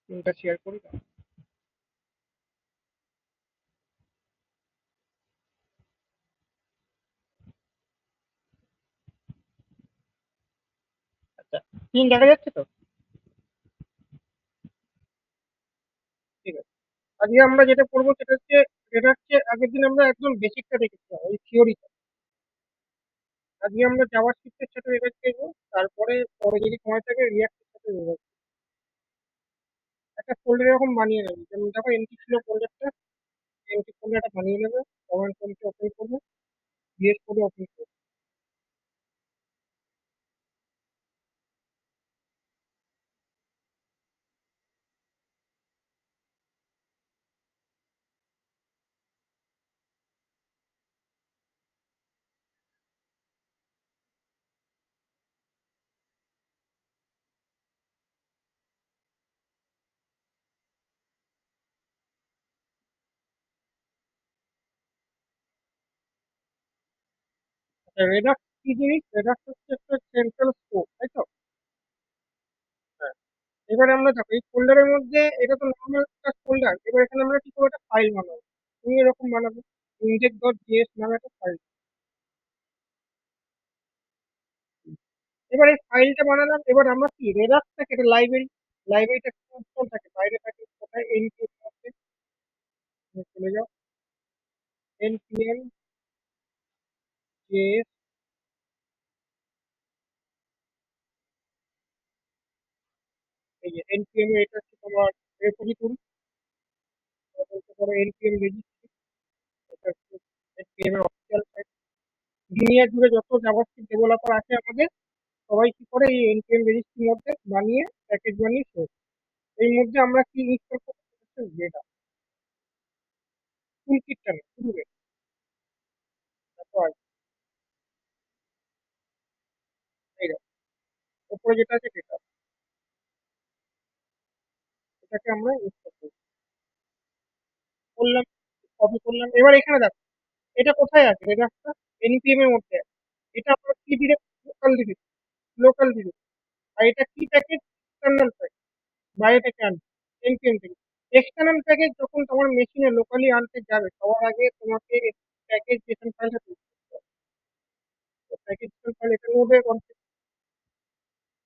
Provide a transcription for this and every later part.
স্ক্রিনটা শেয়ার করি না। আচ্ছা, স্ক্রিন দেখা যাচ্ছে তো? ঠিক আছে। আজকে আমরা যেটা করবো সেটা হচ্ছে, আগের দিন আমরা একদম বেসিকটা দেখেছিলাম, ওই থিওরিটা। আজকে আমরা জাভাস্ক্রিপ্টের সাথে রিলেট করবো, তারপরে পরে যদি সময় থাকে রিয়াক্টের সাথে রিলেট। একটা ফোল্ডার এরকম বানিয়ে নেবে, যেমন দেখো এনটি ছিল ফোল্ডারটা, এনটি ফোল্ডারটা বানিয়ে নেবে, কমান্ড প্রম্পটে ওপেন করবে, ভিএস কোডে ওপেন করবে। আচ্ছা, রেডাক্স কি জিনিস? রেডাক্স হচ্ছে একটা সেন্ট্রাল স্টোর, তাই তো? হ্যাঁ। এবার আমরা দেখো এই ফোল্ডারের মধ্যে, এটা তো নর্মাল একটা ফোল্ডার, এবার এখানে আমরা কি করবো, একটা ফাইল বানাবো। তুমি এরকম বানাবো, index.js নামে একটা ফাইল। এবার এই ফাইলটা বানালাম, এবার আমরা কি রেডাক্সটাকে, এটা লাইব্রেরিটা কোথায় থাকে, বাইরে থাকে কোথায়, এনপিএম আছে, চলে যাও, npm js, এই যে npm এটা হচ্ছে তোমার রেপোজিটরি, বলতে পারো npm রেজিস্ট্রি, এটা হচ্ছে npm এর অফিসিয়াল সাইট। দুনিয়া জুড়ে যত জাভাস্ক্রিপ্ট ডেভেলপার আছে আমাদের, সবাই কি করে এই npm রেজিস্ট্রির মধ্যে বানিয়ে, প্যাকেজ বানিয়ে শেষ। এর মধ্যে আমরা কি ইনস্টল করতে হচ্ছে, যেটা টুল কিটটা না, শুরু দেখো এই দেখো, উপরে যেটা আছে সেটা, এটাকে আমরা ইনস্টল করলাম, কপি করলাম। এবার এখানে দেখো, এটা কোথায় আছে, রেডাক্সটা এনপিএম এর মধ্যে আছে। এটা আমরা কি direct, local direct, local direct. আর এটা কি প্যাকেজ, এক্সটার্নাল প্যাকেজ, বাইরে থেকে আনবে, এনপিএম থেকে। এক্সটার্নাল প্যাকেজ যখন তোমার মেশিনে লোকালি আনতে যাবে, সবার আগে তোমাকে প্যাকেজ জেসন ফাইলটা তৈরি করতে হবে। তো প্যাকেজ জেসন ফাইল এটার মধ্যে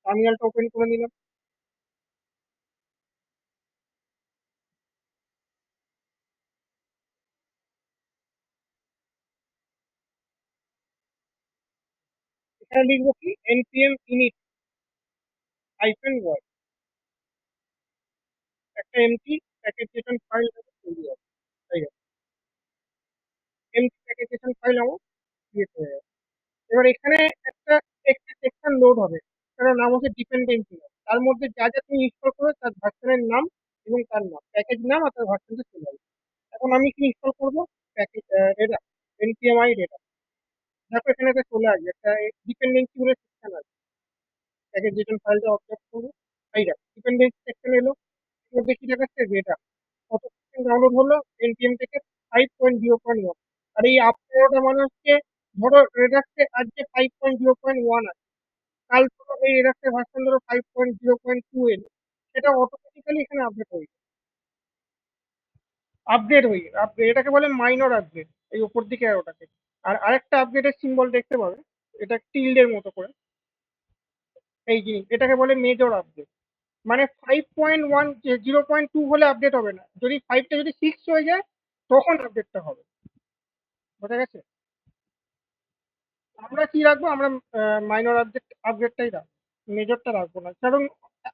টার্মিনালটা ওপেন করে নিলাম। এখানে লিখবো কি, npm init হাইফেন ওয়ার্ড, একটা এমটি প্যাকেজ জেসন ফাইল তৈরি হবে। তাই এমটি প্যাকেজ জেসন ফাইল আমার ক্রিয়েট হয়ে যাবে। এবার এখানে একটা একটা সেকশন লোড হবে, সেটার নাম হচ্ছে ডিপেন্ডেন্সি। তার মধ্যে যা যা তুমি ইনস্টল করবে তার ভার্সনের নাম এবং তার নাম, প্যাকেজ নাম আর তার ভার্সনটা চলে আসবে। এখন আমি কি ইনস্টল করবো, প্যাকেজ ডেটা, npmi ডেটা। দেখো এখানে একটা চলে আসবে, একটা ডিপেন্ডেন্সি বলে সেকশন আছে, প্যাকেজ রিটার্ন ফাইলটা অবজেক্ট করবো। এই দেখো ডিপেন্ডেন্সি সেকশন এলো, এর মধ্যে কি দেখাচ্ছে, ডেটা কত পার্সেন্ট ডাউনলোড হলো npm থেকে, 5.0.1। আর এই আপলোডটা মানে হচ্ছে, ধরো রেডাক্সে আজকে 5.0.1 আছে, কাল ধরো এই রেডাক্সের ভার্সন ধরো 5.0.2 এলো, সেটা অটোমেটিক্যালি এখানে আপডেট এটাকে বলে মাইনর আপডেট, এই উপর দিকে ওটাকে। আর আরেকটা আপডেটের সিম্বল দেখতে পাবে, এটা টিল্ডের মতো করে, এই জিনিস এটাকে বলে মেজর আপডেট। মানে 5.1, 0.2 হলে আপডেট হবে না, যদি ফাইভটা যদি 6 হয়ে যায় তখন আপডেটটা হবে। বোঝা গেছে? আমরা কি রাখবো, আমরা মাইনর আপডেটটাই রাখবো, মেজরটা রাখবো না, কারণ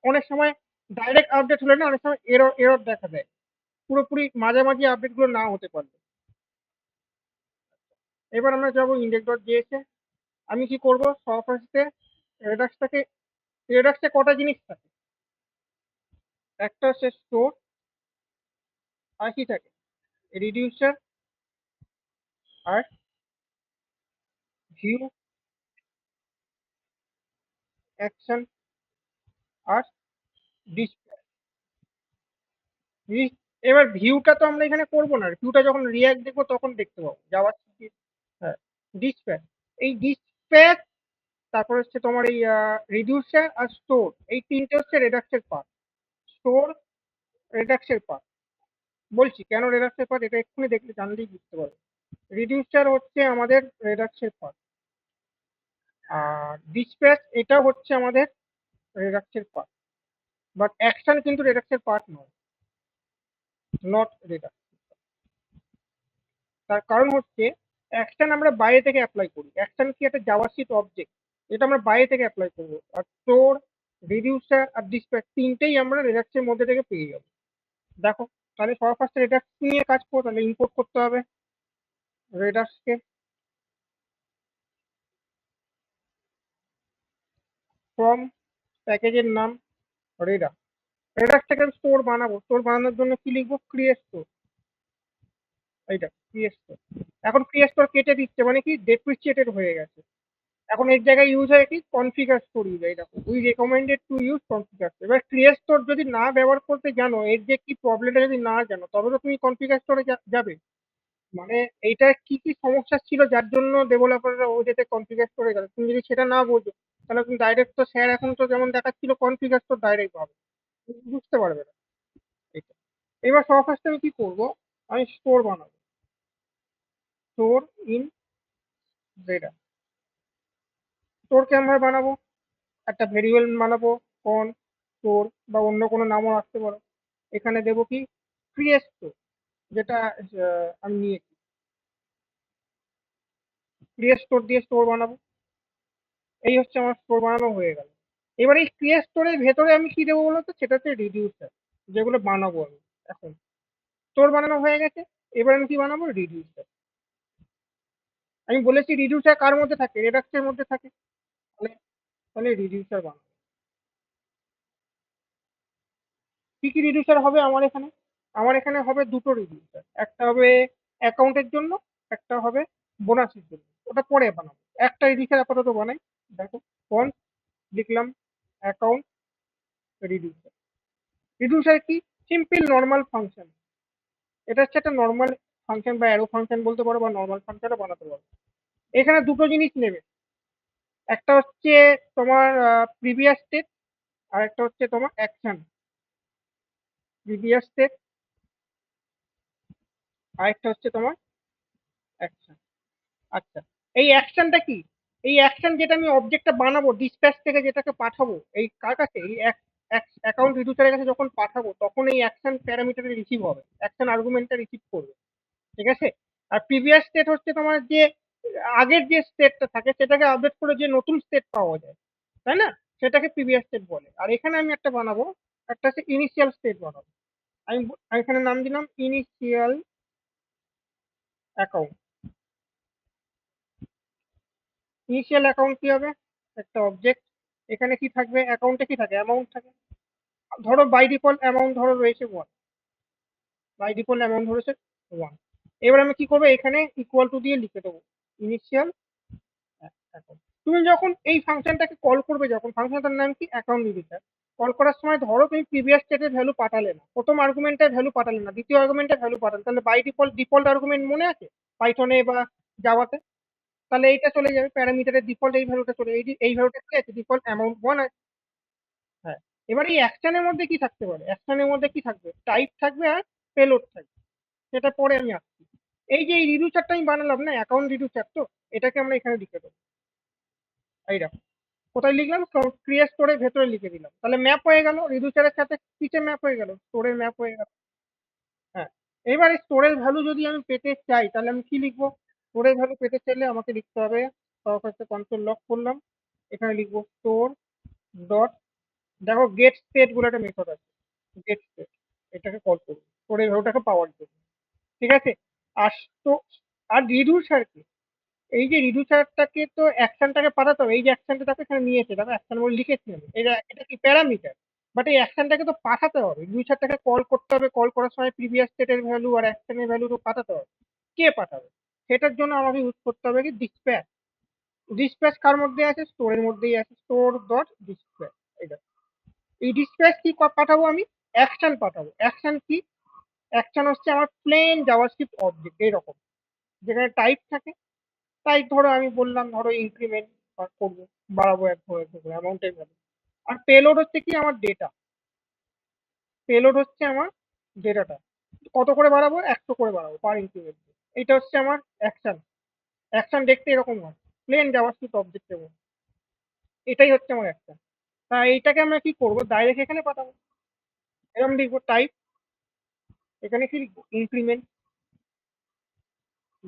অনেক সময় ডাইরেক্ট আপডেট হলে না, অনেক সময় এরর এরর দেখা দেয়, পুরোপুরি মাঝামাঝি আপডেট গুলো না হতে পারলে। এবার আমরা যাবো index.js এ। আমি কি করব, সফটওয়্যারতে রেডাক্সটাকে, রেডাক্সে কটা জিনিস থাকে, একটা হচ্ছে স্টোর, আর কি থাকে, রিডিউসার, আর ভিউ, অ্যাকশন, আর ডিসপ্লে। এবার ভিউটা তো আমরা এখানে করবো না, ভিউটা যখন রিয়াক্ট দেখবো তখন দেখতে পাবো যাওয়ার। হ্যাঁ, ডিসপ্যাচ, এই ডিসপ্যাচ, তারপর হচ্ছে তোমার এই রিডিউসার আর স্টোর, এই তিনটে হচ্ছে রেডাক্সের পার্ট। স্টোর, রেডাক্সের পার্ট। বলছি কেন রেডাক্সের পার্ট, এটা এক্ষুনি দেখলে জানলেই বুঝতে পারবে। রিডিউসার হচ্ছে আমাদের রেডাক্সের পার্ট, আর ডিসপ্যাচ এটা হচ্ছে আমাদের রেডাক্সের পার্ট, বাট অ্যাকশন কিন্তু রেডাক্সের পার্ট নয়, নট রেডাক্স। তার কারণ হচ্ছে অ্যাকশন আমরা বাইরে থেকে অ্যাপ্লাই করি, অ্যাকশন কি একটা জাভাস্ক্রিপ্ট অবজেক্ট, এটা আমরা বাইরে থেকে অ্যাপ্লাই করবো। আর স্টোর, রিডিউসার আর ডিসপ্যাচ তিনটেই আমরা রেডাক্সের মধ্যে থেকে পেয়ে যাবো। দেখো, তাহলে সবার ফার্স্টে রেডাক্স নিয়ে কাজ করবো, তাহলে ইম্পোর্ট করতে হবে রেডাক্সকে ফ্রম প্যাকেজের নাম রেডাক্স। রেডাক্স থেকে স্টোর বানাবো, স্টোর বানানোর জন্য কি লিখবো, ক্রিয়েট স্টোর। এইটা ক্রিয়েট স্টোর। এখন ক্রিয়েট স্টোর কেটে দিচ্ছে, মানে কি ডেপ্রিসিয়েটেড হয়ে গেছে। এখন এর জায়গায় ইউজ হয় কি কনফিগার স্টোর ইউজ হয়। দেখো, we recommended to use configure store. এবার ক্রিয়েট স্টোর যদি না ব্যবহার করতে জানো, এর যে কি প্রবলেমটা যদি না জানো, তবে তো তুমি কনফিগার স্টোরে যাবে। মানে এইটা কি কি সমস্যা ছিল যার জন্য ডেভেলপাররা ও যেতে কনফিগার স্টোরে গেল, তুমি যদি সেটা না বোঝো, তাহলে তুমি ডাইরেক্ট তো স্যার এখন তো যেমন দেখাচ্ছিল কনফিগার স্টোর ডাইরেক্ট পাবে, তুমি বুঝতে পারবে না এটা। এবার সবার ফার্স্টে আমি কি করবো, আমি স্টোর বানাবো, স্টোর ইন ডেটা। স্টোর কেমন বানাবো, একটা ভেরিয়েবল বানাবো, ফন স্টোর বা অন্য কোনো নামও রাখতে পারো। এখানে দেবো কি ক্রিয়েট স্টোর, যেটা আমি নিয়েছি, ক্রিয়েট স্টোর দিয়ে স্টোর বানাবো। এই হচ্ছে আমার স্টোর বানানো হয়ে গেল। এবার এই ক্রিয়েট স্টোরের ভেতরে আমি কি দেবো বলতো, সেটা হচ্ছে রিডিউসার, যেগুলো বানাবো আমি এখন। স্টোর বানানো হয়ে গেছে, এবার আমি কি বানাবো, রিডিউসার। আমি বলেছি রিডিউসার কার মধ্যে থাকে, রেডাক্সের মধ্যে থাকে। তাহলে তাহলে রিডিউসার বানাবো। কি কি রিডিউসার হবে আমার এখানে, আমার এখানে হবে দুটো রিডিউসার, একটা হবে অ্যাকাউন্টের জন্য, একটা হবে বোনাসের জন্য, ওটা পরে বানাবো। একটা রিডিউসার আপাতত বানাই। দেখো, ফন্ট লিখলাম অ্যাকাউন্ট রিডিউসার। রিডিউসার কি, সিম্পল নর্মাল ফাংশন। এটা হচ্ছে একটা নর্মাল ফাংশন বা অ্যারো ফাংশন বলতে পারো, বা নর্মাল ফাংশনও বানাতে পারো। এখানে দুটো জিনিস নেবে, একটা হচ্ছে তোমার প্রিভিয়াস স্টেট, আর একটা হচ্ছে তোমার অ্যাকশন। প্রিভিয়াস স্টেট আর একটা হচ্ছে তোমার অ্যাকশন। আচ্ছা, এই অ্যাকশনটা কি, এই অ্যাকশন যেটা আমি অবজেক্টটা বানাবো ডিসপ্যাচ থেকে, যেটাকে পাঠাবো এই কার কাছে, এই অ্যাকাউন্ট রিডিউসারের কাছে যখন পাঠাবো, তখন এই অ্যাকশন প্যারামিটারে রিসিভ হবে, অ্যাকশন আর্গুমেন্টটা রিসিভ করবে। ঠিক আছে। আর প্রিভিয়াস স্টেট হচ্ছে তোমার যে আগের যে স্টেটটা থাকে সেটাকে আপডেট করে যে নতুন স্টেট পাওয়া যায়, তাই না, সেটাকে প্রিভিয়াস স্টেট বলে। আর এখানে আমি একটা বানাবো, একটা হচ্ছে ইনিশিয়াল স্টেট বানাবো। আমি এখানে নাম দিলাম ইনিশিয়াল অ্যাকাউন্ট। ইনিশিয়াল অ্যাকাউন্ট কি হবে, একটা অবজেক্ট। এখানে কি থাকবে, অ্যাকাউন্টে কি থাকে, অ্যামাউন্ট থাকে। ধরো বাই ডিফল্ট অ্যামাউন্ট ধরো রয়েছে 1, বাই ডিফল্ট অ্যামাউন্ট ধরেছে 1। এবার আমি কি করবো, এখানে ইকুয়াল টু দিয়ে লিখে দেবো ইনিশিয়াল অ্যাকাউন্ট। তুমি যখন এই ফাংশনটাকে কল করবে, যখন ফাংশনটার নাম কি অ্যাকাউন্ট রিডিউসার, কল করার সময় ধরো তুমি প্রিভিয়াস স্টেটের ভ্যালু পাঠালে না, প্রথম আর্গুমেন্টের ভ্যালু পাঠালে না, দ্বিতীয় আর্গুমেন্টের ভ্যালু পাঠালে, তাহলে বাই ডিফল্ট আর্গুমেন্ট মনে আছে পাইথনে বা জাভাতে, তাহলে এইটা চলে যাবে প্যারামিটারের ডিফল্ট, এই ভ্যালুটা চলে, এই ভ্যালুটা কি আছে, ডিফল্ট অ্যামাউন্ট 1 আছে। হ্যাঁ। এবার এই অ্যাকশনের মধ্যে কি থাকতে পারে, অ্যাকশনের মধ্যে কি থাকবে, টাইপ থাকবে আর পেলোড থাকবে, সেটা পরে আমি আসছি। এই যে এই রিডিউসারটা আমি বানালাম না, অ্যাকাউন্ট রিডিউসার, তো এটাকে আমরা এখানে লিখে দেবো। এই দেখো, কোথায় লিখলাম, ক্রিয়েট স্টোরের ভেতরে লিখে দিলাম, তাহলে ম্যাপ হয়ে গেল, রিডিউসারের সাথে কিসে ম্যাপ হয়ে গেল, স্টোরের ম্যাপ হয়ে গেল। হ্যাঁ। এবারে স্টোরেজ ভ্যালু যদি আমি পেতে চাই, তাহলে আমি কি লিখবো, স্টোরেজ ভ্যালু পেতে চাইলে আমাকে লিখতে হবে, সরকারকে কন্ট্রোল লক করলাম, এখানে লিখবো স্টোর ডট, দেখো গেট স্টেট বলে একটা মেথড আছে, গেট স্টেট, এটাকে কল করবো স্টোরেজ ভ্যালুটাকে পাওয়ার জন্য। ঠিক আছে। আর তো, আর রিডিউসার কি, এই যে রিডিউসারটাকে তো অ্যাকশনটাকে পাঠাতে হবে, এই যে অ্যাকশনটা তাকে এখানে নিয়েছে, দেখো অ্যাকশন বলে লিখেছি আমি, এটা কি প্যারামিটার, বাট এই অ্যাকশনটাকে তো পাঠাতে হবে, রিডিউসারটাকে কল করতে হবে, কল করার সময় প্রিভিয়াস স্টেটের ভ্যালু আর অ্যাকশনের ভ্যালু তো পাঠাতে হবে। কে পাঠাবে, সেটার জন্য আমাকে ইউজ করতে হবে কি ডিসপ্যাচ। ডিসপ্যাচ কার মধ্যে আছে, স্টোরের মধ্যেই আছে, স্টোর ডট ডিসপ্যাচ। এটা, এই ডিসপ্যাচ কি পাঠাবো, আমি অ্যাকশন পাঠাবো। অ্যাকশন কি, অ্যাকশন হচ্ছে আমার প্লেন জাভাস্ক্রিপ্ট অবজেক্ট এইরকম, যেখানে টাইপ থাকে। তাই ধরো আমি বললাম, ধরো ইনক্রিমেন্ট করবো, বাড়াবো এক করে অ্যামাউন্টের ভ্যালু। আর পেলোড হচ্ছে কি আমার ডেটা, পেলোড হচ্ছে আমার ডেটাটা কত করে বাড়াবো, 100 করে বাড়াবো পার ইনক্রিমেন্ট। এইটা হচ্ছে আমার অ্যাকশন। অ্যাকশন দেখতে এরকম হয়, প্লেন জাভাস্ক্রিপ্ট অবজেক্টের মধ্যে। এটাই হচ্ছে আমার অ্যাকশন। তা এইটাকে আমরা কি করবো, ডাইরেক্ট এখানে পাঠাবো। এরকম লিখবো টাইপ, এখানে কি লিখবো ইনক্রিমেন্ট।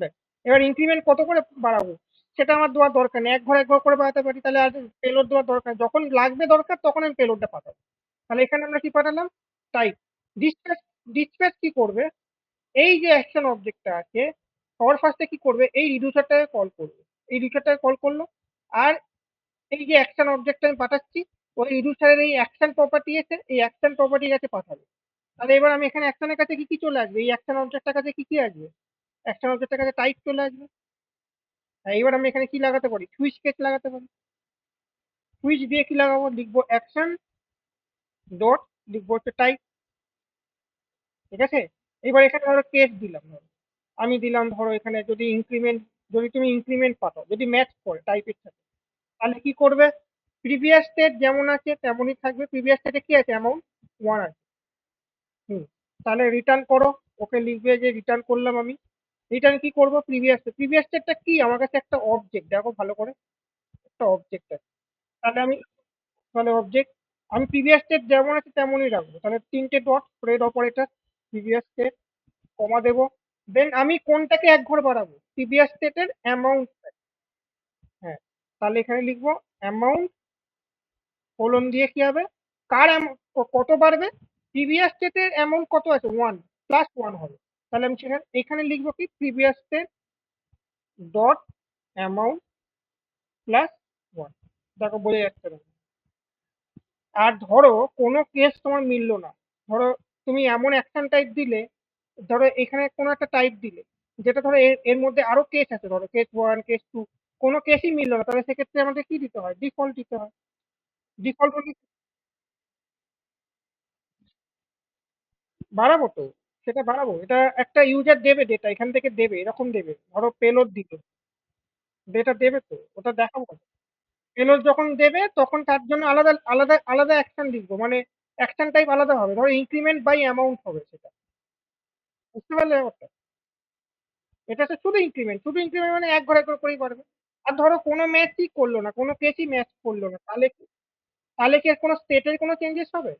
দেখ, এবার ইনক্রিমেন্ট কত করে বাড়াবো সেটা আমার দেওয়ার দরকার নেই, এক ঘর করে বাড়াতে পারি, তাহলে আর পেলোড দেওয়ার দরকার নেই। যখন লাগবে দরকার তখন আমি পেলোডটা পাঠাবো। তাহলে এখানে আমরা কি পাঠালাম, টাইপ। ডিসপ্যাচ, ডিসপ্যাচ কি করবে, এই যে অ্যাকশন অবজেক্টটা আছে সবার ফার্স্টে কি করবে, এই রিডিউসারটাকে কল করবে। এই রিডিউসারটাকে কল করলো, আর এই যে অ্যাকশন অবজেক্টটা আমি পাঠাচ্ছি, ওই রিডিউসারের এই অ্যাকশন প্রপার্টি আছে, এই অ্যাকশন প্রপার্টির কাছে পাঠাবে। তাহলে এবার আমি এখানে অ্যাকশনের কাছে কি কি চলে আসবে, এই অ্যাকশন অবজেক্টটার কাছে কি কি আসবে, অ্যাকশন অবজেক্টের কাছে টাইপ চলে আসবে। আর এবার আমি এখানে কি লাগাতে পারি, সুইচ কেস লাগাতে পারি। সুইচ দিয়ে কি লাগাবো, লিখবো অ্যাকশন ডট, লিখবো হচ্ছে টাইপ। ঠিক আছে, এবার এখানে ধরো কেস দিলাম, ধরো আমি দিলাম, ধরো এখানে যদি ইনক্রিমেন্ট, যদি তুমি ইনক্রিমেন্ট পাঠাও, যদি ম্যাচ করে টাইপের সাথে, তাহলে কি করবে, প্রিভিয়াস স্টেট যেমন আছে তেমনই থাকবে। প্রিভিয়াস স্টেটে কি আছে, অ্যামাউন্ট 1 আছে। হুম, তাহলে রিটার্ন করো, ওকে লিখবে যে রিটার্ন করলাম আমি। রিটার্ন কি করবো, প্রিভিয়াস প্রিভিয়াস স্টেটটা কি, আমার কাছে একটা অবজেক্ট, দেখো ভালো করে, একটা অবজেক্ট আছে। তাহলে আমি, তাহলে অবজেক্ট আমি প্রিভিয়াস স্টেট যেমন আছে তেমনই রাখবো। তাহলে তিনটে dot, spread operator, previous state, comma দেবো। দেন আমি কোনটাকে এক ঘর বাড়াবো, প্রিভিয়াস স্টেটের অ্যামাউন্ট। হ্যাঁ, তাহলে এখানে লিখবো অ্যামাউন্ট কোলন দিয়ে কি হবে, কার কত বাড়বে, প্রিভিয়াস স্টেটের অ্যামাউন্ট কত আছে 1, প্লাস 1 হবে। তাহলে আমি সেখানে এখানে লিখবো কি, previous state dot amount plus 1। দেখো বোঝা যাচ্ছে না। আর ধরো কোনো কেস তোমার মিললো না, ধরো তুমি এমন অ্যাকশন টাইপ দিলে, ধরো এখানে কোনো একটা টাইপ দিলে যেটা ধরো এর এর মধ্যে আরো কেস আছে, ধরো কেস 1 কেস 2, কোনো কেসই মিললো না, তাহলে সেক্ষেত্রে আমাদের কি দিতে হয়, ডিফল্ট দিতে হয়। ডিফল্ট বাড়াবো তো, সেটা বাড়াবো, এটা একটা ইউজার দেবে, ডেটা এখান থেকে দেবে, এরকম দেবে, ধরো পেলোড দিল, ডেটা দেবে তো, ওটা দেখাবো। পেলোড যখন দেবে তখন তার জন্য আলাদা আলাদা আলাদা অ্যাকশন লিখবো, মানে অ্যাকশন টাইপ আলাদা হবে, ধরো ইনক্রিমেন্ট বাই অ্যামাউন্ট হবে সেটা। বুঝতে পারলে ব্যাপারটা, এটা হচ্ছে শুধু ইনক্রিমেন্ট, শুধু ইনক্রিমেন্ট মানে এক ঘর করেই পারবে। আর ধরো কোনো ম্যাচই করলো না, কোনো কেসই ম্যাচ করলো না, তাহলে তাহলে কি আর কোনো স্টেটের কোনো চেঞ্জেস হবে,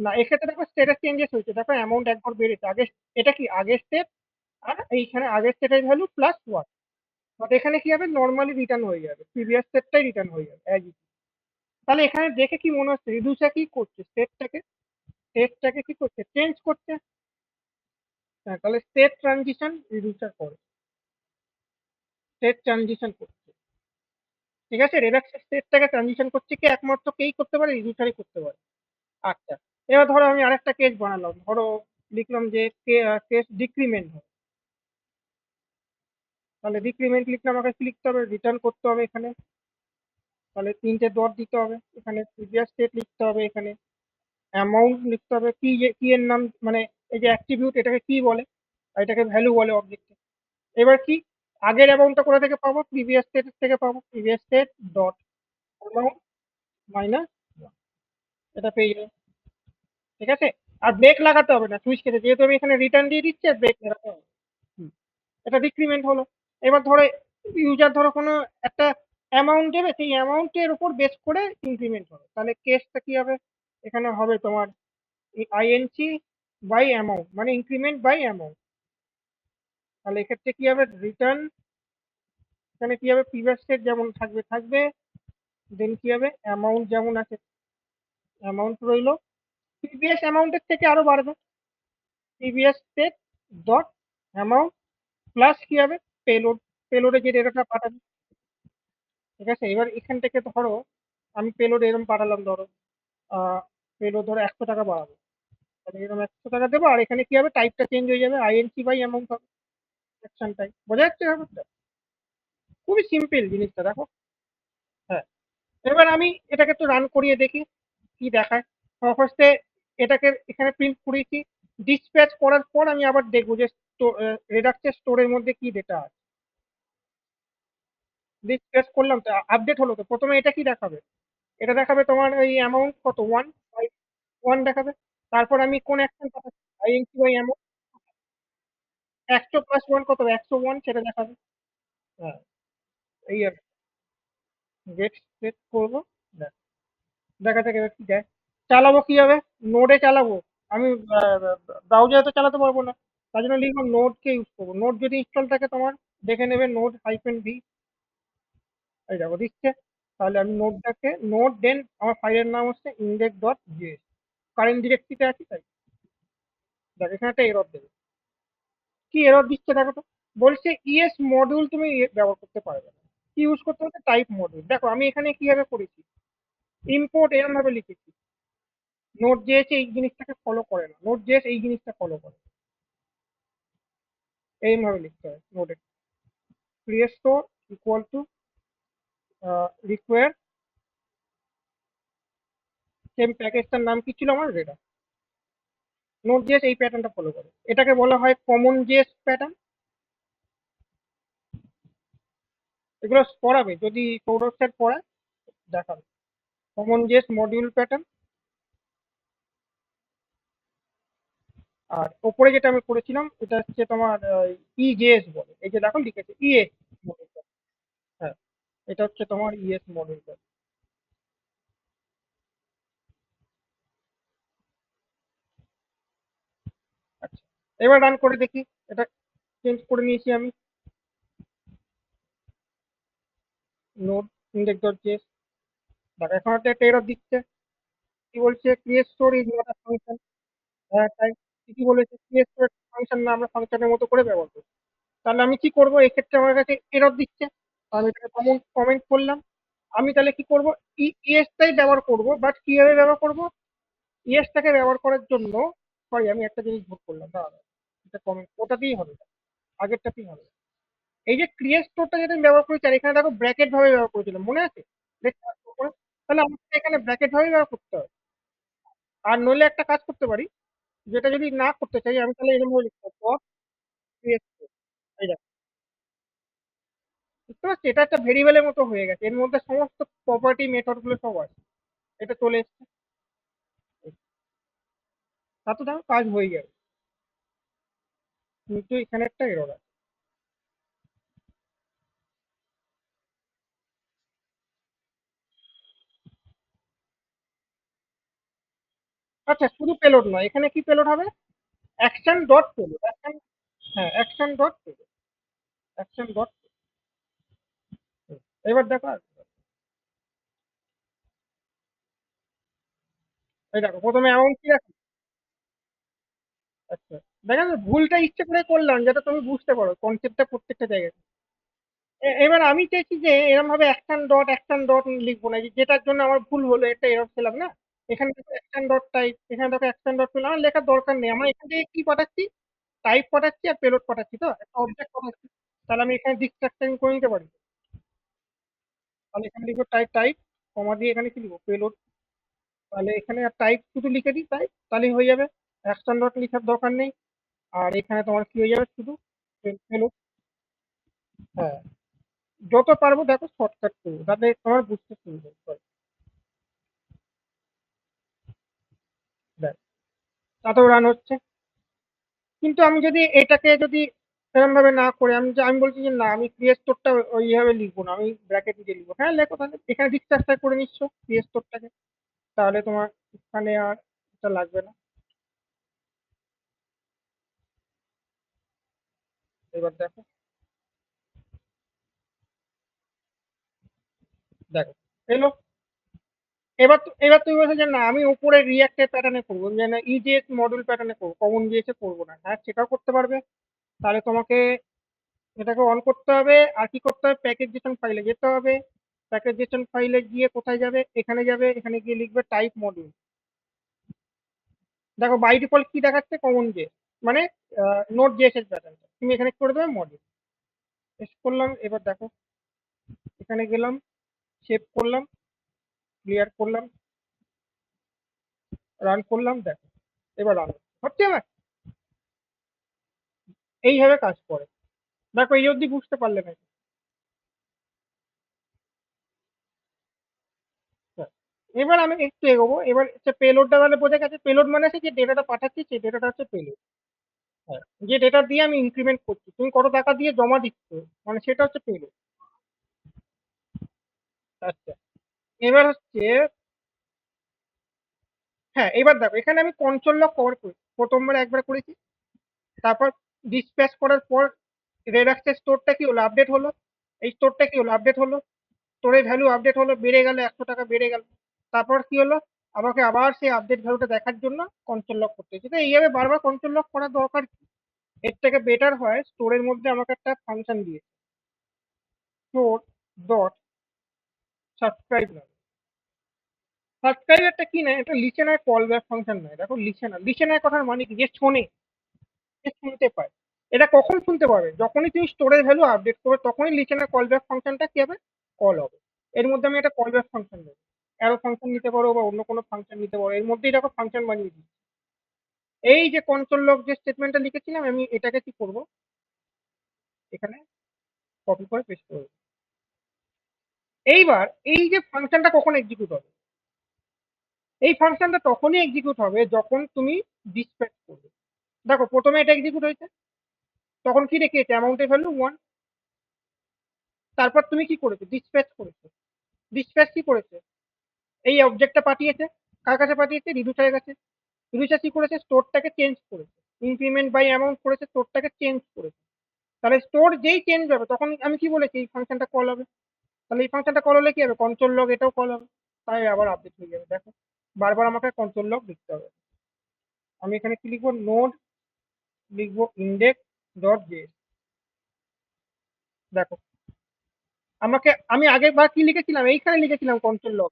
না। এক্ষেত্রে দেখো স্টেটের চেঞ্জেস হয়েছে, দেখো অ্যামাউন্ট এক ঘর বেড়েছে, আগে এটা কি আগের স্টেট, আর এইখানে আগের স্টেটের ভ্যালু প্লাস 1। বাট এখানে কি হবে, নর্মালি রিটার্ন হয়ে যাবে, প্রিভিয়াস স্টেটটাই রিটার্ন হয়ে যাবে অ্যাজ ইট। তাহলে এখানে দেখে কি মনে হচ্ছে, রিডিউসার কি করছে, স্টেটটাকে কি করছে, চেঞ্জ করছে। হ্যাঁ, তাহলে স্টেট ট্রানজিশন রিডিউসার করে, স্টেট ট্রানজিশন করছে। ঠিক আছে, রেডাক্স স্টেটটাকে ট্রানজিশন করছে কি, একমাত্র কেই করতে পারে, রিডিউসারই করতে পারে। আচ্ছা, এবার ধরো আমি আরেকটা কেস বানালাম, ধরো লিখলাম যে কেস ডিক্রিমেন্ট হয়। তাহলে ডিক্রিমেন্ট লিখলে আমাকে কি লিখতে হবে, রিটার্ন করতে হবে এখানে। তাহলে তিনটে ডট দিতে হবে, এখানে প্রিভিয়াস স্টেট লিখতে হবে, এখানে অ্যামাউন্ট লিখতে হবে, কি কি এর নাম, মানে এই যে অ্যাট্রিবিউট এটাকে কি বলে, আর এটাকে ভ্যালু বলে অবজেক্টে। এবার কি, আগের অ্যামাউন্টটা কোথা থেকে পাবো, প্রিভিয়াস স্টেট থেকে পাবো, previous state dot amount minus, এটা পেয়ে যাবো। ঠিক আছে, আর ব্রেক লাগাতে হবে না সুইচ কেটে, যেহেতু আমি এখানে রিটার্ন দিয়ে দিচ্ছি, আর ব্রেক লাগাতে হবে। হুম, এটা ডিক্রিমেন্ট হলো। এবার ধরো ইউজার ধরো কোনো একটা অ্যামাউন্ট দেবে, সেই অ্যামাউন্টের উপর বেস করে ইনক্রিমেন্ট হবে, তাহলে কেসটা কি হবে, এখানে হবে তোমার আইএনসি বাই অ্যামাউন্ট, মানে ইনক্রিমেন্ট বাই অ্যামাউন্ট। তাহলে এক্ষেত্রে কি হবে, রিটার্ন, এখানে কি হবে, প্রিভিয়াস স্টেট যেমন থাকবে থাকবে, দেন কি হবে, অ্যামাউন্ট যেমন আছে অ্যামাউন্ট রইলো, প্রিভিয়াস অ্যামাউন্টের থেকে আরো বাড়বে, previous state dot amount plus কি হবে, পেলোড, পেলোডে যে ডেটাটা পাঠাবে। ঠিক আছে, এবার এখান থেকে ধরো আমি পেলোড এরকম পাঠালাম, ধরো পেলোড ধরো 100 টাকা বাড়াবো, তাহলে এরকম 100 টাকা দেবো, আর এখানে কি হবে, টাইপটা চেঞ্জ হয়ে যাবে, আইএনসি বাই অ্যামাউন্ট হবে, অ্যাকশন টাইপ। বোঝা যাচ্ছে ব্যাপারটা, খুবই সিম্পল জিনিসটা, দেখো। হ্যাঁ, এবার আমি এটাকে একটু রান করিয়ে দেখি কি দেখায়। ফার্স্টে এটাকে এখানে প্রিন্ট করেছি, ডিসপ্যাচ করার পর আমি আবার দেখবো যে রেডাক্সের স্টোরের মধ্যে কি ডেটা আছে। ডিসপ্যাচ করলাম তো, আপডেট হলো তো, প্রথমে এটা কি দেখাবে, এটা দেখাবে তোমার এই অ্যামাউন্ট কত, 1 ওয়ান দেখাবে। তারপর আমি কোন অ্যাকশন পাঠাচ্ছি, আইএনসি বাই এমন 100+1 কত হবে? 101 সেটা দেখাবে। হ্যাঁ, এই আর গেট সেট করবো। দেখ, দেখা যাক এবার কি যায়। চালাবো কিভাবে? নোডে চালাবো। আমি ব্রাউজারে তো চালাতে পারবো না। তার জন্য লিখবো নোডকে ইউজ করবো। নোড যদি ইনস্টল থাকে তোমার, দেখে নেবে নোড হাইফেন ভি। এই দেখো দিচ্ছে। তাহলে আমি নোডটাকে নোড দেন আমার ফাইলের নাম হচ্ছে index.js। কারেন্ট ডিরেক্টরিতে আছি তাই। দেখ এখানে একটা এরর দেবে। কি এরর দিচ্ছে দেখো তো? বলছে ইএস মডিউল তুমি ব্যবহার করতে পারবে না। কি ইউজ করতে হবে? Type module. দেখো আমি এখানে কিভাবে করেছি, ইম্পোর্ট এরকম ভাবে লিখেছি। নোট জেএস এই জিনিসটাকে ফলো করে না, নোট জেএস এই জিনিসটা ফলো করে। এইভাবে লিখতে হয় নোটে, create store equal to require same প্যাকেজটার নাম কি ছিল আমার? এটা নোট জেএস এই প্যাটার্নটা ফলো করে। এটাকে বলা হয় কমন জেএস প্যাটার্ন। এগুলো পড়াবে যদি সৌরভ স্যার পড়ায়, দেখাবে। Common JS module pattern. আর ওপরে যেটা আমি করেছিলাম এটা হচ্ছে তোমার ইজেএস বলে, এই যে দেখো লিখেছে ইএস মডিউল। হ্যাঁ, এটা হচ্ছে তোমার ইএস মডিউল। আচ্ছা, এবার রান করে দেখি। এটা চেঞ্জ করে নিয়েছি আমি। Node index.js। দেখো এখন একটা এরর দিচ্ছে। কি বলছে? Create store is not a function. হ্যাঁ তাই, ঠিকই বলেছে, ক্রিয়েট স্টোর ফাংশন না, আমরা ফাংশনের মতো করে ব্যবহার করি। তাহলে আমি কি করবো এক্ষেত্রে? আমার কাছে এরর দিচ্ছে, আমি এটাকে কমেন্ট করলাম। আমি তাহলে কি করবো? ইএসটাই ব্যবহার করবো, বাট কিভাবে ব্যবহার করবো? ইএসটাকে ব্যবহার করার জন্য, সরি আমি একটা জিনিস ভুল করলাম, দাঁড়া, এটা কমেন্ট ওটাতেই হবে না, আগেরটাতেই হবে। এই যে ক্রিয়েট স্টোরটা যেটা আমি ব্যবহার করেছি, আর এখানে দেখো ব্র্যাকেট ভাবে ব্যবহার করেছিলাম, মনে আছে? দেখতে পাচ্ছ উপরে? তাহলে আমাকে এখানে ব্র্যাকেট ভাবে ব্যবহার করতে হবে। আর নইলে একটা কাজ করতে পারি, যেটা যদি না করতে চাই আমি, তাহলে এরকম ভাবে লিখতে পারি ক্রিয়েট স্টোর। এই দেখো, বুঝতে পারছি এটা একটা ভেরিয়েবলের মতো হয়ে গেছে, এর মধ্যে সমস্ত প্রপার্টি মেথড গুলো সব আছে। এটা চলে এসছে, তাতে দেখো কাজ হয়ে যাবে। কিন্তু এখানে একটা এরর আছে। আচ্ছা, শুধু পেলোড নয়, এখানে কি পেলোড হবে? Action dot payload, action. হ্যাঁ, action dot payload, action dot. এবার দেখো এই দেখো প্রথমে অ্যামাউন্ট কি আছে। আচ্ছা, দেখেন ভুলটা ইচ্ছে করে করলাম যাতে তুমি বুঝতে পারো কনসেপ্টটা প্রত্যেকটা জায়গায়। এবার আমি চাইছি যে এরকম ভাবে অ্যাকশন ডট লিখবো না, যেটার জন্য আমার ভুল হলো, একটা এরর পেলাম না। এখানে দেখো অ্যাকশন ডট টাইপ, এখানে দেখো অ্যাকশন ডট পেলাম, আমার লেখার দরকার নেই। আমার এখান থেকে কি পাঠাচ্ছি? টাইপ পাঠাচ্ছি আর পেলোড পাঠাচ্ছি, তো একটা অবজেক্ট পাঠাচ্ছি। তাহলে আমি এখানে ডিস্ট্রাকশন করে নিতে পারি। তাহলে এখানে লিখবো টাইপ টাইপ, কমা দিয়ে এখানে কি লিখবো? পেলোড। তাহলে এখানে টাইপ শুধু লিখে দিই, টাইপ, তাহলেই হয়ে যাবে। অ্যাকশন ডট লিখার দরকার নেই। আর এখানে তোমার কি হয়ে যাবে? শুধু পেলোড। হ্যাঁ, যত পারবো দেখো শর্টকাট করবো যাতে তোমার বুঝতে সুবিধা হয়। দেখ, তাতেও রান হচ্ছে। কিন্তু আমি যদি এটাকে যদি সেরকম ভাবে না করে, আমি বলছি যে না, আমি ক্রিয়েট স্টোরটা ওইভাবে লিখবো না, আমি ব্র্যাকেট দিয়ে লিখবো। হ্যাঁ লেখো, তাহলে এখানে ডিসট্রাক্টার করে নিচ্ছ ক্রিয়েট স্টোরটাকে, তাহলে তোমার এখানে আর এটা লাগবে না। এবার দেখো, দেখো এলো। এবার তুমি বলছো যে না, আমি উপরে রিয়াক্টের প্যাটার্নে করবো, যে না ইজিএস মডেল প্যাটার্নে করবো, কমন জিএস এ করবো না। হ্যাঁ, সেটাও করতে পারবে। তাহলে তোমাকে এটাকে অন করতে হবে। আর কি করতে হবে? প্যাকেজেশন ফাইলে যেতে হবে। প্যাকেজেশন ফাইলে গিয়ে কোথায় যাবে? এখানে যাবে, এখানে গিয়ে লিখবে টাইপ মডিউল। দেখো বাই ডিফল্ট কি দেখাচ্ছে? কমন জে, মানে নোট জেএস এর প্যাটার্ন। তুমি এখানে করে দেবে মডিউল। টেস্ট করলাম, এবার দেখো এখানে গেলাম, সেভ করলাম, ক্লিয়ার করলাম, রান করলাম, দেখো এবার রান হচ্ছে না। এইভাবে কাজ করে। দেখো এই অবধি বুঝতে পারলে নাকি? হ্যাঁ, এবার আমি একটু এগোবো, এবার হচ্ছে পেলোডটা মানে বোঝা গেছে, পেলোড মানে হচ্ছে যে ডেটাটা পাঠাচ্ছি সেই ডেটাটা হচ্ছে পেলোড। হ্যাঁ, যে ডেটা দিয়ে আমি ইনক্রিমেন্ট করছি, তুমি কত টাকা দিয়ে জমা দিচ্ছ, মানে সেটা হচ্ছে পেলোড। আচ্ছা, এবার হচ্ছে, হ্যাঁ এবার দেখো এখানে আমি কন্ট্রোল লক কভার করি, প্রথমবার একবার করেছি, তারপর ডিসপ্যাচ করার পর রেডাক্সের স্টোরটা কি হলো, আপডেট হলো, এই স্টোরটা কি হলো, আপডেট হলো, স্টোরের ভ্যালু আপডেট হলো, বেড়ে গেল, 100 টাকা বেড়ে গেল। তারপর কি হলো, আমাকে আবার সেই আপডেট ভ্যালুটা দেখার জন্য কন্ট্রোল লক করতে হচ্ছে। তো এইভাবে বারবার কন্ট্রোল লক করার দরকার কি? এর থেকে বেটার হয় স্টোরের মধ্যে আমাকে একটা ফাংশন দিয়ে, স্টোর ডট সাবস্ক্রাইব না, সাবস্ক্রাইব একটা কি না, এটা লিসেনার কল ব্যাক ফাংশন নয়। দেখো লিসেনার, লিসেনার কথার মানে কি, যে শোনে, যে শুনতে পায়। এটা কখন শুনতে পাবে, যখনই তুমি স্টোরেজ ভ্যালু আপডেট করবে তখনই লিসেনার কল ব্যাক ফাংশনটা কি হবে, কল হবে। এর মধ্যে আমি একটা কল ব্যাক ফাংশন দেবো, অ্যারো ফাংশন নিতে পারো বা অন্য কোনো ফাংশন নিতে পারো, এর মধ্যেই দেখো ফাংশন বানিয়ে দিই। এই যে কনসোল লগ যে স্টেটমেন্টটা লিখেছিলাম, আমি এটাকে কি করব, এখানে কপি করে পেস্ট করবো। এইবার এই যে ফাংশনটা কখন এক্সিকিউট হবে, এই ফাংশনটা তখনই এক্সিকিউট হবে যখন তুমি ডিসপ্যাচ করবে। দেখো প্রথমে এটা এক্সিকিউট হয়েছে, তখন কি রেখেছে, অ্যামাউন্টের ভ্যালু 1। তারপর তুমি কি করেছো, ডিসপ্যাচ করেছো, ডিসপ্যাচ কি করেছে, এই অবজেক্টটা পাঠিয়েছে, কার কাছে পাঠিয়েছে, রিডিউসারের কাছে। রিডিউসার কি করেছে, স্টোরটাকে চেঞ্জ করেছে, ইনক্রিমেন্ট বাই অ্যামাউন্ট করেছে, স্টোরটাকে চেঞ্জ করেছে। তাহলে স্টোর যেই চেঞ্জ হবে তখন আমি কি বলেছি, এই ফাংশনটা কল হবে। তাহলে এই ফাংশনটা কল হলে কি হবে, কনসোল লগ এটাও কল হবে, তাই আবার আপডেট হয়ে যাবে। দেখো বারবার আমাকে কনসোল লগ লিখতে হবে। আমি এখানে কি লিখবো, নোড, লিখবো ইন্ডেক্স ডট জেএস। দেখো আমাকে, আমি আগের বার কি লিখেছিলাম, এইখানে লিখেছিলাম কনসোল লগ,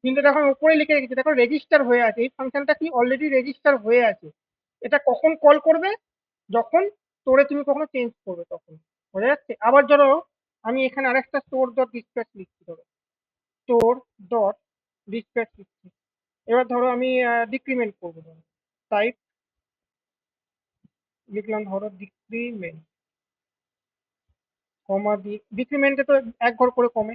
কিন্তু দেখো আমি উপরে লিখে রেখেছি, দেখো রেজিস্টার হয়ে আছে, এই ফাংশনটা কি অলরেডি রেজিস্টার হয়ে আছে। এটা কখন কল করবে, যখন স্টোরে তুমি কখনো চেঞ্জ করবে তখন। বোঝা যাচ্ছে? আবার ধরো আমি এখানে আরেকটা স্টোর ডট ডিসপ্যাচ লিখছি, ধরো স্টোর ডট ডিসপ্যাচ লিখছি। এবার ধরো আমি ডিক্রিমেন্ট করবো, ধরো টাইপ লিখলাম ধরো ডিক্রিমেন্ট, কমা ডিক্রিমেন্টে তো এক ঘর করে কমে।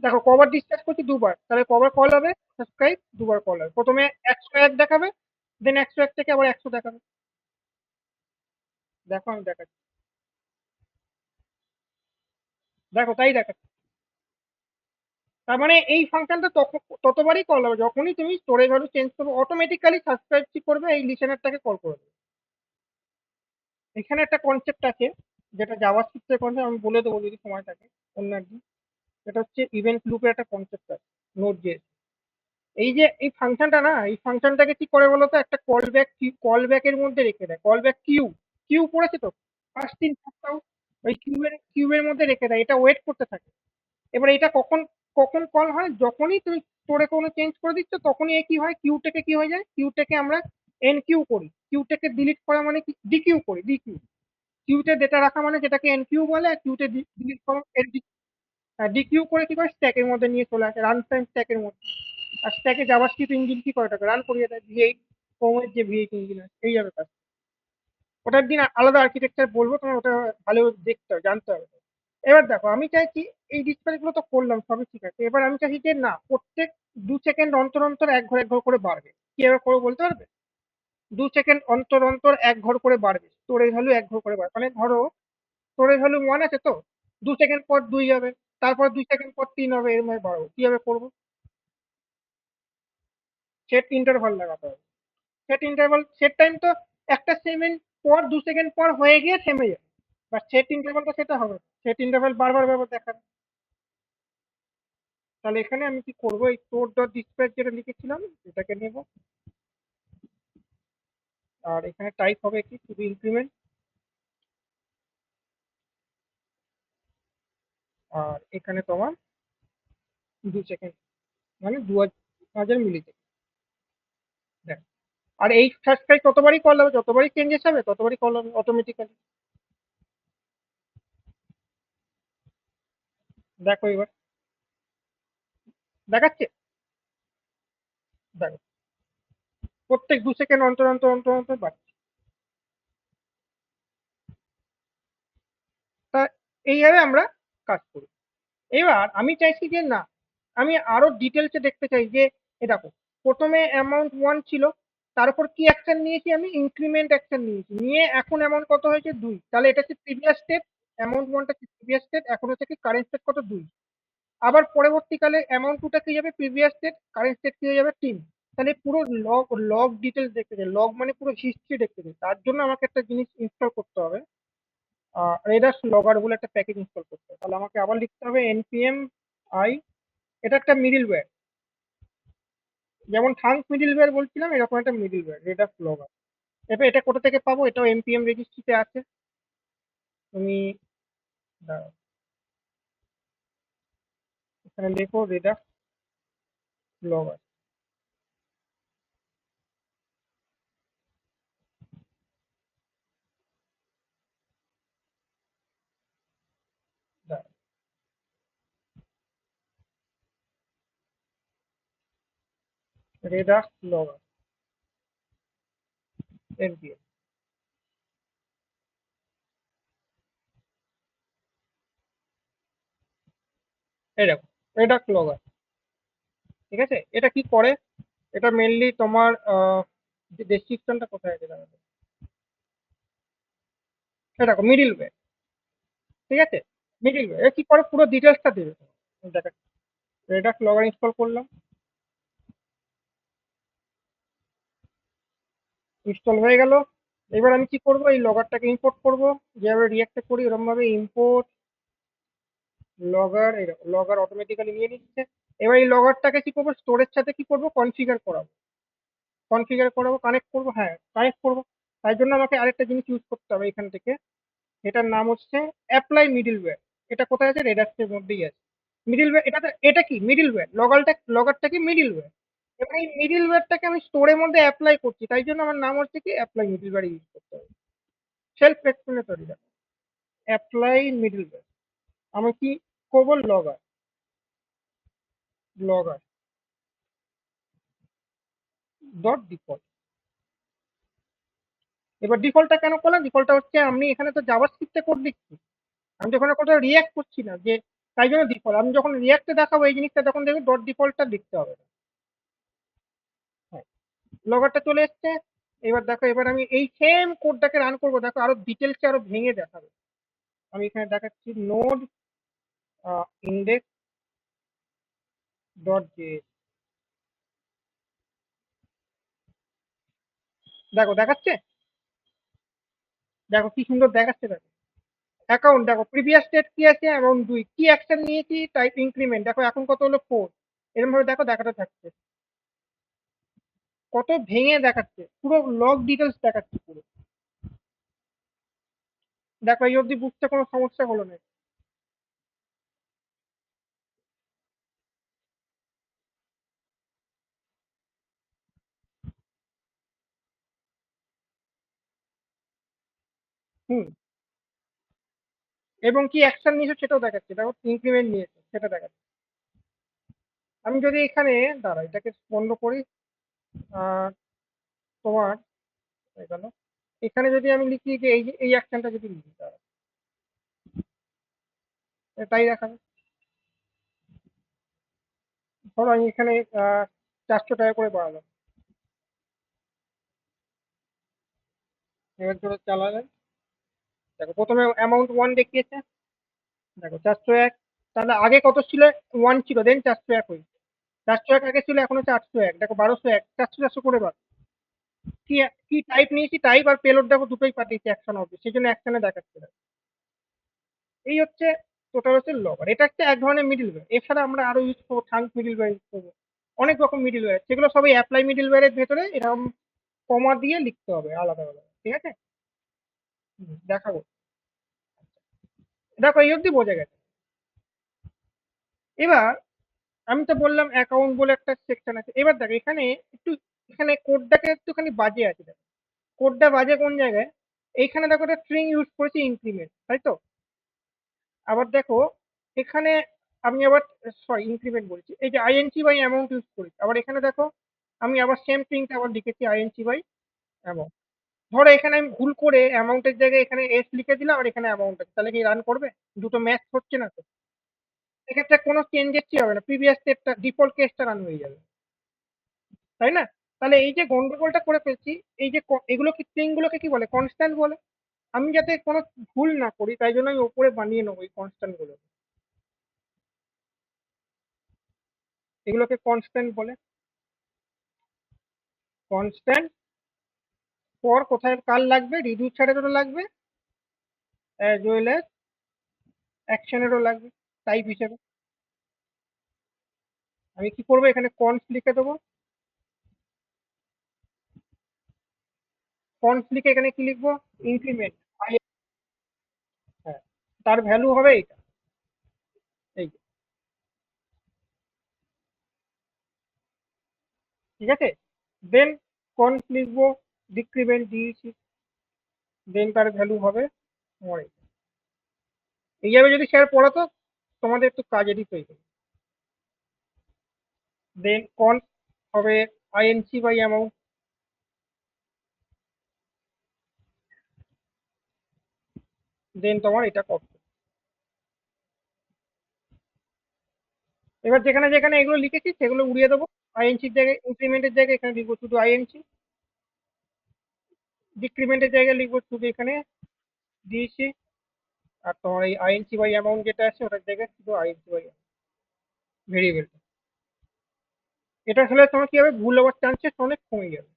দেখো কবার ডিসপ্যাচ করছি, দুবার, তাহলে কবার কল হবে, সাবস্ক্রাইব দুবার কল হবে, প্রথমে 101 দেখাবে, দেন 101 থেকে আবার 100 দেখাবে। দেখো আমি দেখাচ্ছি, দেখো তাই দেখাচ্ছি। তার মানে এই ফাংশনটা ততবারই কল হবে যখনই তুমি স্টোরেজ ভ্যালু চেঞ্জ করবে, অটোমেটিক্যালি সাবস্ক্রাইব কি করবে, এই লিসেনারটাকে কল করবে। এখানে একটা কনসেপ্ট আছে, যেটা জাভাস্ক্রিপ্টের কনসেপ্ট, আমি বলে দেবো যদি সময় থাকে অন্য একদিন। এটা হচ্ছে ইভেন্ট লুপের একটা কনসেপ্ট আছে নোড জে। এই যে এই ফাংশনটা না, এই ফাংশনটাকে কি করে বলতো, একটা কল ব্যাকের মধ্যে রেখে দেয়, কল ব্যাক কিউ, কিউ পড়েছে তো, ফার্স্ট ইন ফার্স্ট আউট, ওই কিউ এর মধ্যে রেখে দেয়, এটা ওয়েট করতে থাকে। এবার এটা কখন কখন কল হয়, যখনই তুমি স্টোরে কোনো চেঞ্জ করে দিচ্ছ তখনই এ কি হয়, কিউ থেকে কি হয়ে যায়, কিউ থেকে আমরা এন কিউ করি, কিউ থেকে ডিলিট করা মানে কি, ডিকিউ করি, ডিকিউ। কিউতে ডেটা রাখা মানে যেটাকে এন কিউ বলে, আর কিউতে ডিলিট করা এন ডিকিউ করে কি করে স্ট্যাকের মধ্যে নিয়ে চলে আসে, রান টাইম স্ট্যাকের মধ্যে। আর স্ট্যাকে জাভাস্ক্রিপ্ট ইঞ্জিন কি করে, ওটাকে রান করিয়ে দেয়, ভি8 ক্রোমের যে ভি8 ইঞ্জিন আছে, এইভাবে কাজ। ওটার দিন আলাদা আর্কিটেকচার বলবো, তোমার ওটা ভালো দেখতে হবে, জানতে হবে। এবার দেখো আমি চাইছি, এই ডিসপ্লে গুলো তো করলাম সবই ঠিক আছে, এবার আমি চাইছি যে না, প্রত্যেক 2 সেকেন্ড অন্তর অন্তর এক ঘর করে বাড়বে। কিভাবে করবো বলতে পারবে? 2 সেকেন্ড অন্তর অন্তর এক ঘর করে বাড়বে, স্টোরেজ ভ্যালু এক ঘর করে বাড়বে, মানে ধরো স্টোরেজ ভ্যালু 1 আছে তো, 2 সেকেন্ড পর 2 হবে, তারপর 2 সেকেন্ড পর 3 হবে, এরকম বাড়বো। কিভাবে করবো, সেট ইন্টারভাল লাগাতে হবে। সেট ইন্টারভাল, সেট টাইম তো একটা সেকেন্ড পর 2 সেকেন্ড পর হয়ে গিয়ে থেমে যাবে, বাট সেট ইন্টারভালটা সেটা হবে, সেট ইন্টারভাল বারবার বারবার দেখাবে। তাহলে এখানে আমি কি করবো, এই স্টোর ডট ডিসপ্যাচ যেটা লিখেছিলাম এটাকে নেব, আর এখানে টাইপ হবে কি, শুধু ইনক্রিমেন্ট, আর এখানে তোমার 2 সেকেন্ড, মানে 2000 মিলি সেকেন্ড। দেখ, আর এই সাবস্ক্রাইব ততবারই কল হবে, যতবারই চেঞ্জেস হবে ততবারই কল হবে অটোমেটিক্যালি। দেখো এবার দেখাচ্ছে, দেখো প্রত্যেক 2 সেকেন্ড অন্তর অন্তর অন্তর অন্তর বাড়ছে। তা এইভাবে আমরা কাজ করি। এবার আমি চাইছি যে না, আমি আরো ডিটেলসে দেখতে চাই যে এ দেখো, প্রথমে অ্যামাউন্ট ওয়ান ছিল, তারপর কি অ্যাকশন নিয়েছি, আমি ইনক্রিমেন্ট অ্যাকশন নিয়েছি, নিয়ে এখন অ্যামাউন্ট কত হয়েছে দুই, তাহলে এটা হচ্ছে প্রিভিয়াস স্টেট। অ্যামাউন্ট ওয়ানটা প্রিভিয়াস স্টেট, এখন হচ্ছে কি কারেন্ট স্টেট কত দুই। আবার পরবর্তীকালে অ্যামাউন্ট টুটা কি যাবে প্রিভিয়াস স্টেট, কারেন্ট স্টেট কি হয়ে যাবে তিন। তাহলে পুরো লগ লগ ডিটেলস দেখতে চাই, লগ মানে পুরো হিস্ট্রি দেখতে চাই, তার জন্য আমাকে একটা জিনিস ইনস্টল করতে হবে, রেডাস লগর বলে একটা প্যাকেজ ইনস্টল করতে হবে। তাহলে আমাকে আবার লিখতে হবে npm i, এটা একটা মিডলওয়্যার, যেমন থাঙ্ক মিডলওয়্যার বলছিলাম, এরকম একটা মিডলওয়্যার রেডাস লগর। এবার এটা কোথা থেকে পাবো, এটাও npm রেজিস্ট্রিতে আছে। তুমি দাঁড়াও, এখানে লেখো রেডাস লগর। রেডাস লগর npm, এই দেখো রেডাস লগর। ঠিক আছে, এটা কি করে, এটা মেনলি তোমার যে ডেসক্রিপশনটা কোথায় আছে দাঁড়াও, এটা দেখো মিডিলওয়্যার। ঠিক আছে, মিডিলওয়্যার কি করে পুরো ডিটেলসটা দেবে তোমার। দেখো রেডাস লগর ইনস্টল করলাম, ইনস্টল হয়ে গেল। এবার আমি কি করব, এই লগারটাকে ইম্পোর্ট করব, যেভাবে রিয়াক্টে করি এরকম ভাবে ইম্পোর্ট লগর, এরকম লগর অটোমেটিক্যালি নিয়ে নিচ্ছে। এবার এই লগরটাকে কি করবো, স্টোরের সাথে কি করব কনফিগার করাবো, কানেক্ট করবো, হ্যাঁ কানেক্ট করবো। তাই জন্য আমাকে আরেকটা জিনিস ইউজ করতে হবে এখান থেকে, এটার নাম হচ্ছে অ্যাপ্লাই মিডলওয়্যার। এটা কোথায় আছে, রেডাক্সের মধ্যেই আছে মিডলওয়্যার। এটা কি মিডলওয়্যার, লগরটা কি মিডলওয়্যার। এবার এই মিডলওয়্যারটাকে আমি স্টোরের মধ্যে অ্যাপ্লাই করছি, তাই জন্য আমার নাম হচ্ছে কি অ্যাপ্লাই মিডলওয়্যার ইউজ করতে হবে। Self explanatory, apply middleware. আমি কি করবো, লগর, লগর ডট ডিফল্ট। এবার ডিফল্টটা কেন করলাম, ডিফল্টটা হচ্ছে আমি এখানে তো জাভাস্ক্রিপ্টে কোড লিখছি, আমি যখন কোথাও রিয়াক্ট করছি না যে, তাই জন্য ডিফল্ট। আমি যখন রিয়াক্টে দেখাবো এই জিনিসটা, তখন দেখবি ডট ডিফল্টটা লিখতে হবে না। হ্যাঁ, লগরটা চলে এসছে। এবার দেখো, এবার আমি এই সেম কোডটাকে রান করবো, দেখো আরো ডিটেলসে আরো ভেঙে দেখাবে। আমি এখানে দেখাচ্ছি নোড ইন্ডেক্স ডট জে, দেখো দেখাচ্ছে, দেখো কি সুন্দর দেখাচ্ছে। দেখো অ্যাকাউন্ট, দেখো প্রিভিয়াস স্টেট কি আছে এবং দুই, কি অ্যাকশন নিয়েছি টাইপ ইনক্রিমেন্ট, দেখো এখন কত হলো ফোর। এরকম ভাবে দেখো দেখাতে থাকছে, কত ভেঙে দেখাচ্ছে, পুরো লগ ডিটেলস দেখাচ্ছে পুরো। দেখো এই অবধি বুঝতে কোনো সমস্যা হলো না। হুম, এবং কি অ্যাকশন নিয়েছো সেটাও দেখাচ্ছে, দেখো ইনক্রিমেন্ট নিয়েছে সেটা দেখাচ্ছে। আমি যদি এখানে দাঁড়া এটাকে বন্ধ করি, আহ, তোমার হয়ে গেল। এখানে যদি আমি লিখি যে এই যে এই অ্যাকশনটা যদি লিখি, দাঁড়াও, তাই দেখাবে। ধরো আমি এখানে 400 টাকা করে বাড়ালাম, এবার ধরো চালালেন, দেখো প্রথমে অ্যামাউন্ট ওয়ান দেখিয়েছে, দেখো 401। তাহলে আগে কত ছিল, ওয়ান ছিল, দেন 401 হয়েছে। 401 আগে ছিল, এখন হচ্ছে 801, দেখো 1201, 400 400 করে বার। কি কি টাইপ নিয়েছি, টাইপ আর পেলোড দেখো দুটোই পাঠিয়েছি অ্যাকশন হবে, সেই জন্য অ্যাকশনে দেখাচ্ছে না। এই হচ্ছে টোটাল হচ্ছে লগর, এটা হচ্ছে এক ধরনের মিডিলওয়্যার। এছাড়া আমরা আরো ইউজ করবো থাঙ্ক মিডিলওয়্যার ইউজ করবো, অনেক রকম মিডিলওয়্যার, সেগুলো সবই অ্যাপ্লাই মিডিলওয়্যারের ভেতরে এরকম কমা দিয়ে লিখতে হবে আলাদা আলাদা। ঠিক আছে, দেখাবো। দেখো এই অব্দি বোঝা গেছে। এবার আমি তো বললাম অ্যাকাউন্ট বলে একটা সেকশন আছে, এবার দেখো এখানে একটু, এখানে কোডটাকে একটুখানি বাজে আছে, দেখো কোডটা বাজে কোন জায়গায়। এইখানে দেখো একটা স্ট্রিং ইউজ করেছি ইনক্রিমেন্ট, তাই তো। আবার দেখো এখানে আমি আবার, সরি ইনক্রিমেন্ট বলছি, এই যে আইএনসি বাই অ্যামাউন্ট ইউজ করেছি। আবার এখানে দেখো আমি আবার সেম থিংটা আবার লিখেছি আইএনসি বাই অ্যামাউন্ট। ধরো এখানে আমি ভুল করে অ্যামাউন্টের জায়গায় এখানে এস লিখে দিলাম আর এখানে অ্যামাউন্ট আছে, তাহলে কি রান করবে, দুটো ম্যাচ হচ্ছে না তো। এক্ষেত্রে কোনো চেঞ্জেস কি হবে না, প্রিভিয়াস স্টেটটা ডিফল্ট কেসটা রান হয়ে যাবে, তাই না? তাহলে এই যে গন্ডগোলটা করে ফেলছি, এই যে এগুলো কি স্ট্রিং গুলোকে কি বলে, কনস্ট্যান্ট বলে। আমি যাতে কোনো ভুল না করি তাই জন্য আমি ওপরে বানিয়ে নেবো এই কনস্ট্যান্ট গুলো, এগুলোকে কনস্ট্যান্ট বলে। কনস্ট্যান্ট পর কোথায় কার লাগবে, রিডিউসারেরও লাগবে, অ্যাজ ওয়েল অ্যাজ অ্যাকশনেরও লাগবে টাইপ হিসেবে। আমি কি করবো, এখানে কনস লিখে দেবো। কনস লিখে এখানে কি লিখবো, ইনক্রিমেন্ট আই। হ্যাঁ, তার ভ্যালু হবে এইটা, এই যে, ঠিক আছে। দেন কনস লিখবো ডিক্রিমেন্ট দিয়েছি, দেন তার ভ্যালু হবে আমার এইটা। এইভাবে যদি স্যার পড়াতো তোমাদের একটু কাজেরই তৈরি। দেন কনস হবে আইএনসি বাই অ্যামাউন্ট। দেন তোমার এটা কত। এবার যেখানে যেখানে এগুলো লিখেছি সেগুলো উড়িয়ে দেবো। আইএনসির জায়গায়, ইনক্রিমেন্টের জায়গায় এখানে লিখবো শুধু আইএনসি, ডিক্রিমেন্টের জায়গায় লিখবো শুধু এখানে দিয়েছি। আর তোমার এই আইএনসি বাই অ্যামাউন্ট যেটা আছে ওটার জায়গায় শুধু আইএনসি বাই ভেরিয়েবল। এটা হলে তোমার কি হবে, ভুল হওয়ার চান্সেস অনেক কমে যাবে।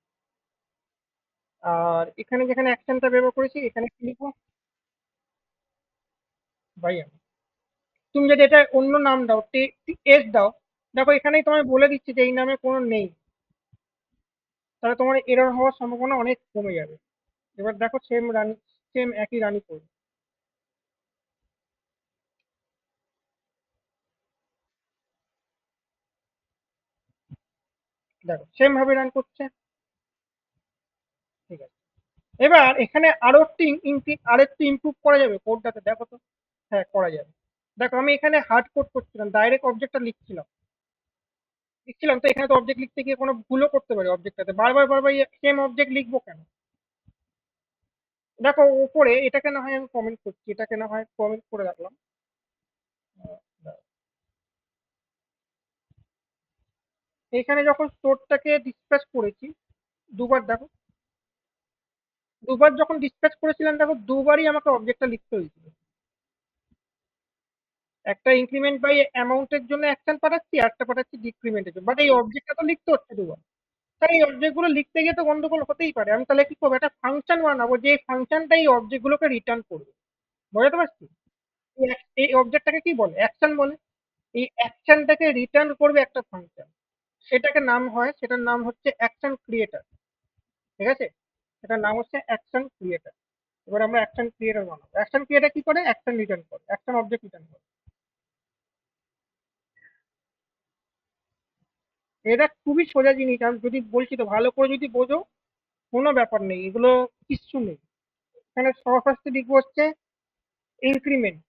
আর এখানে যেখানে অ্যাকশনটা ব্যবহার করেছি এখানে কি লিখবো, বাই অ্যামাউন্ট। তুমি যদি এটা অন্য নাম দাও, এস দাও, দেখো এখানেই তোমায় বলে দিচ্ছি যে এই নামে কোনো নেই, তাহলে তোমার এরর হওয়ার সম্ভাবনা অনেক কমে যাবে। এবার দেখো সেম রানি, সেম একই রানি করবে। দেখো সেম ভাবে রান করছে, ঠিক আছে। এবার এখানে আরেকটু ইমপ্রুভ করা যাবে কোডটাতে, দেখো তো। হ্যাঁ, করা যাবে। দেখো আমি এখানে হার্ড কোড করছিলাম, ডাইরেক্ট অবজেক্টটা লিখছিলাম তো এখানে তো অবজেক্ট লিখতে গিয়ে কোনো ভুলও করতে পারি অবজেক্টটাতে, বারবার বারবার সেম অবজেক্ট লিখবো কেন। দেখো উপরে এটাকে না হয় আমি কমেন্ট করছি, এটাকে না হয় কমেন্ট করে রাখলাম। এখানে যখন স্টোরটাকে ডিসপ্যাচ করেছি দুবার, দেখো দুবার যখন ডিসপ্যাচ করেছিলাম দেখো দুবারই আমাকে অবজেক্টটা লিখতে হয়েছিল। একটা ইনক্রিমেন্ট বাই অ্যামাউন্টের জন্য অ্যাকশন পাঠাচ্ছি, আর একটা পাঠাচ্ছি ডিক্রিমেন্টের জন্য, বাট এই অবজেক্টটা তো লিখতে হচ্ছে দুবার। তাহলে এই অবজেক্ট গুলো লিখতে গিয়ে তো গন্ডগোল হতেই পারে, আমি তাহলে কি করবো, একটা ফাংশন বানাবো যে ফাংশনটা এই অবজেক্ট গুলোকে রিটার্ন করবে। বুঝতে পারছি। এই অবজেক্টটাকে কি বলে, অ্যাকশন বলে। এই অ্যাকশনটাকে রিটার্ন করবে একটা ফাংশন, সেটার নাম হচ্ছে অ্যাকশন ক্রিয়েটার, ঠিক আছে। সেটার নাম হচ্ছে অ্যাকশন ক্রিয়েটার। এবার আমরা অ্যাকশন ক্রিয়েটার বানাবো। অ্যাকশন ক্রিয়েটার কি করে, অ্যাকশন রিটার্ন করে, অ্যাকশন অবজেক্ট রিটার্ন করে। এটা খুবই সোজা জিনিস, আমি যদি বলছি তো ভালো করে যদি বোঝো, কোনো ব্যাপার নেই, এগুলো কিচ্ছু নেই। এখানে সরাসরি লিখবো হচ্ছে ইনক্রিমেন্ট।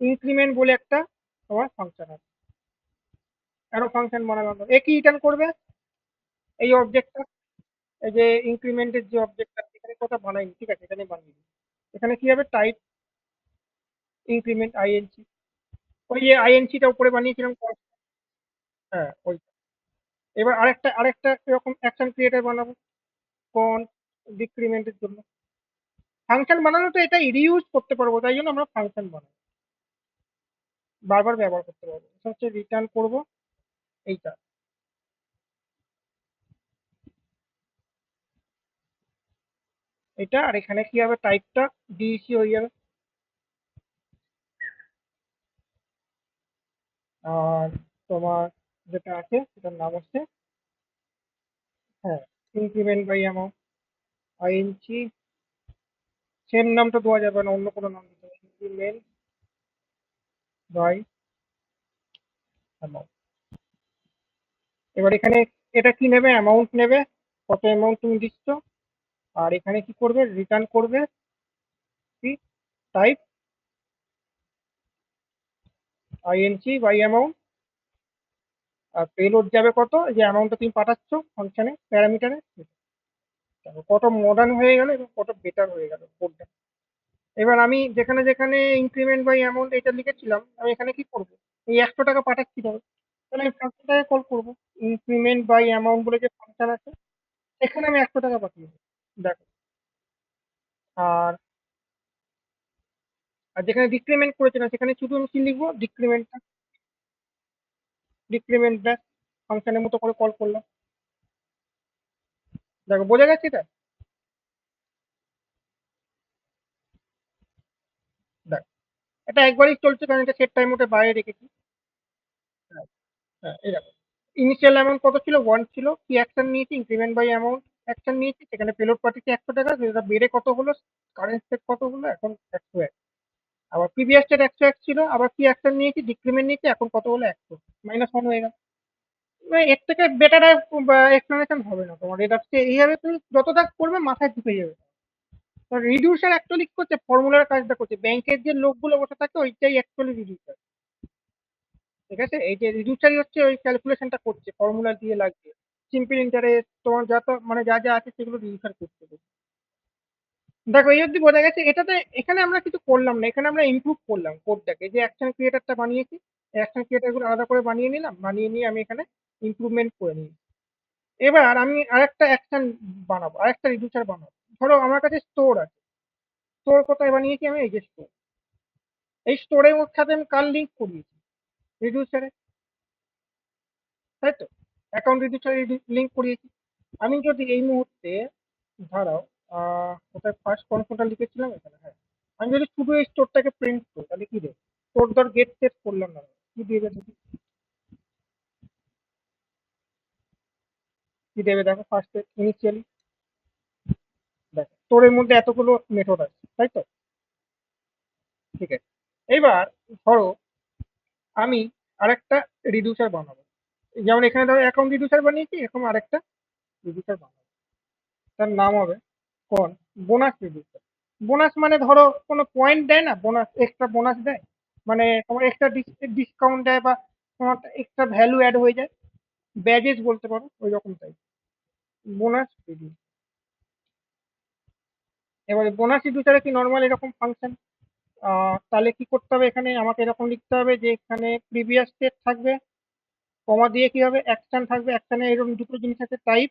ইনক্রিমেন্ট বলে একটা তোমার ফাংশন আছে, আরো ফাংশন বানালাম, এ কি রিটার্ন করবে, এই অবজেক্টটা, এই যে ইনক্রিমেন্টের যে অবজেক্টটা এখানে কথা বানাইনি, ঠিক আছে, এখানে বানিয়ে দিই। এখানে কি হবে, টাইপ ইনক্রিমেন্ট আইএনসি, ওই যে আইএনসিটা উপরে বানিয়েছিলাম। হ্যাঁ ওই। এবার আরেকটা এরকম অ্যাকশন ক্রিয়েটার বানাবো কোন ডিক্রিমেন্টের জন্য। ফাংশন বানানো তো এটা রিইউজ করতে পারবো, তাই জন্য আমরা ফাংশন বানাই, বারবার ব্যবহার করতে পারবো। এটা হচ্ছে রিটার্ন করবো এইটা, এটা। আর এখানে কি হবে, টাইপটা ডিইসি হয়ে যাবে। আর তোমার যেটা আছে সেটার নাম হচ্ছে, হ্যাঁ, increment by amount INC. Same নামটা দেওয়া যাবে না, অন্য কোনো নাম দিতে হবে, ইনক্রিমেন্ট বাই অ্যামাউন্ট। এবার এখানে এটা কি নেবে, অ্যামাউন্ট নেবে, কত অ্যামাউন্ট তুমি দিচ্ছ। আর এখানে কি করবে, রিটার্ন করবে কি, টাইপ আইএনসি বাই অ্যামাউন্ট। আর পেলোড যাবে কত, যে অ্যামাউন্টটা তুমি পাঠাচ্ছ ফাংশনে প্যারামিটারে। দেখো কত মডার্ন হয়ে গেল এবং কত বেটার হয়ে গেল কোডটা। এবার আমি যেখানে যেখানে ইনক্রিমেন্ট বাই অ্যামাউন্ট এটা লিখেছিলাম, আমি এখানে কি করব, এই 100 টাকা পাঠাচ্ছি ধরো, তাহলে আমি 500 টাকা কল করবো। ইনক্রিমেন্ট বাই অ্যামাউন্ট বলে যে ফাংশন আছে, এখানে আমি 100 টাকা পাঠিয়ে দেবো। দেখো। আর আর যেখানে ডিক্রিমেন্ট করেছে না সেখানে শুধু আমি কি লিখবো, ডিক্রিমেন্টটা ফাংশনের মতো করে কল করলাম। দেখো বোঝা গেছে এটা। দেখ, এটা একবারই চলছে কারণ এটা সেট টাইম ওটা বাইরে রেখেছি। হ্যাঁ, হ্যাঁ, এই দেখো, ইনিশিয়াল অ্যামাউন্ট কত ছিল, 1 ছিল, কি অ্যাকশন নিয়েছি, ইনক্রিমেন্ট বাই অ্যামাউন্ট অ্যাকশন নিয়েছি, সেখানে পেলোড পাঠিয়েছি 100 টাকা, সেটা বেড়ে কত হলো, কারেন্ট স্টেট কত হলো, এখন 101। আবার প্রিভিয়াস স্টেট 101 ছিল, আবার কি অ্যাকশন নিয়েছি, ডিক্রিমেন্ট নিয়েছি, এখন কত হলো, 100, -1 হয়ে গেল। মানে এর থেকে বেটার এক্সপ্লেনেশন হবে না তোমার, এটা হচ্ছে এইভাবে তুমি যতটা করবে মাথায় ঢুকে যাবে। রিডিউসার অ্যাকচুয়ালি কি করছে, ফর্মুলার কাজটা করছে, ব্যাংকের যে লোকগুলো বসে থাকে ওইটাই অ্যাকচুয়ালি রিডিউসার। ঠিক আছে, এই যে রিডিউসারই হচ্ছে ওই ক্যালকুলেশনটা করছে, ফর্মুলা দিয়ে লাগিয়ে সিম্পল ইন্টারেস্ট তোমার যত মানে যা যা আছে সেগুলো রিডিউসার করতে হবে। দেখো এই অবধি বোঝা গেছে। এটাতে এখানে আমরা কিছু করলাম না, এখানে আমরা ইমপ্রুভ করলাম কোডটাকে, যে অ্যাকশন ক্রিয়েটারটা বানিয়েছি, অ্যাকশন ক্রিয়েটার গুলো আলাদা করে বানিয়ে নিলাম, বানিয়ে নিয়ে আমি এখানে ইমপ্রুভমেন্ট করে নিই। এবার আমি আরেকটা অ্যাকশন বানাবো, আরেকটা রিডিউসার বানাবো। ধরো আমার কাছে স্টোর আছে, স্টোর কোথায় বানিয়েছি আমি, এই যে স্টোর, এই স্টোরের সাথে আমি কার লিঙ্ক করিয়েছি, রিডিউসারে, তাই তো, অ্যাকাউন্ট রিডিউসারে লিঙ্ক করিয়েছি। আমি যদি এই মুহূর্তে দাঁড়াও, কোথায় ফার্স্ট কোনটা লিখেছিলাম, এখানে, হ্যাঁ, আমি যদি শুধু এই স্টোরটাকে প্রিন্ট করি তাহলে কি দেবে, স্টোর ডট গেট সেট করলাম না, কি দেবে দেখি, কি দেবে দেখো, ফার্স্ট ইনিশিয়ালি, দেখো স্টোরের মধ্যে এতগুলো মেথড আছে, তাই তো, ঠিক আছে। এবার ধরো আমি আরেকটা রিডিউসার বানাবো, যেমন এখানে ধরো অ্যাকাউন্ট রিডিউসার বানিয়েছি, এরকম আরেকটা রিডিউসার বানাবো, তার নাম হবে কোন, বোনাস রিডিউসার। বোনাস মানে ধরো কোনো পয়েন্ট দেয় না, বোনাস এক্সট্রা বোনাস দেয়, মানে তোমার এক্সট্রা ডিসকাউন্ট দেয়, বা তোমার এক্সট্রা ভ্যালু অ্যাড হয়ে যায়, ব্যাজেস বলতে পারো ওই রকম টাইপ, বোনাস রিডিউস। এবারে বোনাস রিডিউসারে কি নর্মাল এরকম ফাংশন, তাহলে কি করতে হবে, এখানে আমাকে এরকম লিখতে হবে যে এখানে প্রিভিয়াস স্টেট থাকবে, কমা দিয়ে কি হবে, অ্যাকশন থাকবে, অ্যাকশনে এরকম দুটো জিনিস আছে, টাইপ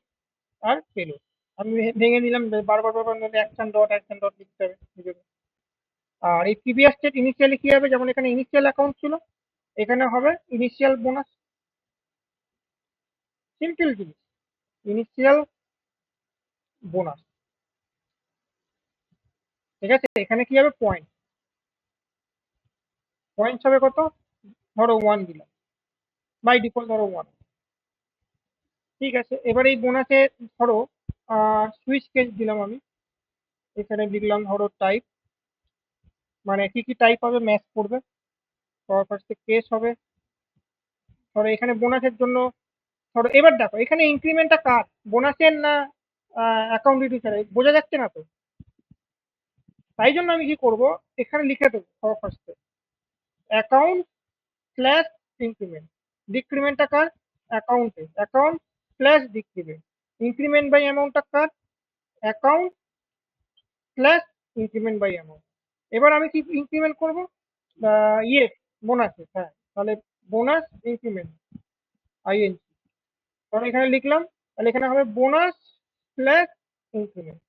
আর পেলোড। আমি ভেঙে নিলাম, বারবার বারবার অ্যাকশন ডট লিখতে হবে নিজেকে। আর এই প্রিভিয়াস স্টেট ইনিশিয়ালি কি হবে, যেমন এখানে ইনিশিয়াল অ্যাকাউন্ট ছিল, এখানে হবে ইনিশিয়াল বোনাস, সিম্পল জিনিস, ইনিশিয়াল বোনাস। ঠিক আছে, এখানে কি হবে, পয়েন্ট, পয়েন্টস হবে কত, ধরো 1 দিলাম, বাই ডিফল্ট ধরো 1। ঠিক আছে, এবার এই বোনাসে ধরো সুইচ কেস দিলাম আমি, এখানে লিখলাম ধরো টাইপ, মানে কি কি টাইপ হবে ম্যাচ করবে, সবার ফার্স্টে কেস হবে, ধরো এখানে বোনাসের জন্য, ধরো এবার দেখো এখানে ইনক্রিমেন্টটা কার, বোনাসের না অ্যাকাউন্ট রিডিউসার, বোঝা যাচ্ছে না তো, তাই জন্য আমি কি করব, এখানে লিখে দেবো সবার ফার্স্টে অ্যাকাউন্ট স্ল্যাশ ইনক্রিমেন্ট, ডিক্রিমেন্টটা কার, অ্যাকাউন্টে, account slash decrement, increment by অ্যামাউন্টটা কার, account slash increment by amount. এবার আমি কি ইনক্রিমেন্ট করবো, ইয়ে, বোনাসে, হ্যাঁ, তাহলে বোনাস ইনক্রিমেন্ট আইএনসি, কারণ এখানে লিখলাম, তাহলে এখানে হবে বোনাস স্ল্যাশ ইনক্রিমেন্ট।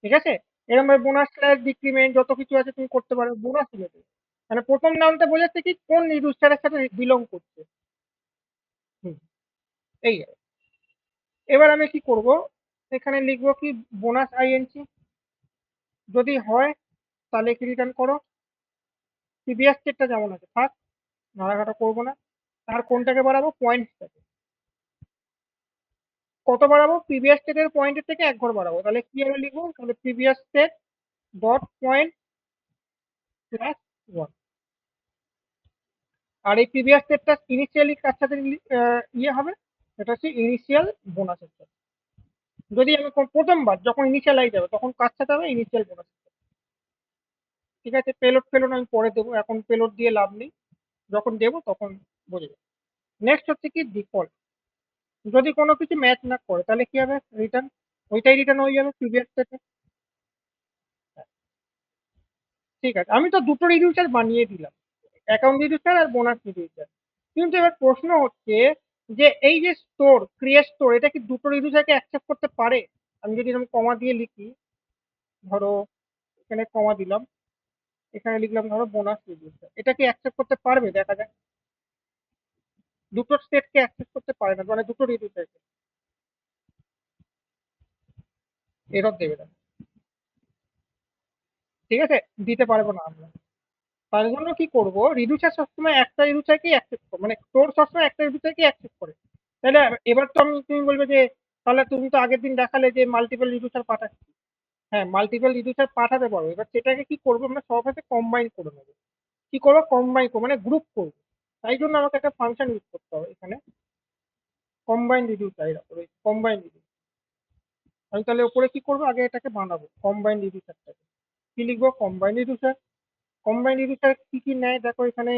ঠিক আছে, এরকম ভাবে বোনাস স্ল্যাশ ডিক্রিমেন্ট যত কিছু আছে তুমি করতে পারো বোনাস রিলেটেড, মানে প্রথম নামটা বোঝাচ্ছে কি কোন রিজিস্টারের সাথে বিলং করছে। হুম, এই আর। এবার আমি কি করব, এখানে লিখবো কি, বোনাস আইএনসি, যদি হয় তাহলে কি রিটার্ন করো, প্রিভিয়াস স্টেটটা যেমন আছে থাক, নাড়াঘাটা করবো না। আর কোনটাকে বাড়াবো, পয়েন্টসটাকে, কত বাড়াবো, প্রিভিয়াস স্টেটের পয়েন্টের থেকে এক ঘর বাড়াবো, তাহলে কি আমি লিখবো, তাহলে previous state dot point plus 1। আর এই প্রিভিয়াস স্টেটটা ইনিশিয়ালি কার সাথে ইয়ে হবে, সেটা হচ্ছে ইনিশিয়াল বোনাসের সাথে। যদি আমি প্রথমবার যখন ইনিশিয়ালাইজ হবে তখন কার সাথে হবে, ইনিশিয়াল বোনাস। ঠিক আছে, পেলোড ফেলোড আমি পরে দেবো, এখন পেলোড দিয়ে লাভ নেই, যখন দেবো তখন বুঝে যাবে। নেক্সট হচ্ছে কি ডিফল্ট, যদি কোনো কিছু ম্যাচ না করে তাহলে কি হবে, রিটার্ন ওইটাই রিটার্ন হয়ে যাবে প্রিভিয়াস থেকে। ঠিক আছে, আমি তো দুটো রিডিউসার বানিয়ে দিলাম, অ্যাকাউন্ট রিডিউসার আর বোনাস রিডিউসার। কিন্তু এবার প্রশ্ন হচ্ছে যে এই যে স্টোর, ক্রিয়েট স্টোর, এটা কি দুটো রিডিউসারকে অ্যাকসেপ্ট করতে পারে? আমি যদি এরকম কমা দিয়ে লিখি, ধরো এখানে কমা দিলাম, এখানে লিখলাম ধরো বোনাস রিডিউসার, এটা কি অ্যাকসেপ্ট করতে পারবে? দেখা যাক। দুটো স্টেটকে অ্যাক্সেস করতে পারে না, মানে দুটো রিডিউসারকে এরর দেবে না। ঠিক আছে, দিতে পারবো না আমরা। তার জন্য কি করব, রিডিউসার সবসময় একটা রিডিউসারকেই অ্যাক্সেস করে, মানে স্টোর সবসময় একটা রিডিউসারকেই অ্যাক্সেস করে। তাহলে এবার তো আমি, তুমি বলবে যে তাহলে তুমি তো আগের দিন দেখালে যে মাল্টিপল রিডিউসার পাঠাচ্ছি। হ্যাঁ, মাল্টিপল রিডিউসার পাঠাতে পারবো, এবার সেটাকে কি করবো, আমরা সবার সাথে কম্বাইন করে নেবো। কি করবো, কম্বাইন করবো, মানে গ্রুপ করবো। তাই জন্য আমাকে একটা ফাংশন ইউজ করতে হবে এখানে, কম্বাইন রিডিউসার। কম্বাইন রিডিউসার, আমি তাহলে ওপরে কি করবো, আগে এটাকে বানাবো কম্বাইন রিডিউসারটাকে। কি লিখবো, কম্বাইন রিডিউসার। কম্বাইন রিডিউসার কি কি নেয় দেখো এখানে,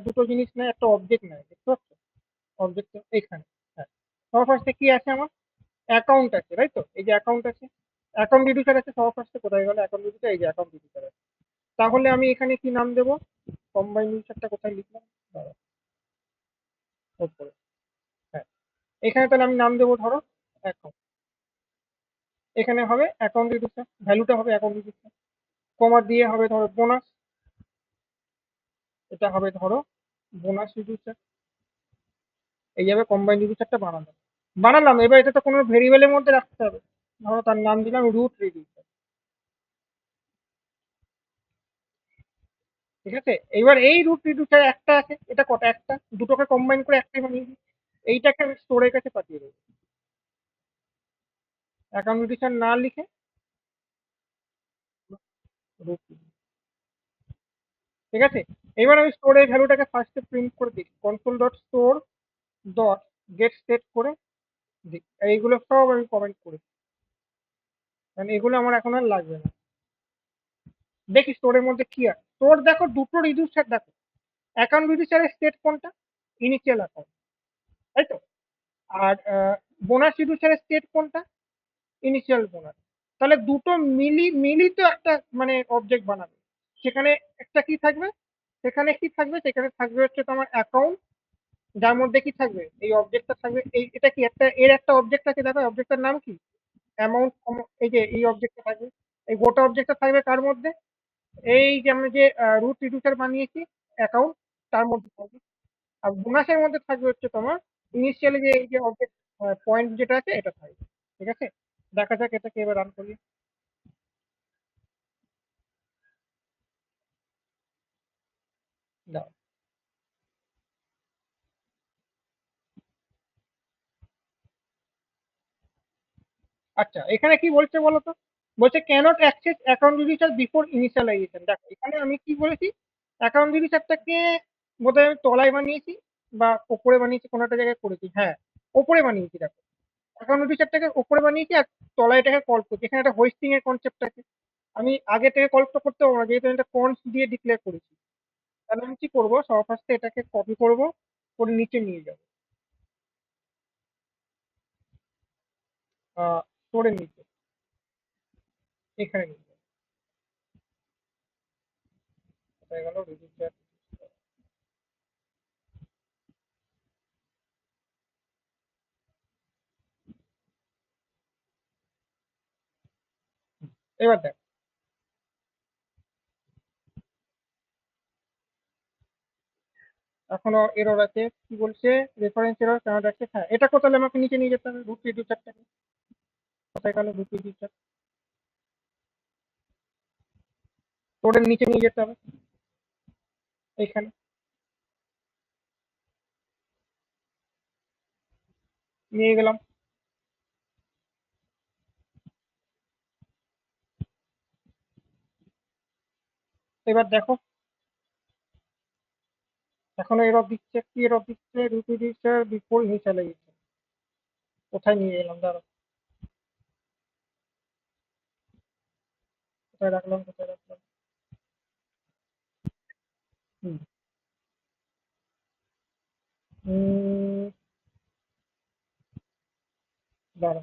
দুটো জিনিস নেয়, একটা অবজেক্ট নেয়, দেখতে পাচ্ছ অবজেক্ট এখানে। হ্যাঁ, সবার ফার্স্টে কি আছে আমার, অ্যাকাউন্ট আছে, তাই তো, এই যে অ্যাকাউন্ট আছে, অ্যাকাউন্ট রিডিউসার আছে সবার ফার্স্টে। কোথায় গেল অ্যাকাউন্ট রিডিউসার, এই যে অ্যাকাউন্ট রিডিউসার আছে। তাহলে আমি এখানে কি নাম দেবো, কম্বাইন রিডিউসারটা কোথায় লিখলাম, দাঁড়াও, ওপরে। হ্যাঁ, এখানে তাহলে আমি নাম দেবো ধরো অ্যাকাউন্ট। এখানে হবে অ্যাকাউন্ট রিডিউসার, ভ্যালুটা হবে অ্যাকাউন্ট রিডিউসার। কমা দিয়ে হবে ধরো বোনাস, এটা হবে ধরো বোনাস রিডিউসার। এইভাবে কম্বাইন রিডিউসারটা বানালাম। বানালাম, এবার এটা তো কোনো ভেরিয়েবলের মধ্যে রাখতে হবে। ধরো তার নাম দিলাম রুট রিডিউসার। ঠিক আছে, এবার এই রুট রিডিউসার একটা আছে, এটা কটা, একটা, দুটোকে কম্বাইন করে একটাই বানিয়ে দিই। এইটাকে আমি স্টোরের কাছে পাঠিয়ে দেবো, অ্যাকাউন্ট রিডিউসার না লিখে রুট। ঠিক আছে, এবার আমি স্টোরের ভ্যালুটাকে ফার্স্টে প্রিন্ট করে দিই, console dot store dot get set করে দিই। এইগুলো সব আমি কমেন্ট করি, কারণ এগুলো আমার এখন আর লাগবে না। দেখি স্টোরের মধ্যে কি আছে, স্টোর দেখো দুটো রিডিউসার দেখো, অ্যাকাউন্ট রিডিউসারের স্টেট কোনটা, ইনিশিয়াল অ্যাকাউন্ট, তাই তো। আর বোনাস রিডিউসারের স্টেট কোনটা, ইনিশিয়াল বোনাস। তাহলে দুটো মিলি তো একটা মানে অবজেক্ট বানাবে। সেখানে একটা কি থাকবে, সেখানে থাকবে হচ্ছে তোমার অ্যাকাউন্ট, যার মধ্যে কি থাকবে, এই অবজেক্টটা থাকবে, এই এটা কি একটা, এর একটা অবজেক্ট আছে দেখো, অবজেক্টের নাম কি, অ্যামাউন্ট। এই যে এই অবজেক্টটা থাকবে, এই গোটা অবজেক্টটা থাকবে কার মধ্যে, এই যে আমরা যে রুট রিডিউসার বানিয়েছি অ্যাকাউন্ট, তার মধ্যে থাকবে। আর বোনাসের মধ্যে থাকবে হচ্ছে তোমার ইনিশিয়ালি যে এই যে অবজেক্ট পয়েন্ট যেটা আছে এটা থাকবে। ঠিক আছে, দেখা যাক এটাকে এবার রান করি। দাও। আচ্ছা, এখানে কি বলছে বলো তো, বলছে cannot access account reducer before initialization. দেখো এখানে আমি কি বলেছি, অ্যাকাউন্ট রিডিউসারটাকে বোধহয় আমি তলায় বানিয়েছি বা ওপরে বানিয়েছি, কোনো একটা জায়গায় করেছি। হ্যাঁ, ওপরে বানিয়েছি, দেখো অ্যাকাউন্ট রিডিউসারটাকে ওপরে বানিয়েছি, আর তলায় এটাকে কল করছি। এখানে একটা হোস্টিং এর কনসেপ্ট আছে, আমি আগে থেকে কলটা করতে পারবো না, যেহেতু আমি একটা কনস দিয়ে ডিক্লেয়ার করেছি। তাহলে আমি কি করবো, সবার ফার্স্টে এটাকে কপি করবো, করে নিচে নিয়ে যাবো, স্টোরের নিচে, এখানে নিয়ে যাবো। হয়ে গেল রিডিউসার। এবার দেখ, এখনো এরর আছে, কি বলছে, রেফারেন্স এরর কেন যাচ্ছে। হ্যাঁ, এটা কোথায়, আমাকে নিচে নিয়ে যেতে হবে, রুট রিডিউসারটাকে কোথায় গেল, রুট রিডিউসার, স্টোরের নিচে নিয়ে যেতে হবে, এইখানে নিয়ে গেলাম। এবার দেখো, এখনো এরর দিচ্ছে, কি এরর দিচ্ছে, রুট রিডিউসার বিফোর ইনিশিয়ালাইজেশন। কোথায় নিয়ে গেলাম, দাঁড়া, কোথায় রাখলাম। হুম, দাঁড়া,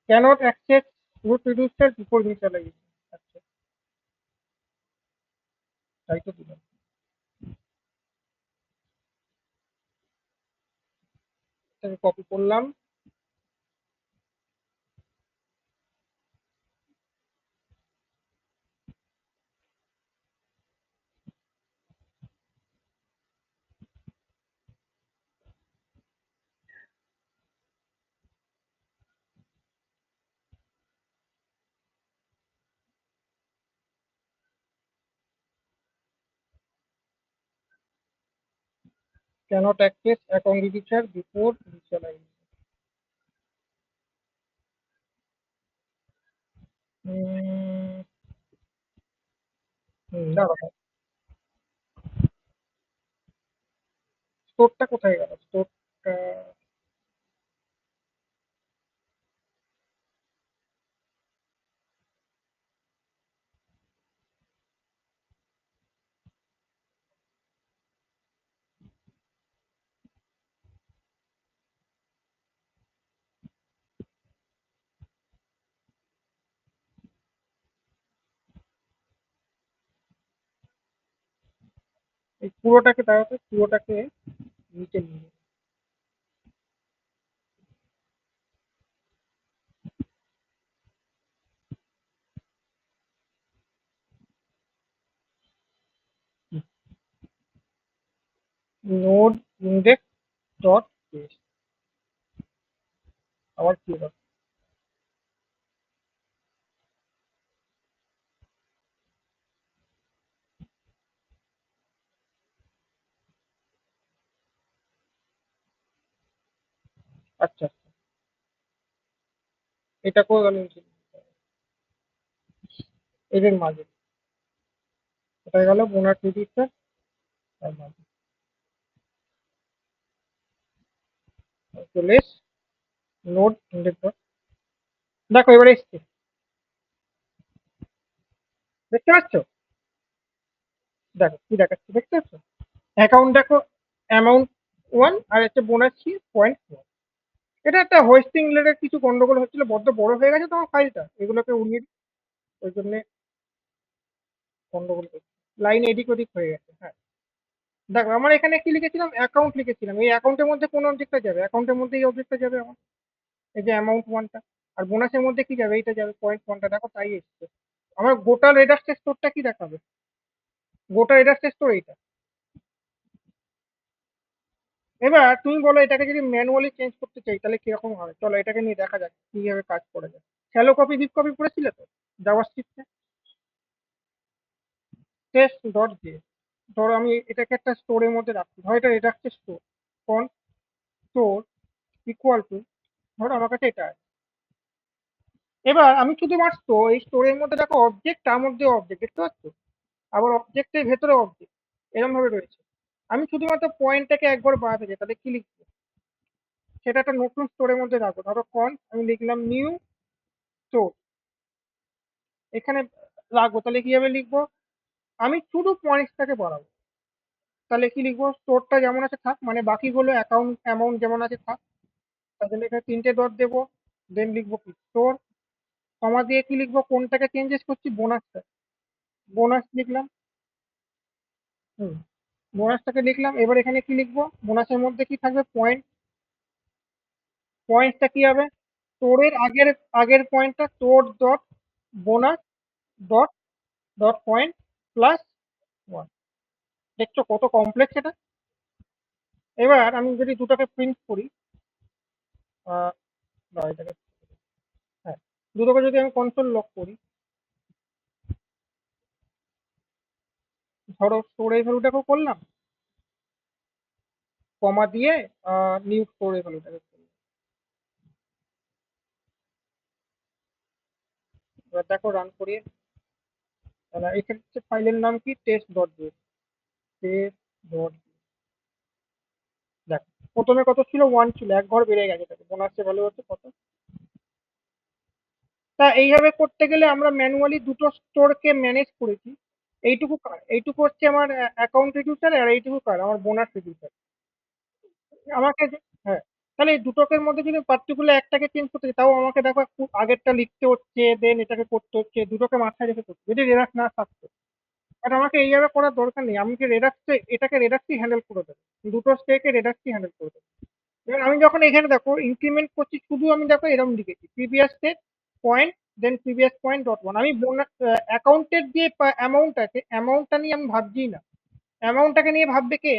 cannot access root reducer before initialization. আচ্ছা, তাই তো দিলাম। এটাকে কপি করলাম। cannot access account reducer before initialization. দাঁড়াও, স্টোরটা কোথায় গেল? স্টোরটা এই পুরোটাকে দাঁড়াতে, পুরোটাকে নিচে নিয়ে নোড ইন্ডেক্স ডট পেজ আবার কি হবে? আচ্ছা, এটাকেও আমি এদের মাঝে, এটা গেল বোনাস রেজিস্টার তার মাঝে চলে নোড ইন্ডেক্স ডট। দেখো এবারে এসছে, দেখতে পাচ্ছ? দেখো কি দেখাচ্ছে, দেখতে পাচ্ছ? অ্যাকাউন্ট দেখো, অ্যামাউন্ট 1 আর একটা বোনাস ছিল 0.1। এটা একটা হোস্টিং রিলেটেড কিছু গন্ডগোল হচ্ছিল, বড্ড বড় হয়ে গেছে তোমার ফাইলটা, এগুলোকে উড়িয়ে দিই, ওই জন্য গন্ডগোল করছে, লাইন এদিক ওদিক হয়ে গেছে। হ্যাঁ, দেখো আমার এখানে কি লিখেছিলাম, অ্যাকাউন্ট লিখেছিলাম, এই অ্যাকাউন্টের মধ্যে কোন অবজেক্টটা যাবে? অ্যাকাউন্টের মধ্যে এই অবজেক্টটা যাবে আমার, এই যে অ্যামাউন্ট ওয়ানটা। আর বোনাসের মধ্যে কি যাবে? এইটা যাবে, 0.1টা। দেখো তাই এসছে। আমার গোটা রেডাক্সের স্টোরটা কি দেখাবে? গোটা রেডাক্সের স্টোর এইটা। এবার তুমি বলো, এটাকে যদি ম্যানুয়ালি চেঞ্জ করতে চাই তাহলে কিরকম হবে? চলো এটাকে নিয়ে দেখা যাক কিভাবে কাজ করে যায়। শ্যালো কপি ডিপ কপি করেছিলে তো জাভাস্ক্রিপ্টে? টেস্ট ডট জে, ধরো আমি এটাকে একটা স্টোরের মধ্যে রাখছি, ধরো এটা রেডাক্সের স্টোর, কোন স্টোর ইকুয়াল টু, ধরো আমার কাছে এটা আছে। এবার আমি শুধুমাত্র এই স্টোরের মধ্যে দেখো অবজেক্ট, তার মধ্যে অবজেক্ট দেখতে পাচ্ছ, আবার অবজেক্টের ভেতরে অবজেক্ট, এরকম ভাবে রয়েছে। আমি শুধুমাত্র পয়েন্টটাকে একবার বাড়াতে চাই, তাহলে কি লিখবো? সেটা একটা নতুন স্টোরের মধ্যে রাখবো, ধরো আমি লিখলাম নিউ স্টোর, এখানে রাখবো। তাহলে কিভাবে লিখবো? আমি শুধু পয়েন্টসটাকে বাড়াবো, তাহলে কি লিখবো? স্টোরটা যেমন আছে থাক, মানে বাকিগুলো অ্যাকাউন্ট অ্যামাউন্ট যেমন আছে থাক। তাহলে এখানে 3টে ডট দেবো, দেন লিখবো কি স্টোর, কমা দিয়ে কি লিখবো? কোনটাকে চেঞ্জেস করছি? বোনাসটা, বোনাস লিখলাম। হুম, বোনাসটাকে লিখলাম। এবার এখানে কি লিখবো? বোনাসের মধ্যে কি থাকবে? পয়েন্ট। পয়েন্টটা কি হবে? স্টোরের আগের আগের পয়েন্টটা store dot bonus dot dot point plus 1। দেখছো কত কমপ্লেক্স এটা? এবার আমি যদি দুটোকে প্রিন্ট করি, দাঁড়াও, এটাকে, হ্যাঁ, দুটোকে যদি আমি কনসোল লক করি, ধরো স্টোরেজ ভ্যালুটাকেও করলাম, কমা দিয়ে নিউ স্টোরেজ ভ্যালুটাকে করলাম। এবার দেখো রান করিয়ে, তাহলে এক্ষেত্রে ফাইলের নাম কি? Test dot JS, test dot. দেখো প্রথমে কত ছিল? 1 ছিল, এক ঘর বেড়ে গেছে, তাকে বোনাসের ভ্যালু হচ্ছে কত। তা এইভাবে করতে গেলে আমরা ম্যানুয়ালি দুটো স্টোরকে ম্যানেজ করেছি। এইটুকু কার? এইটুকু হচ্ছে আমার অ্যাকাউন্ট রিডিউসার, আর এইটুকু কার? আমার বোনাস রিডিউসার। আমাকে হ্যাঁ, তাহলে এই দুটোকের মধ্যে যদি পার্টিকুলার একটাকে চেঞ্জ করতে চাই, তাও আমাকে দেখো একটু আগেরটা লিখতে হচ্ছে, দেন এটাকে করতে হচ্ছে, দুটোকে মাথায় রেখে করতে, যদি রেডাক্স না থাকতো। বাট আমাকে এইভাবে করার দরকার নেই, আমি কি রেডাক্সে এটাকে রেডাক্সই হ্যান্ডেল করে দেবো, দুটো স্টেকে রেডাক্সই হ্যান্ডেল করে দেবো। এবার আমি যখন এখানে দেখো ইনক্রিমেন্ট করছি, শুধু আমি দেখো এরকম লিখেছি প্রিভিয়াস স্টেট পয়েন্ট, দেন প্রিভিয়াস পয়েন্ট ডট ওয়ান। আমি অ্যাকাউন্টের যে অ্যামাউন্ট আছে, অ্যামাউন্টটা নিয়ে আমি ভাবছি না, অ্যামাউন্টটাকে নিয়ে ভাববে কে?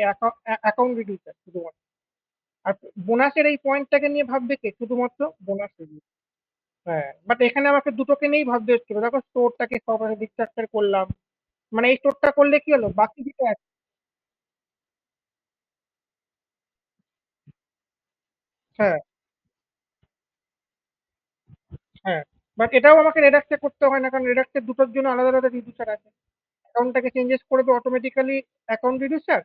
অ্যাকাউন্ট রিডিউসার শুধুমাত্র। আর বোনাসের এই পয়েন্টটাকে নিয়ে ভাববে কে? শুধুমাত্র বোনাস রিডিউসার। হ্যাঁ, বাট এখানে আমাকে দুটোকে নিয়েই ভাবতে হচ্ছিল। দেখো স্টোরটাকে সবার রিস্ট্রাকচার করলাম, মানে এই স্টোরটা করলে কি হলো, বাকি যেটা আছে। হ্যাঁ, হ্যাঁ, বাট এটাও আমাকে রেডাক্সে করতে হয় না, কারণ রেডাক্সের দুটোর জন্য আলাদা আলাদা রিডিউসার আছে। অ্যাকাউন্টটাকে চেঞ্জেস করবে অটোমেটিক্যালি অ্যাকাউন্ট রিডিউসার,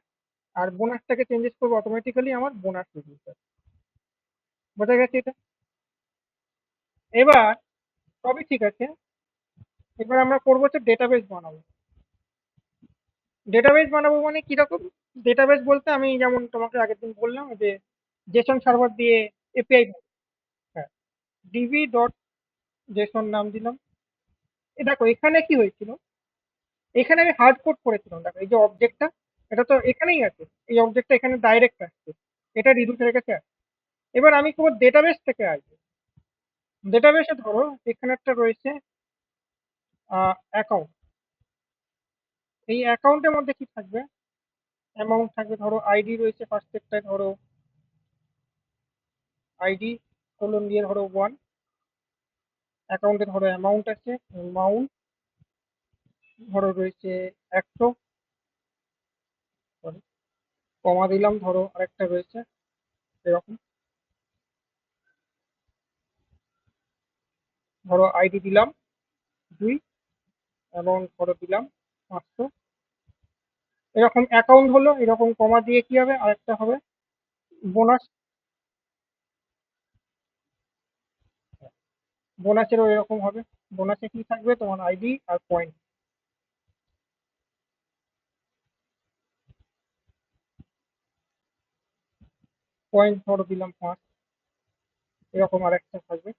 আর বোনাসটাকে চেঞ্জেস করবে অটোমেটিক্যালি আমার বোনাস রিডিউসার। বোঝা গেছে এটা? এবার সবই ঠিক আছে, এবার আমরা করবো হচ্ছে ডেটাবেস বানাবো। ডেটাবেস বানাবো মানে কিরকম? ডেটাবেস বলতে আমি যেমন তোমাকে আগের দিন বললাম যে জেসন সার্ভার দিয়ে এপিআই। হ্যাঁ, ডিবি ডট জেসন নাম দিলাম। এ দেখো এখানে কি হয়েছিল, এখানে আমি হার্ড কোড করেছিলাম। দেখো এই যে অবজেক্টটা, এটা তো এখানেই আছে, এই অবজেক্টটা এখানে ডাইরেক্ট আসছে, এটা রিডিউসের কাছে আসছে। এবার আমি কেবল ডেটাবেস থেকে আসবো। ডেটাবেসে ধরো এখানে একটা রয়েছে অ্যাকাউন্ট। এই অ্যাকাউন্টের মধ্যে কি থাকবে? অ্যামাউন্ট থাকবে, ধরো আইডি রয়েছে ফার্স্টেরটায়, ধরো আইডি কোলন দিয়ে ধরো ওয়ান। অ্যাকাউন্টে ধরো অ্যামাউন্ট আছে, অ্যামাউন্ট ধরো রয়েছে 100, সরি, কমা দিলাম, ধরো আরেকটা রয়েছে এরকম, ধরো আইডি দিলাম 2, অ্যামাউন্ট ধরো দিলাম 500। এরকম অ্যাকাউন্ট হলো, এরকম কমা দিয়ে কি হবে, আরেকটা হবে বোনাস। বোনাসেরও এরকম হবে। বোনাসে কি থাকবে, তোমার আইডি আর পয়েন্ট। পয়েন্ট ধরো দিলাম 5, এরকম আরেকটা থাকবে।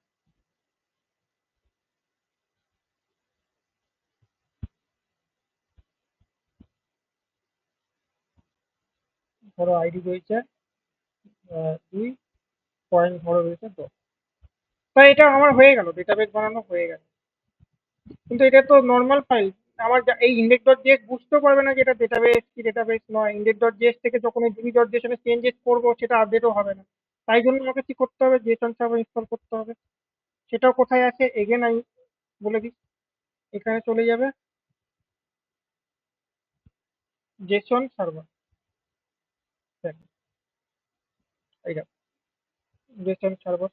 ধরো আইডি রয়েছে 2, পয়েন্ট ধরো রয়েছে 10। তাই এটা আমার হয়ে গেল, ডেটাবেস বানানো হয়ে গেল। কিন্তু এটা তো নর্মাল ফাইল, আমার এই ইন্ডেক্স ডট জেএস বুঝতেও পারবে না যে এটা ডেটাবেস কি ডেটাবেস নয়। ইন্ডেক্স ডট জেএস থেকে যখন এই ডিবি ডট জেএস চেঞ্জেস করবো, সেটা আপডেটও হবে না। তাই জন্য আমাকে কি করতে হবে, জেসন সার্ভার ইনস্টল করতে হবে। সেটাও কোথায় আছে এগেন আমি বলে দিই, এখানে চলে যাবে জেসন সার্ভার। এই জেসন সার্ভার।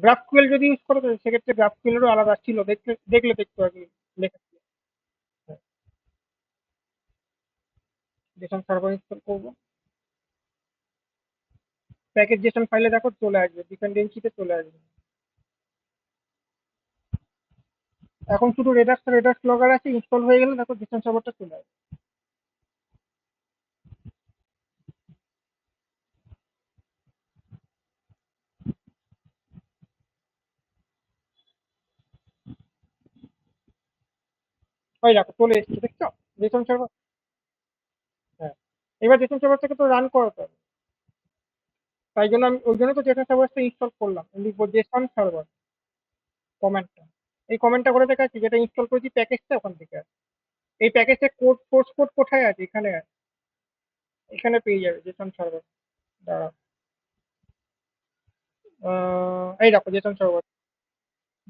গ্রাফকুয়েল যদি ইউজ করো, সেক্ষেত্রে গ্রাফকুয়েলেরও আলাদা ছিল, দেখলে দেখলে দেখতে পাবি লেখা ছিল। জেসন সার্ভার ইনস্টল করবো, প্যাকেজ জেসন ফাইলে দেখো চলে আসবে, ডিপেন্ডেন্সিতে চলে আসবে। এখন শুধু রেডাক্স রেডাক্স লগার আছে, ইনস্টল হয়ে গেলে দেখো জেসন সার্ভারটা চলে আসবে। ওই দেখো চলে এসছে, দেখছো জেসন সার্ভার। হ্যাঁ, এবার জেসন সার্ভার থেকে তো রান করাতে হবে। তাই জন্য আমি ওই জন্য তো জেসন সার্ভারটা ইনস্টল করলাম, লিখবো জেসন সার্ভার কমেন্টটা। এই কমেন্টটা করে দেখা যাচ্ছে, যেটা ইনস্টল করেছি প্যাকেজটা ওখান থেকে আছে। এই প্যাকেজের কোড, সোর্স কোড কোথায় আছে? এখানে আছে, এখানে পেয়ে যাবে জেসন সার্ভার। দাঁড়াও, এই দেখো জেসন সার্ভার।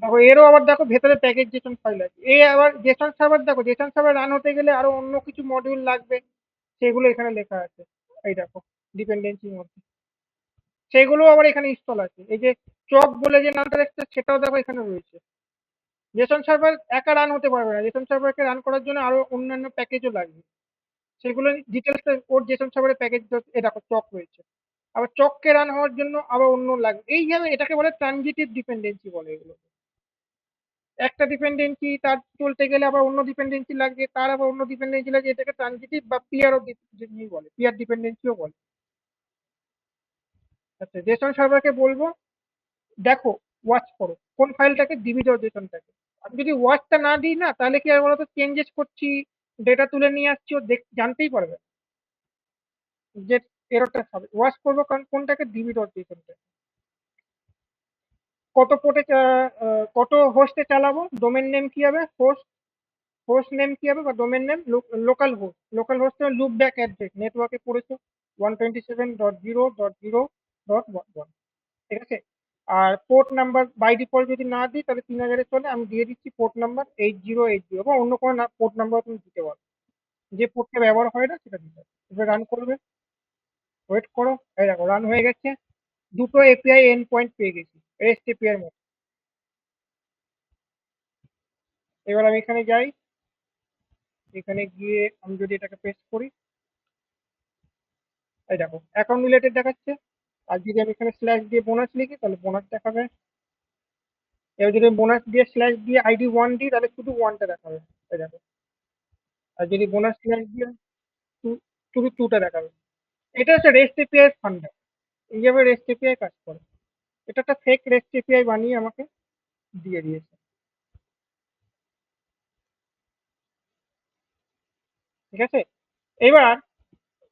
দেখো এরও আবার দেখো ভেতরে প্যাকেজ জেসন ফাইল আছে। এই আবার জেসন সার্ভার, দেখো জেসন সার্ভার রান হতে গেলে আরো অন্য কিছু মডিউল লাগবে, সেগুলো এখানে লেখা আছে। এই দেখো ডিপেন্ডেন্সির মধ্যে সেগুলো আবার এখানে ইনস্টল আছে। এই যে চক বলে যে নামটা দেখতে, সেটাও দেখো এখানে রয়েছে। জেসন সার্ভার একা রান হতে পারবে না, জেসন সার্ভারকে রান করার জন্য আরো অন্যান্য প্যাকেজও লাগবে। সেগুলো ডিটেলস ওর জেসন সার্ভারের প্যাকেজ এ দেখো চক রয়েছে। আবার চককে রান হওয়ার জন্য আবার অন্য লাগবে। এইভাবে এটাকে বলে ট্রানজিটিভ ডিপেন্ডেন্সি বলে এগুলো। একটা ডিপেন্ডেন্সি তার চলতে গেলে আবার অন্য ডিপেন্ডেন্সি লাগবে, তার আবার অন্য ডিপেন্ডেন্সি লাগে, এটাকে ট্রানজিটিভ বা পিয়ার বলে, পিয়ার ডিপেন্ডেন্সিও বলে। আচ্ছা, জেসন সার্ভারকে বলবো দেখো, ওয়াচ করো কোন ফাইলটাকে দিবি, তো জেসনটাকে। আমি যদি ওয়াচটা না দিই না, তাহলে কি আর বলতো, চেঞ্জেস করছি, ডেটা তুলে নিয়ে আসছি, ও জানতেই পারবে না যে এররটা হবে। ওয়াচ করবো কারণ কোনটাকে দিবি, ডট জেসনটা কত পোর্টে, কত হোস্টে চালাবো, ডোমেন নেম কি হবে, হোস্ট, হোস্ট নেম কি হবে বা domain name, local host, local হোস্টে লুপ ব্যাক অ্যাড্রেস নেটওয়ার্কে পড়েছো 127.0.0.1, ঠিক আছে। আর পোর্ট নাম্বার বাই ডিফল্ট যদি না দিই তাহলে 3000-এ চলে, আমি দিয়ে দিচ্ছি পোর্ট নাম্বার 8080, বা অন্য কোনো পোর্ট নাম্বার তুমি দিতে পারো, যে পোর্টটা ব্যবহার হয় না সেটা দিতে হবে। এবার রান করবে, ওয়েট করো, এই দেখো রান হয়ে গেছে। দুটো এপিআই এন্ড পয়েন্ট পেয়ে গেছি, রেস্ট এপিআই এর মতো। এবার আমি এখানে যাই, এখানে গিয়ে আমি যদি এটাকে পেস্ট করি, এই দেখো অ্যাকাউন্ট রিলেটেড দেখাচ্ছে। আর যদি আমি এখানে স্ল্যাশ দিয়ে বোনাস লিখি তাহলে বোনাস দেখাবে। এবার যদি বোনাস দিয়ে স্ল্যাশ দিয়ে আইডি 1 দিই তাহলে শুধু 1টা দেখাবে, এই দেখো। আর যদি বোনাস স্ল্যাশ দিয়ে শুধু 2টা দেখাবে। এটা হচ্ছে রেস্ট এপিআই এর ফান্ডা, এইভাবে রেস্ট এপিআই কাজ করে। এটা একটা ফেক রেস্ট এপিআই বানিয়ে আমাকে দিয়ে দিয়েছে, ঠিক আছে। এবার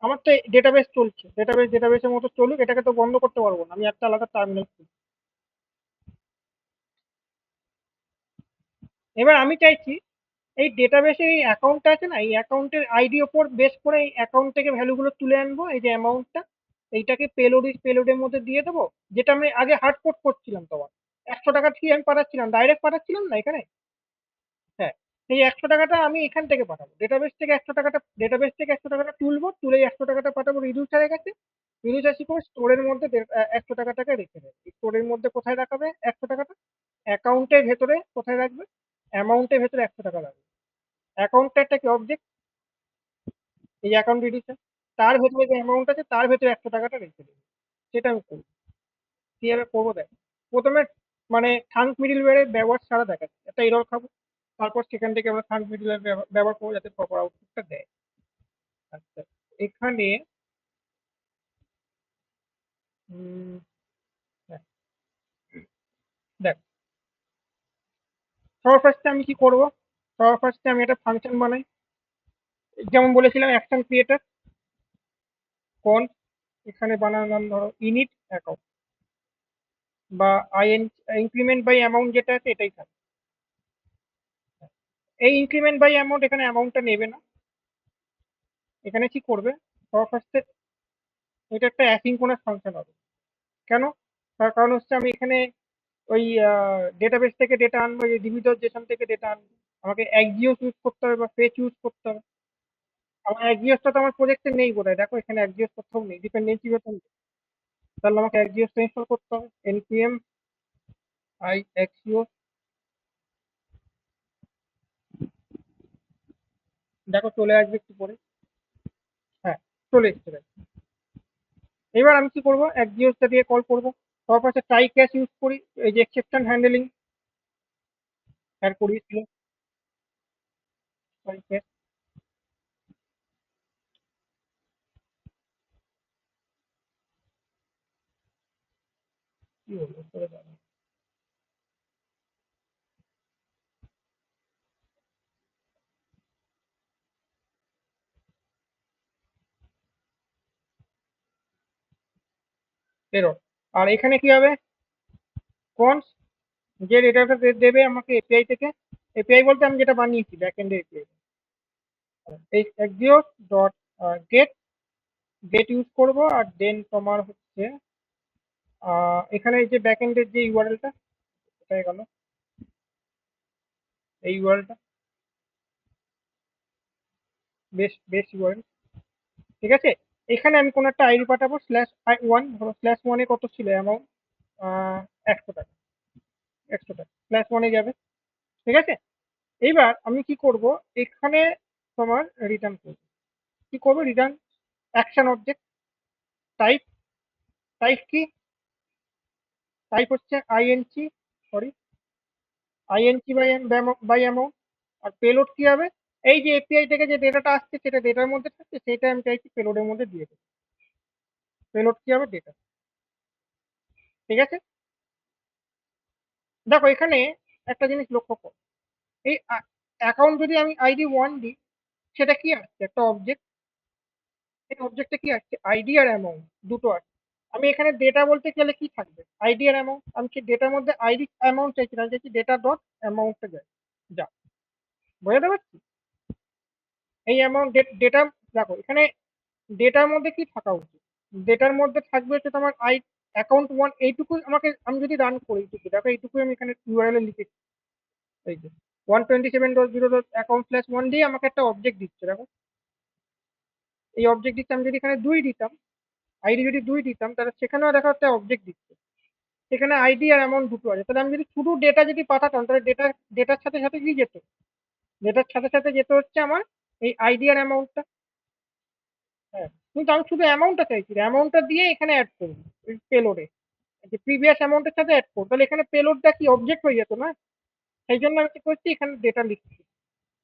আমার তো ডেটাবেস চলছে, ডেটাবেসের মতো চলুক, এটাকে তো বন্ধ করতে পারবো না, আমি একটা আলাদা টার্মিনাল। এবার আমি চাইছি এই ডেটাবেসে এই অ্যাকাউন্টটা আছে না, এই অ্যাকাউন্টের আইডি ওপর বেস করে এই অ্যাকাউন্ট থেকে ভ্যালুগুলো তুলে আনবো, এই যে অ্যামাউন্টটা, এইটাকে পেলোডের মধ্যে দিয়ে দেবো, যেটা আমি আগে হার্ড কোড করছিলাম তোমার। 100 টাকা দিয়ে আমি পাঠাচ্ছিলাম, ডাইরেক্ট পাঠাচ্ছিলাম না এখানে। হ্যাঁ, সেই 100 টাকাটা আমি এখান থেকে পাঠাবো, ডেটাবেস থেকে 100 টাকাটা তুলবো, তুলে 100 টাকাটা পাঠাবো রিডিউসারের কাছে। রিডিউসার কি করে, স্টোরের মধ্যে 100 টাকাটাকে রেখে দেবে। স্টোরের মধ্যে কোথায় রাখাবে 100 টাকাটা, অ্যাকাউন্টের ভেতরে কোথায় রাখবে, অ্যামাউন্টের ভেতরে 100 টাকা রাখবে। অ্যাকাউন্টটা একটা কি অবজেক্ট, এই অ্যাকাউন্ট রিডিউসার, তার ভেতরে যে অ্যামাউন্ট আছে তার ভেতরে 100 টাকাটা রেখে দেবে। সেটা আমি করবো, কিভাবে করবো দেখ। প্রথমে মানে থাঙ্ক মিডিলওয়্যারের ব্যবহার ছাড়া দেখাচ্ছি, একটা এরর খাবো, তারপর সেখান থেকে আমরা থাঙ্ক মিডিলওয়্যার ব্যবহার করবো যাতে প্রপার আউটপুটটা দেয়। আচ্ছা, এখানে উম, হ্যাঁ, দেখ, সবার ফার্স্টে আমি কি করবো, সবার ফার্স্টে আমি একটা ফাংশন বানাই, যেমন বলেছিলাম অ্যাকশন ক্রিয়েটার কোন, এখানে বানালাম ধরো ইনিট অ্যাকাউন্ট, বা আইএন, ইনক্রিমেন্ট বাই অ্যামাউন্ট যেটা আছে এটাই থাকে। এই ইনক্রিমেন্ট বাই অ্যামাউন্ট এখানে অ্যামাউন্টটা নেবে না, এখানে কি করবে, সবার ফার্স্টে এটা একটা অ্যাসিঙ্ক্রোনাস ফাংশন হবে। কেন, তার কারণ হচ্ছে আমি এখানে ওই ডেটাবেস থেকে ডেটা আনবো, এই ডিবিটর থেকে ডেটা আনবো, আমাকে এক্সিওস ইউজ করতে হবে বা ফেচ ইউজ করতে হবে। আমার এক্সিওসটা তো আমার প্রজেক্টে নেই বোধহয়, দেখো এখানে এক্সিওস কোথাও নেই, ডিপেন্ডেন্সি কোথাও নেই। তাহলে আমাকে এক্সিওসটা ইনস্টল করতে হবে, npm i এক্সিওস, দেখো চলে আসবে একটু পরে। হ্যাঁ, চলে এসছে দেখো। এবার আমি কি করবো, এক্সিওসটা দিয়ে কল করবো, সবার পাশে ট্রাই ক্যাশ ইউজ করি, এই যে এক্সেপশন হ্যান্ডেলিং অ্যাড করিয়েছিল, ট্রাই ক্যাশ। কি হলো, চলে যাবে, এরর। আর এখানে কি হবে, কনস, যে ডেটাটা দেবে আমাকে এপিআই থেকে, এপিআই বলতে আমি যেটা বানিয়েছি ব্যাক এন্ডে এপিআই, এই Axios dot get, get use করবো। আর দেন তোমার হচ্ছে এখানে এই যে ব্যাক এন্ডের যে ইউআরএলটা, কোথায় গেল এই ইউআরএলটা, বেশ বেশ ইউআরএল, ঠিক আছে। এখানে আমি কোনো একটা আইডি পাঠাবো, /1, ধরো /1 এ কত ছিল অ্যামাউন্ট, 100 টাকা, 100 টাকা /1 এ যাবে, ঠিক আছে। এইবার আমি কি করব, এখানে তোমার রিটার্ন করবো, কি করবো, return action object, type, type কি, টাইপ হচ্ছে INC, sorry, INC by amount. আর পেলোড কি হবে, এই যে এপিআই থেকে যে ডেটাটা আসছে সেটা ডেটার মধ্যে থাকছে, সেটা আমি চাইছি পেলোডের মধ্যে দিয়ে দেবো। পেলোড কি হবে, ডেটা, ঠিক আছে? দেখো এখানে একটা জিনিস লক্ষ্য করো, এই অ্যাকাউন্ট যদি আমি আইডি 1 দিই, সেটা কি আসছে? একটা অবজেক্ট। এই অবজেক্টে কি আসছে? আইডি আর অ্যামাউন্ট দুটো আছে। আমি এখানে ডেটা বলতে গেলে কি থাকবে? আইডি আর অ্যামাউন্ট। আমি কি ডেটার মধ্যে আইডি অ্যামাউন্ট চাইছি না, চাইছি ডেটা ডট অ্যামাউন্টে যায়। যা, বোঝাতে পারছি? এই অ্যামাউন্ট ডেটা, দেখো এখানে ডেটার মধ্যে কি থাকা উচিত? ডেটার মধ্যে থাকবে হচ্ছে তোমার অ্যাকাউন্ট 1, এইটুকু আমাকে, আমি যদি রান করি এইটুকু, দেখো এইটুকুই আমি এখানে ইউআরএল এ লিখেছি। এই যে 127.0.account/1 দিয়ে আমাকে একটা অবজেক্ট দিচ্ছে, দেখো এই অবজেক্ট দিচ্ছে। আমি যদি এখানে 2 দিতাম, আইডি যদি 2 দিতাম, তাহলে সেখানেও দেখা একটা অবজেক্ট দিচ্ছে। সেখানে আইডি আর অ্যামাউন্ট দুটো আছে। তাহলে আমি যদি শুধু ডেটা যদি পাঠাতাম, তাহলে ডেটার সাথে সাথে কি যেত? ডেটার সাথে সাথে যেত হচ্ছে আমার এই আইডি আর অ্যামাউন্টটা। হ্যাঁ, কিন্তু আমি শুধু অ্যামাউন্টটা চাইছি, অ্যামাউন্টটা দিয়ে এখানে অ্যাড করবো পেলোডে, যে প্রিভিয়াস অ্যামাউন্টের সাথে অ্যাড করবো, তাহলে এখানে পেলোডটা কি অবজেক্ট হয়ে যেত না? সেই জন্য আমি কি করছি, এখানে ডেটা লিখছি,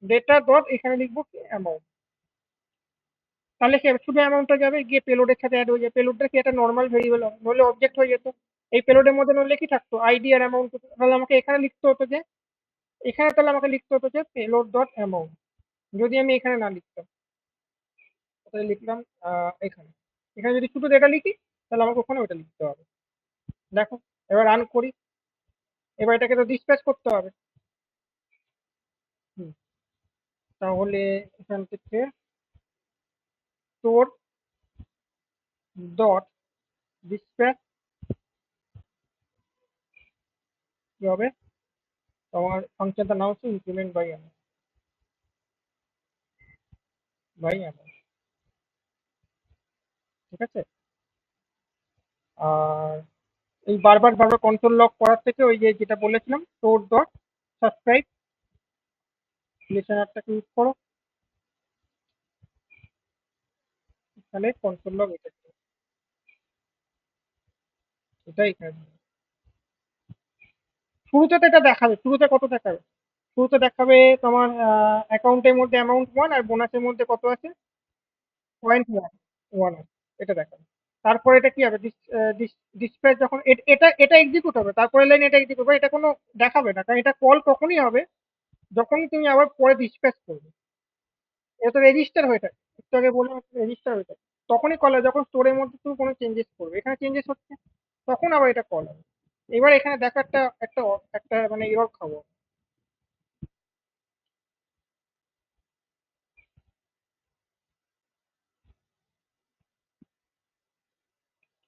ডেটা ডট এখানে লিখবো কি অ্যামাউন্ট। তাহলে কি হবে? শুধু অ্যামাউন্টটা যাবে গিয়ে পেলোডের সাথে অ্যাড হয়ে যাবে। পেলোডটা কি একটা নর্মাল ভেরিয়েবল হবে, নইলে অবজেক্ট হয়ে যেত। এই পেলোডের মধ্যে নইলে কি থাকতো? আইডি আর অ্যামাউন্ট। তাহলে আমাকে এখানে লিখতে হতো যে, এখানে তাহলে আমাকে লিখতে হতো যে পেলোড ডট অ্যামাউন্ট। যদি আমি এখানে না লিখতাম, তাহলে লিখলাম এখানে, এখানে যদি শুধু ডেটা লিখি, তাহলে আমাকে ওখানে ওটা লিখতে হবে। দেখো, এবার রান করি। এবার এটাকে তো ডিসপ্যাচ করতে হবে। হুম, তাহলে এখান থেকে স্টোর ডট ডিসপ্যাচ কি হবে? তোমার ফাংশনটার নাম হচ্ছে ইনক্রিমেন্ট বাই অ্যামাউন্ট। ঠিক আছে? আর এই বারবার বারবার কন্ট্রোল লক করার থেকে ওই যে যেটা বলেছিলাম, স্টোর ডট সাবস্ক্রাইব লিসেনারটাকে ইউজ করো, তাহলে কন্ট্রোল লক এটাই এখানে। শুরুতে তো এটা দেখাবে, শুরুতে কত দেখাবে? শুরুতে দেখাবে তোমার অ্যাকাউন্টের মধ্যে অ্যামাউন্ট 1, আর বোনাসের মধ্যে কত আছে? 0.1 আছে, এটা দেখাবে। তারপরে এটা কি হবে? ডিসপ্যাচ যখন এটা এটা এক্সিকিউট হবে, তারপরে লাইন এটা এক্সিকিউট হবে, এটা কোনো দেখাবে না, কারণ এটা কল তখনই হবে যখনই তুমি আবার পরে ডিসপ্যাচ করবে। এটা তো রেজিস্টার হয়ে থাকে, একটু আগে বললাম রেজিস্টার হয়ে থাকে। তখনই কল হয় যখন স্টোরের মধ্যে তুমি কোনো চেঞ্জেস করবে, এখানে চেঞ্জেস হচ্ছে, তখন আবার এটা কল হবে। এবার এখানে দেখো একটা একটা একটা মানে এরর খাবো।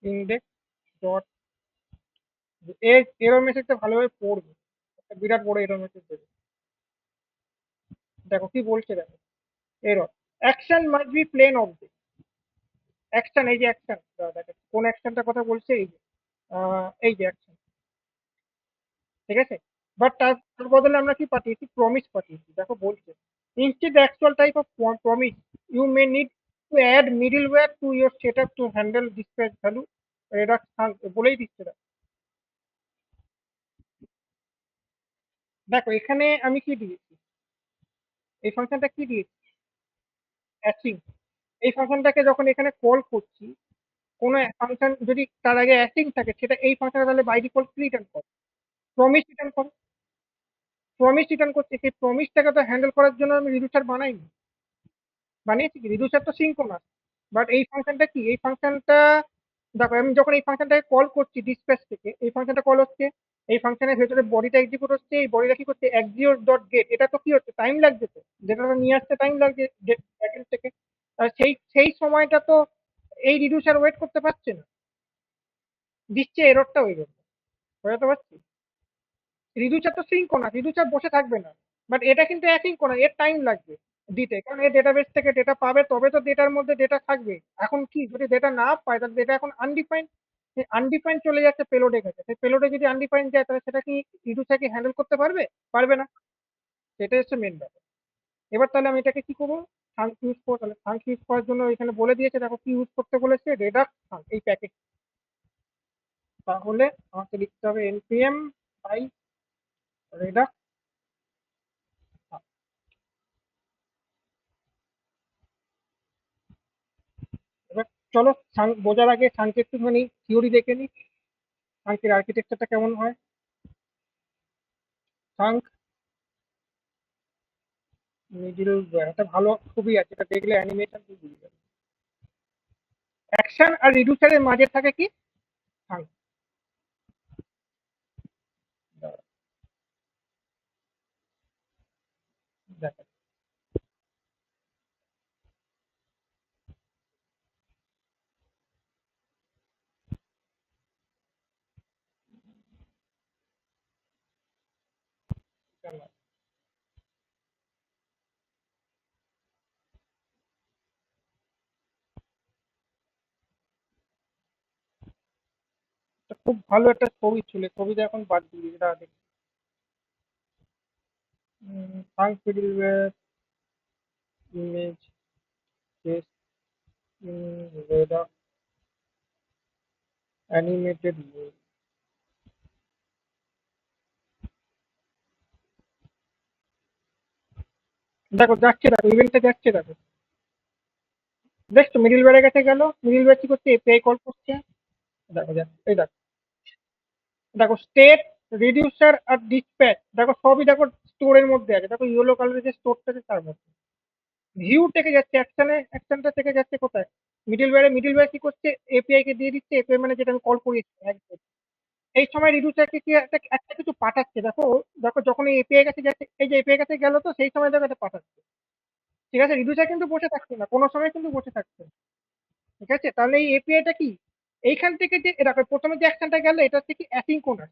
ইন্ডেক্স ডট, এর এরর মেসেজটা ভালোভাবে পড়বে, একটা বিরাট বড় এরর মেসেজ দেবে। দেখো কি বলছে, দেখো error, action must be plain object. Action, এই যে অ্যাকশন, দেখো কোন অ্যাকশনটার কথা বলছে, এই যে এই যে অ্যাকশন। ঠিক আছে? বাট তার তার বদলে আমরা কি পাঠিয়েছি? প্রমিস পাঠিয়েছি। দেখো বলছে, instead the actual type of promise you may need to add middleware to your setup to handle dispatch value redux, বলেই দিচ্ছে। দেখো এখানে আমি কি দিয়েছি, এই ফাংশনটা কি দিয়েছি? অ্যাসিং। এই ফাংশনটাকে যখন এখানে কল করছি, কোনো ফাংশন যদি তার আগে অ্যাসিং থাকে, সেটা এই ফাংশনটা তাহলে বাই ডিফল্ট কি রিটার্ন করে? প্রমিস রিটার্ন করে। প্রমিস রিটার্ন করছে, সেই প্রমিসটাকে তো হ্যান্ডেল করার জন্য আমি রিডিউসার বানাইনি। বানিয়েছি কি? রিডিউসার তো সিঙ্ক্রোনাস। বাট এই ফাংশনটা কি? এই ফাংশনটা, দেখো আমি যখন এই ফাংশনটাকে কল করছি ডিসপ্যাচ থেকে, এই ফাংশনটা কল হচ্ছে, এই ফাংশনের ভেতরে বডিটা এক্সিকিউট হচ্ছে, এই বডিটা কি করছে? Execute dot gate. এটা তো কি হচ্ছে? টাইম লাগছে তো, ডেটাটা নিয়ে আসতে টাইম লাগছে ব্যাকএন্ড থেকে। সেই সেই সময়টা তো এই রিডিউসার ওয়েট করতে পারছে না, দিচ্ছে এররটা ওই জন্য। বোঝাতে পারছি? রিডুসার তো সিঙ্ক্রোনাস, রিডুসার বসে থাকবে না। বাট এটা কিন্তু অ্যাসিঙ্ক্রোনাস, এর টাইম লাগবে দিতে, কারণ এই ডেটাবেস থেকে ডেটা পাবে, তবে তো ডেটার মধ্যে ডেটা থাকবে। এখন কি, যদি ডেটা না পায়, তাহলে ডেটা এখন আনডিফাইন্ড। সেই আনডিফাইন্ড চলে যাচ্ছে পেলোডে গেছে, সেই পেলোডে যদি আনডিফাইন্ড যায়, তাহলে সেটা কি রিডুসার কি হ্যান্ডেল করতে পারবে? পারবে না। সেটাই হচ্ছে মেন ব্যাপার। এবার তাহলে আমি এটাকে কি করবো? থাঙ্ক ইউজ করবো। তাহলে থাঙ্ক ইউজ করার জন্য এখানে বলে দিয়েছে, দেখো কি ইউজ করতে বলেছে, রেডাক্স থাঙ্ক, এই প্যাকেজ। তাহলে আমাকে লিখতে হবে npm বাই রেডাক্স। এবার চলো বোঝার আগে থাঙ্ক একটুখানি থিওরি দেখে নিই। থাঙ্কের আর্কিটেকচারটা কেমন হয়? থাঙ্ক মিডিল একটা ভালো ছবি আছে, এটা দেখলে অ্যানিমেশন তুই বুঝে যাবে। অ্যাকশন আর রিডিউসারের মাঝে থাকে কি? থাঙ্ক। দেখা খুব ভালো একটা ছবি ছিল, ছবিটা এখন বাদ দিয়ে যেটা দেখ। থাঙ্ক মিডিলওয়্যার ইমেজ কেস রেডা অ্যানিমেটেড। দেখো যাচ্ছে, দেখো ইভেন্টটা যাচ্ছে, দেখো দেখছো মিডিলওয়্যারের কাছে গেল, মিডিলওয়্যার কি করছে? এপিআই কল করছে। দেখো যাচ্ছে, এই দেখো, দেখো স্টেট, রিডিউসার আর ডিসপ্যাচ, দেখো সবই দেখো স্টোরের মধ্যে আছে। দেখো ইয়েলো কালারের যে স্টোরটা আছে তার মধ্যে ভিউ থেকে যাচ্ছে, অ্যাকশনটা থেকে যাচ্ছে কোথায়? মিডিলওয়্যার কি করছে? এপিআই কে দিয়ে দিচ্ছে, এপিআই মানে যেটা আমি কল করেছি একদম। এই সময় রিডিউসারকে কি একটা একটা কিছু পাঠাচ্ছে, দেখো দেখো যখন এই এপিআই কাছে যাচ্ছে, এই যে এপিআই কাছে গেল, তো সেই সময় দেখো এটা পাঠাচ্ছে। ঠিক আছে, রিডিউসার কিন্তু বসে থাকছে না, কোনো সময় কিন্তু বসে থাকছে না। ঠিক আছে, তাহলে এই এপিআইটা কি? এইখান থেকে যে দেখো প্রথমে যে অ্যাকশনটা গেল, এটা হচ্ছে কি অ্যাসিঙ্ক্রোনাস।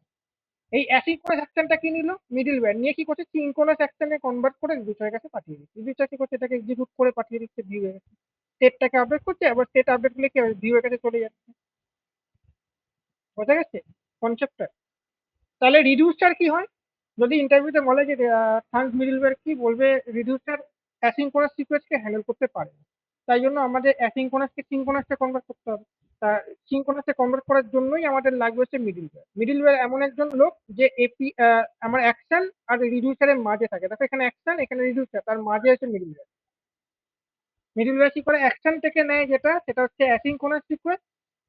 এই অ্যাসিঙ্ক্রোনাস অ্যাকশনটা কি নিল? মিডলওয়্যার নিয়ে কি করছে? সিঙ্ক্রোনাস অ্যাকশনে কনভার্ট করে রিডিউসারের কাছে পাঠিয়ে দিচ্ছে। রিডিউসার কি করছে? এটাকে এক্সিকিউট করে পাঠিয়ে দিচ্ছে ভিউ এর কাছে। স্টেটটাকে আপডেট করছে, আবার স্টেট আপডেট করলে কি ভিউ এর কাছে চলে যাচ্ছে। বোঝা গেছে কনসেপ্টটা? তাহলে রিডিউসার কি হয়? যদি ইন্টারভিউতে বলে যে থাঙ্ক মিডলওয়্যার কি, বলবে রিডিউসার অ্যাসিঙ্ক্রোনাস সিকোয়েন্সকে হ্যান্ডেল করতে পারে না। তাই জন্য আমাদের অ্যাসিঙ্ক্রোনাসকে সিঙ্ক্রোনাসে কনভার্ট করতে হবে। তা সিঙ্ক্রোনাসে কনভার্ট করার জন্যই আমাদের লাগবে হচ্ছে মিডলওয়্যার। মিডলওয়্যার এমন একজন লোক যে আমার অ্যাকশন আর রিডিউসারের মাঝে থাকে। দেখো এখানে অ্যাকশন, এখানে রিডিউসার, তার মাঝে হচ্ছে মিডলওয়্যার। মিডলওয়্যার কি করে? অ্যাকশন থেকে নেয় যেটা, সেটা হচ্ছে অ্যাসিঙ্ক্রোনাস সিকোয়েন্স,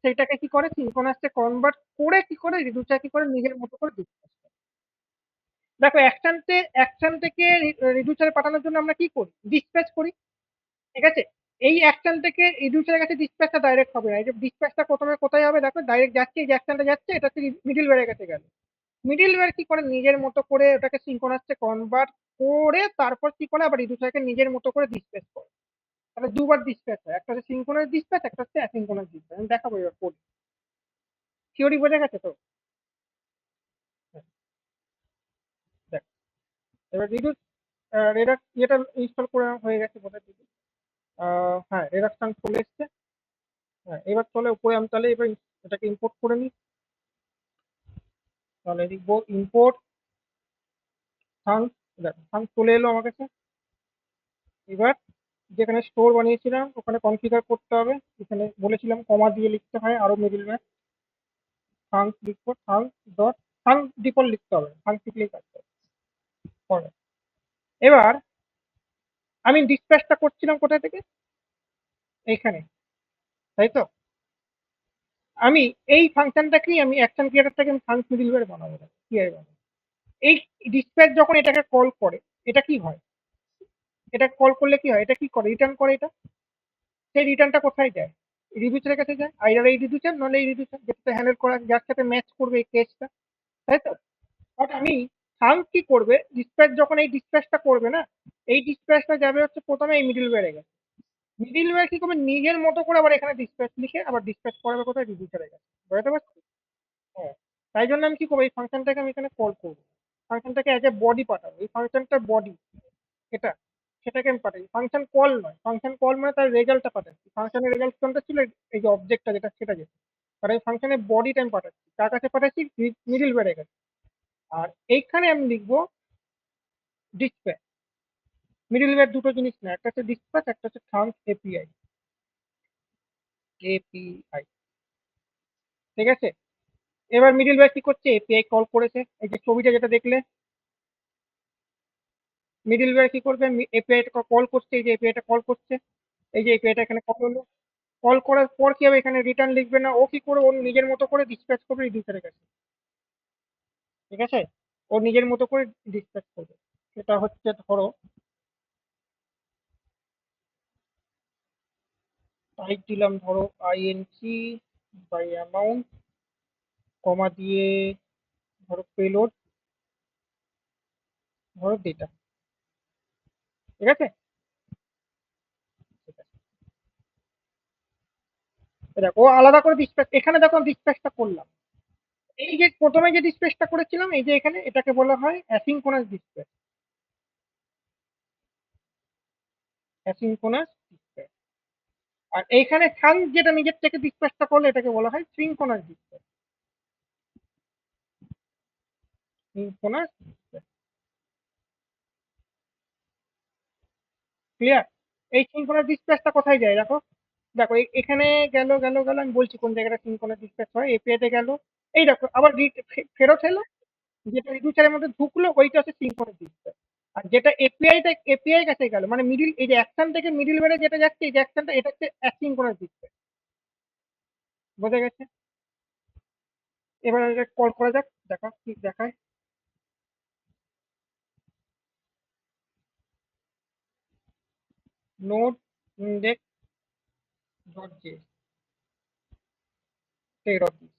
সেটাকে কি করে? সিঙ্ক্রোনাসে কনভার্ট করে কি করে রিডিউসার কি করে নিজের মতো করে দিচ্ছে। দেখো অ্যাকশন থেকে রিডিউসারে পাঠানোর জন্য আমরা কি করি? ডিসপ্যাচ করি। ঠিক আছে, এই অ্যাকশন থেকে রিডিউসারের কাছে ডিসপ্যাচটা ডাইরেক্ট হবে না। এই যে ডিসপ্যাচটা প্রথমে কোথায় হবে? দেখো ডাইরেক্ট যাচ্ছে, এই যে অ্যাকশনটা যাচ্ছে, এটা হচ্ছে মিডলওয়্যারের কাছে গেল। মিডলওয়্যার কি করে? নিজের মতো করে ওটাকে সিঙ্ক্রোনাসে কনভার্ট করে তারপর কি করে আবার রিডিউসারকে নিজের মতো করে ডিসপ্যাচ করে। তাহলে দুবার ডিসপ্যাচ হয়, একটা হচ্ছে সিঙ্ক্রোনাস ডিসপ্যাচ, একটা হচ্ছে অ্যাসিঙ্ক্রোনাস ডিসপ্যাচ। আমি দেখাবো এবার কোড। থিওরি বোঝা গেছে তো? হ্যাঁ, দেখ এবার রিডিউস রেডাক্স যেটা ইনস্টল করে হয়ে গেছে বোধহয়। হ্যাঁ, রেডাকশন চলে এসছে। হ্যাঁ, এবার চলে উপরে, আমি তাহলে এবার এটাকে ইম্পোর্ট করে নিই। তাহলে লিখবো ইম্পোর্ট থাঙ্ক। দেখো থাঙ্ক চলে এলো আমার কাছে। এবার যেখানে স্টোর বানিয়েছিলাম ওখানে কনফিগার করতে হবে। এখানে বলেছিলাম কমা দিয়ে লিখতে হয়, আরো মিডিলম্যান। থাঙ্ক লিখবো, থাঙ্ক ডট, থাঙ্ক ডিফল্ট লিখতে হবে, থাঙ্ক লিখলেই কাজ হবে। এবার আমি ডিসপ্যাচটা করছিলাম কোথা থেকে? এইখানে, তাই তো? আমি এই ফাংশনটাকেই আমি অ্যাকশন ক্রিয়েটারটাকে আমি থাঙ্ক মিডিলওয়্যার বানাবো, কি আর বানাবো। এই ডিসপ্যাচ যখন এটাকে কল করে, এটা কি হয়? এটা কল করলে কি হয়? এটা কি করে? রিটার্ন করে এটা। সেই রিটার্নটা কোথায় যায়? রিডিউসারের কাছে যায়, আইদার এই রিডিউসার নলে এই রিডিউসার যেটা হ্যান্ডেল করা, যার সাথে ম্যাচ করবে এই কেসটা, তাই তো? বাট আমি থাঙ্ক কি করবে? ডিসপ্যাচ যখন এই ডিসপ্যাচটা করবে না, এই ডিসপ্যাচটা যাবে হচ্ছে প্রথমে এই মিডলওয়্যারে গেছে। মিডলওয়্যার কি করবে? নিজের মতো করে আবার এখানে ডিসপ্যাচ লিখে আবার ডিসপ্যাচ করাবে কোথায়? রিডিউসারে গেছে। বুঝতে পারছি? হ্যাঁ, তাই জন্য আমি কি করবো? এই ফাংশনটাকে আমি এখানে কল করবো, ফাংশনটাকে অ্যাজ এ বডি পাঠাবো। এই ফাংশনটার বডি এটা, সেটাকে আমি পাঠাই। ফাংশন কল নয়, ফাংশন কল মানে তার রেজাল্টটা পাঠাচ্ছি। ফাংশনের রেজাল্ট কোনটা ছিল? এই যে অবজেক্টটা যেটা, সেটা যেটা, আর এই ফাংশনের বডিটা আমি পাঠাচ্ছি কার কাছে? পাঠাচ্ছি মিডলওয়্যারের কাছে। আর এইখানে আমি লিখবো ডিসপ্যাচ। মিডলওয়্যার দুটো জিনিস না, একটা হচ্ছে ডিসপ্যাচ, একটা হচ্ছে থাঙ্ক এপিআই। এপিআই, ঠিক আছে। এবার মিডলওয়্যার কি করছে? এপিআই কল করেছে, এই যে ছবিটা যেটা দেখলে। মিডলওয়্যার কি করবে? এপিআইটা কল করছে, এই যে এপিআইটা কল করছে, এই যে এপিআইটা এখানে কল হলো। কল করার পর কি হবে, এখানে রিটার্ন লিখবে না, ও কি করে ওর নিজের মতো করে ডিসপ্যাচ করবে রিডিউসারের কাছে। ঠিক আছে, ও নিজের মতো করে ডিসপ্যাচ করবে। সেটা হচ্ছে ধরো টাইপ দিলাম ধরো আইএনসি বাই অ্যামাউন্ট, কমা দিয়ে ধরো পেলোড, ধরো ডেটা। ঠিক আছে, ঠিক আছে। দেখো ও আলাদা করে ডিসপ্যাচ, এখানে দেখো ডিসপ্যাচটা করলাম। এই যে প্রথমে যে ডিসপ্যাচটা করেছিলাম, এই যে এখানে এটাকে বলা হয় অ্যাসিঙ্ক্রোনাস ডিসপ্যাচ। Asynchronous dispatch. আর এইখানে সান যেটা নিজের থেকে ডিসপ্যাচটা করলে এটাকে বলা হয় synchronous dispatch. Synchronous dispatch. Clear? এই সিঙ্ক্রোনাস ডিসপ্যাচটা কোথায় যায় দেখো। দেখো এখানে গেল গেল গেল, আমি বলছি কোন জায়গাটা সিঙ্ক্রোনাস ডিসপ্যাচ হয়, এপিআই তে গেল। এই দেখো আবার ফেরত এলো, যেটা রিডিউসারের মধ্যে ঢুকলো ওইটা হচ্ছে সিঙ্ক্রোনাস ডিসপ্যাচ। আর যেটা এপিআই কাছে গেল, মানে মিডিল, এই যে অ্যাকশন থেকে মিডিল ওয়্যারে যেটা যাচ্ছে, এই যে অ্যাকশনটা, এটা হচ্ছে অ্যাসিঙ্ক্রোনাস ডিসপ্যাচ। বোঝা গেছে? এবার এটা কল করা যাক, দেখা কি দেখায়। Node index dot J, error দিচ্ছে।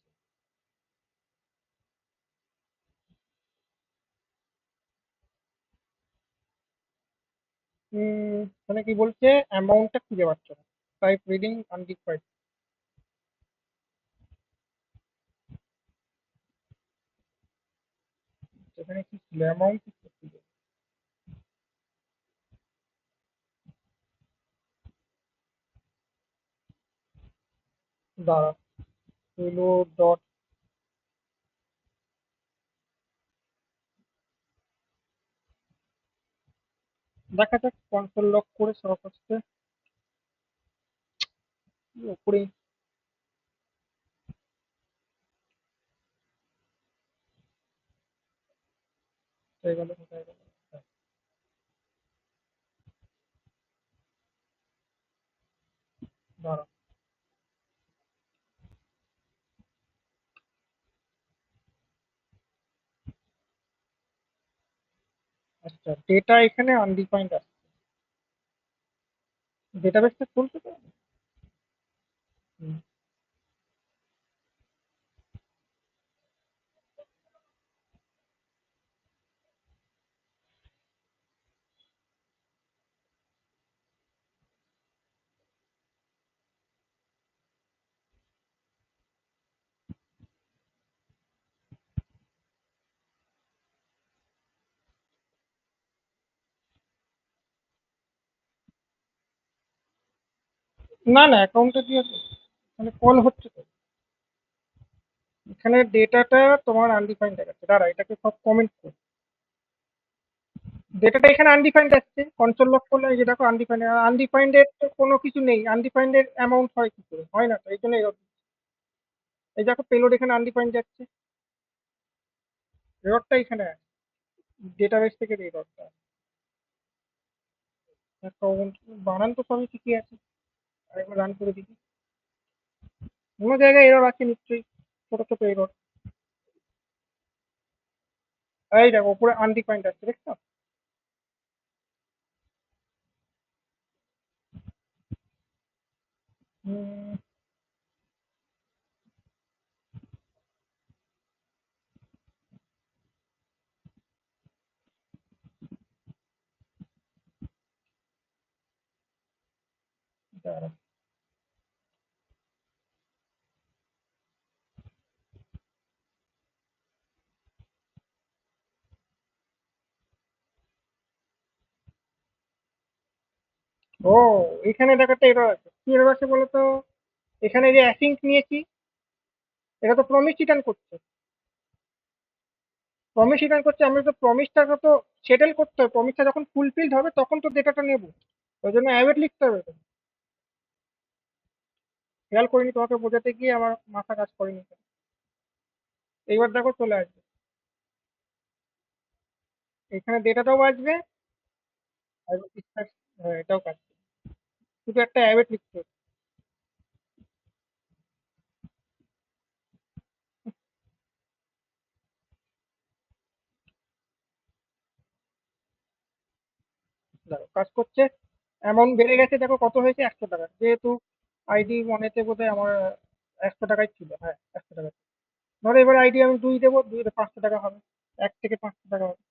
মানে কি বলছে, অ্যামাউন্টটা খুঁজে পাচ্ছ না, টাইপ রিডিং আনডিফাইন্ড। এখানে কি ছিল, অ্যামাউন্ট কি ছিল, দাঁড়া, পেলো ডট, দেখা যাক কনসোল লক করে সব হচ্ছে উপরে হয়ে গেল, কোথায় গেল, হ্যাঁ, দাঁড়া। আচ্ছা, ডেটা এখানে আনডিফাইন্ড আছে, ডেটাবেসটা খুলছে তো। হুম, না না, অ্যাকাউন্টে দিয়েছে, মানে কল হচ্ছে তো। এখানে ডেটাটা তোমার আনডিফাইন্ড দেখাচ্ছে, দাঁড়া এটাকে সব কমেন্ট কর। ডেটাটা এখানে আনডিফাইন্ড আসছে, কনসোল লক করলে এই যে দেখো আনডিফাইন্ড, আনডিফাইন্ড এর তো কোনো কিছু নেই, আনডিফাইন্ড এর অ্যামাউন্ট হয় কি করে, হয় না তো, এই জন্য এই দেখো পেলোড এখানে আনডিফাইন্ড যাচ্ছে, এররটা এখানে আছে, ডেটাবেস থেকে এররটা। অ্যাকাউন্ট বানান তো সবই ঠিকই আছে, আরেকবার রান করে দেখি। কোনো জায়গায় এরর আছে নিশ্চয়ই, ছোট ছোট এরর। এই দেখো উপরে আনডিফাইন্ড আছে, দেখছো? হুম, দাঁড়াও। ও, এখানে দেখো একটা এরর আছে, কি এরর আছে বলো তো। এখানে যে অ্যাসিঙ্ক নিয়েছি, এটা তো প্রমিস রিটার্ন করছে। প্রমিস রিটার্ন করছে, আমি তো প্রমিসটাকে তো সেটেল করতে হবে, প্রমিসটা যখন ফুলফিলড হবে তখন তো ডেটাটা নেবো। ওই জন্য অ্যাওয়েট লিখতে হবে তো। খেয়াল করিনি, তোমাকে বোঝাতে গিয়ে আমার মাথা কাজ করেনি। এইবার দেখো চলে আসবে, এখানে ডেটাটাও আসবে, আর হ্যাঁ এটাও কাজ, শুধু একটা অ্যাওয়েট লিখতে হবে। দেখো কাজ করছে, অ্যামাউন্ট বেড়ে গেছে, দেখো কত হয়েছে, 100 টাকা, যেহেতু আইডি মনেতে বোধহয় আমার 100 টাকাই ছিল, হ্যাঁ 100 টাকা। ধরো এবার আইডি আমি 2 দেবো, 2 500 টাকা হবে, 1 থেকে 500 টাকা হবে।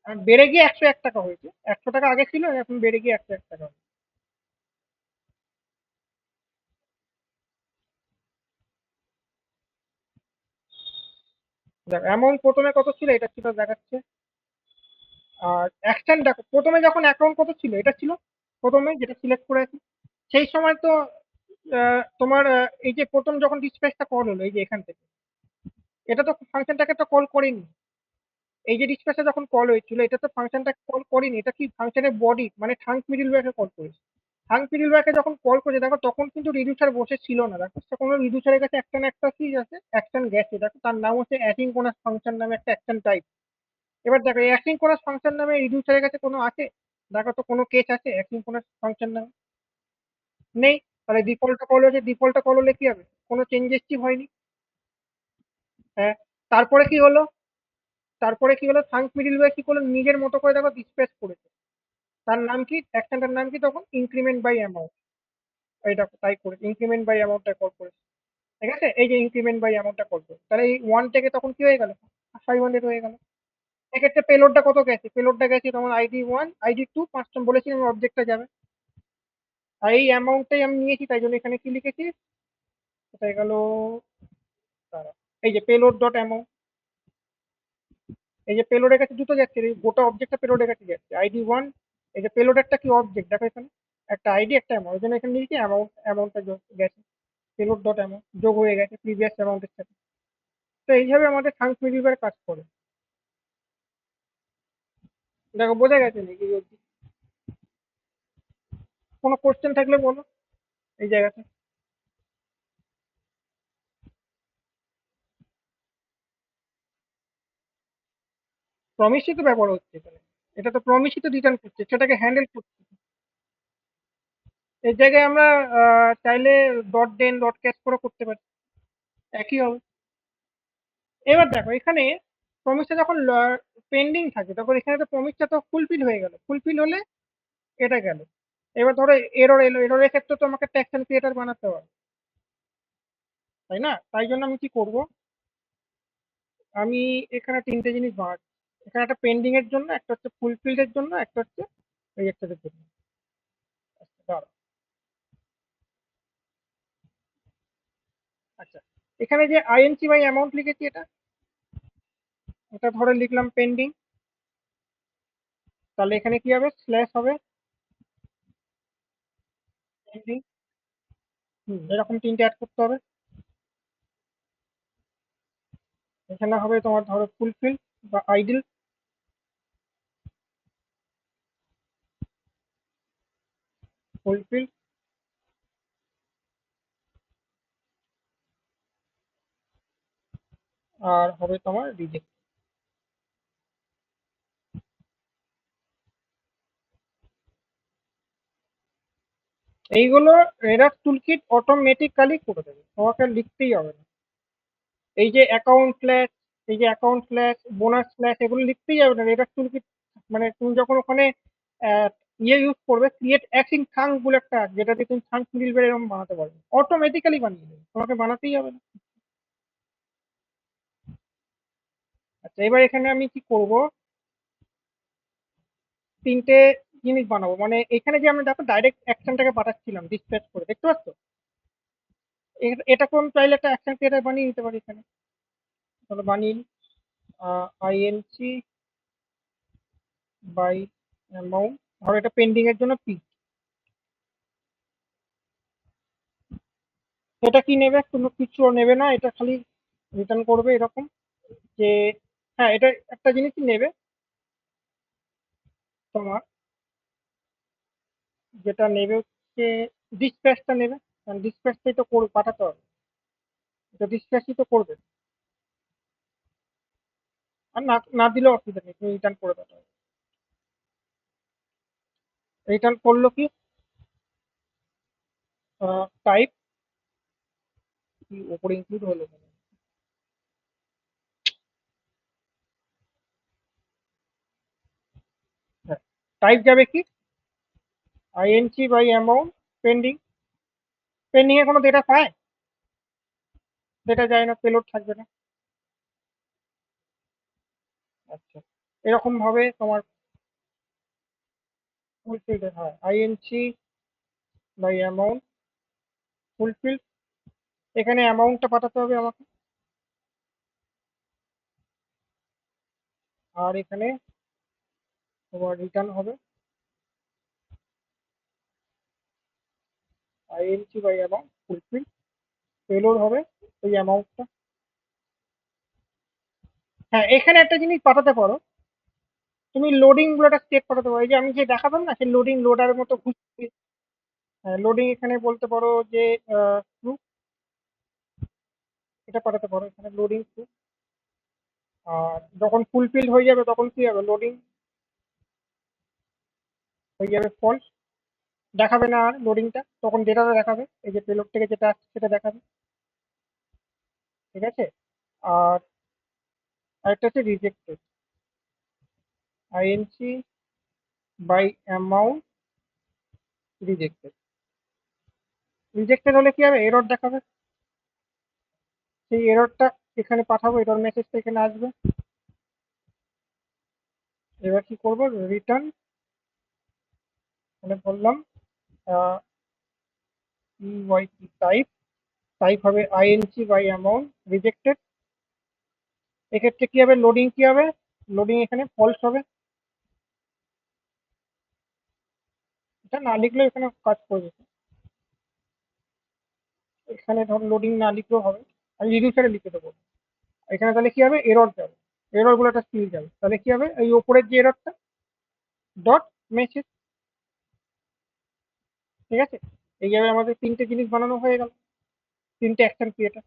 আর বেড়ে গিয়ে 101 টাকা হয়েছে, 100 টাকা আগে ছিল, এখন বেড়ে গিয়ে 101 টাকা হবে। দেখো অ্যামাউন্ট প্রথমে কত ছিল, এটা ছিল দেখাচ্ছে। আর অ্যাকশন দেখো, প্রথমে যখন অ্যাকাউন্ট কত ছিল, এটা ছিল প্রথমে যেটা সিলেক্ট করে আছি, সেই সময় তো তোমার এই যে প্রথম যখন ডিসপ্লেসটা কল হলো, এই যে এখান থেকে, এটা তো ফাংশনটাকে তো কল করেনি। এই যে ডিসপ্লেসটা যখন কল হয়েছিল, এটা তো ফাংশনটাকে কল করেনি, এটা কি ফাংশনের বডি মানে থাঙ্ক মিডলওয়্যারকে কল করেছে। থাঙ্ক মিডলওয়্যারকে যখন কল করেছে, দেখো তখন কিন্তু রিডিউসার বসে ছিল না, দেখো তখন রিডিউসারের কাছে একটা না একটা কি আছে, অ্যাকশন গেছে, দেখো তার নাম হচ্ছে অ্যাসিনক্রোনাস ফাংশন নামে একটা অ্যাকশন টাইপ। এবার দেখো এই অ্যাসিনক্রোনাস ফাংশন নামে রিডিউসারের কাছে কোনো আছে, দেখো তো কোনো কেস আছে অ্যাসিনক্রোনাস ফাংশন নামে? নেই। তাহলে ডিফল্টটা কল হয়েছে, ডিফল্টটা কল হলে কি হবে, কোনো চেঞ্জেস কি হয়নি। হ্যাঁ। তারপরে কি হলো, তারপরে কি হলো, থাঙ্ক মিডলওয়্যার কি করলো, নিজের মতো করে দেখো ডিসপ্লেস করেছে। তার নাম কি, অ্যাকশনটার নাম কি তখন, ইনক্রিমেন্ট বাই অ্যামাউন্ট। এই দেখো তাই করে ইনক্রিমেন্ট বাই অ্যামাউন্টটা কল করেছে। ঠিক আছে, এই যে ইনক্রিমেন্ট বাই অ্যামাউন্টটা কল করে, তাহলে এই 1 থেকে তখন কি হয়ে গেল, 500 হয়ে গেল। এক্ষেত্রে পেলোডটা কত গেছে, পেলোডটা গেছে তোমার ID 1 ID 2 5টা বলেছিলাম অবজেক্টটা যাবে। আর এই অ্যামাউন্টটাই আমি নিয়েছি, তাই জন্য এখানে কি লিখেছি, কোথায় গেল, দাঁড়াও। এই যে পেলোড ডট অ্যামাউন্ট, এই যে পেলোডের কাছে দুটো যাচ্ছে, এই গোটা অবজেক্টটা পেলোডের কাছে যাচ্ছে ID 1। এই যে পেলোড একটা কি অবজেক্ট, দেখো এখানে একটা আইডি একটা অ্যামাউন্ট, ওই জন্য এখানে লিখেছি অ্যামাউন্ট, অ্যামাউন্টটা গেছে, পেলোড ডট অ্যামাউন্ট যোগ হয়ে গেছে প্রিভিয়াস অ্যামাউন্টের সাথে। তো এইভাবে আমাদের থাঙ্ক মিডলওয়্যার কাজ করে। দেখো বোঝা গেছে নাকি এই অবধি? কোনো কোশ্চেন থাকলে বলো এই জায়গাতে। প্রমিসই তো ব্যবহার হচ্ছে এখানে, এটা তো প্রমিসই তো রিটার্ন করছে, সেটাকে হ্যান্ডেল করছে। এই জায়গায় আমরা চাইলে ডট ডেন ডট ক্যাশ করে করতে পারি, একই হবে। এবার দেখো এখানে প্রমিসটা যখন পেন্ডিং থাকে, তখন এখানে তো প্রমিসটা তো ফুলফিল হয়ে গেল, ফুলফিল হলে এটা গেল। এবার ধরো এরর এলো, এররের ক্ষেত্রে তো আমাকে ট্যাক্স অ্যান্ড ক্রিয়েটার বানাতে হবে, তাই না? তাই জন্য আমি কি করব, আমি এখানে তিনটে জিনিস বানাচ্ছি। এখানে একটা পেন্ডিং এর জন্য, একটা হচ্ছে ফুলফিল এর জন্য, একটা হচ্ছে রিজেক্টেড এর জন্য। আচ্ছা, দাঁড়াও। আচ্ছা, এখানে যে আইএনসি বাই অ্যামাউন্ট লিখেছি, এটা ধরে লিখলাম পেন্ডিং, তাহলে এখানে কি হবে, স্ল্যাশ হবে পেন্ডিং। এরকম তিনটে অ্যাড করতে হবে। এখানে হবে তোমার ধরো ফুলফিল বা আইডিল, ফুলফিল, আর হবে তোমার রিজেক্ট। এইগুলো এরার টুলকিট অটোমেটিক্যালি করে দেবে, তোমাকে আর লিখতেই হবে না। এই যে অ্যাকাউন্ট ফ্ল্যাশ, এই যে অ্যাকাউন্ট ফ্ল্যাশ, বোনাস ফ্ল্যাশ, এগুলো লিখতেই হবে না, এরার টুলকিট। মানে তুমি যখন ওখানে আহ, ইয়ে ইউজ করবে, ক্রিয়েট অ্যাক্সিং থাঙ্ক বলে একটা আছে, যেটা দিয়ে তুমি থাঙ্ক মিডলওয়্যার এরকম বানাতে পারবে, অটোমেটিক্যালি বানিয়ে দেবে, তোমাকে বানাতেই হবে না। আচ্ছা, এবার এখানে আমি কি করব, তিনটে জিনিস বানাবো, মানে এখানে যে আমরা দেখো ডাইরেক্ট অ্যাকশনটাকে পাঠাচ্ছিলাম ডিসপ্যাচ করে, দেখতে পাচ্ছ? এটা কোন চাইলে একটা অ্যাকশন ক্রিয়েটার বানিয়ে নিতে পারি এখানে। তাহলে বানিয়ে আইএনসি বাই অ্যামাউন্ট, ধরো এটা পেন্ডিং এর জন্য পি। এটা কি নেবে, কোনো কিছু নেবে না, এটা খালি রিটার্ন করবে এরকম যে, হ্যাঁ এটা একটা জিনিসই নেবে তোমার, যেটা নেবে হচ্ছে ডিসপ্যাচটা নেবে, কারণ ডিসপ্যাচটাই তো করে পাঠাতে হবে, এটা ডিসপ্যাচই তো করবে। আর না না দিলেও অসুবিধা নেই, তুমি রিটার্ন করে পাঠাবে। রিটার্ন করলো কি, টাইপ কি ওপরে ইনক্লুড হলো কেন? টাইপ যাবে কি INC by amount pending. Pending এ কোনো ডেটা পায়? ডেটা যায় না, পেলোড থাকবে না। আচ্ছা, এরকম ভাবে তোমার ফুলফিল হয় আইএনসি বাই অ্যামাউন্ট ফুলফিল। এখানে অ্যামাউন্টটা পাঠাতে হবে আমাকে, আর এখানে তোমার রিটার্ন হবে INC by amount fulfil. Payload হবে ওই অ্যামাউন্টটা। হ্যাঁ, এখানে একটা জিনিস পাঠাতে পারো, তুমি লোডিং গুলো একটা স্টেট পাঠাতে পারো। এই যে আমি যে দেখাতাম না, সেই লোডিং লোডারের মতো ঘুরছে। হ্যাঁ, লোডিং এখানে বলতে পারো যে true, এটা পাঠাতে পারো এখানে লোডিং ট্রু। আর যখন ফুলফিল হয়ে যাবে তখন কি হবে, লোডিং হয়ে যাবে ফলস, দেখাবে না আর লোডিংটা, তখন ডেটাটা দেখাবে, এই যে পেলোড থেকে যেটা আসছে সেটা দেখাবে। ঠিক আছে। আর আরেকটা হচ্ছে rejected INC by amount rejected. Rejected হলে কি হবে, এরর দেখাবে, সেই এররটা এখানে পাঠাবো, এরর মেসেজটা এখানে আসবে। এবার কি করবো, রিটার্ন মানে বললাম টাইপ, টাইপ হবে আইএনসি বাই অ্যামাউন্ট রিজেক্টেড। এক্ষেত্রে কি হবে, লোডিং কি হবে, লোডিং এখানে ফলস হবে। এটা না লিখলেও এখানে কাজ করবে, এখানে ধর লোডিং না লিখলেও হবে, আমি রিডিউসারে লিখে দেবো। এখানে তাহলে কি হবে, এরর যাবে, এরর গুলো একটা স্কিল যাবে, তাহলে কি হবে, এই ওপরের যে এররটা ডট মেসেজ। ঠিক আছে, এইভাবে আমাদের তিনটে জিনিস বানানো হয়ে গেল, তিনটে অ্যাকশন ক্রিয়েটার।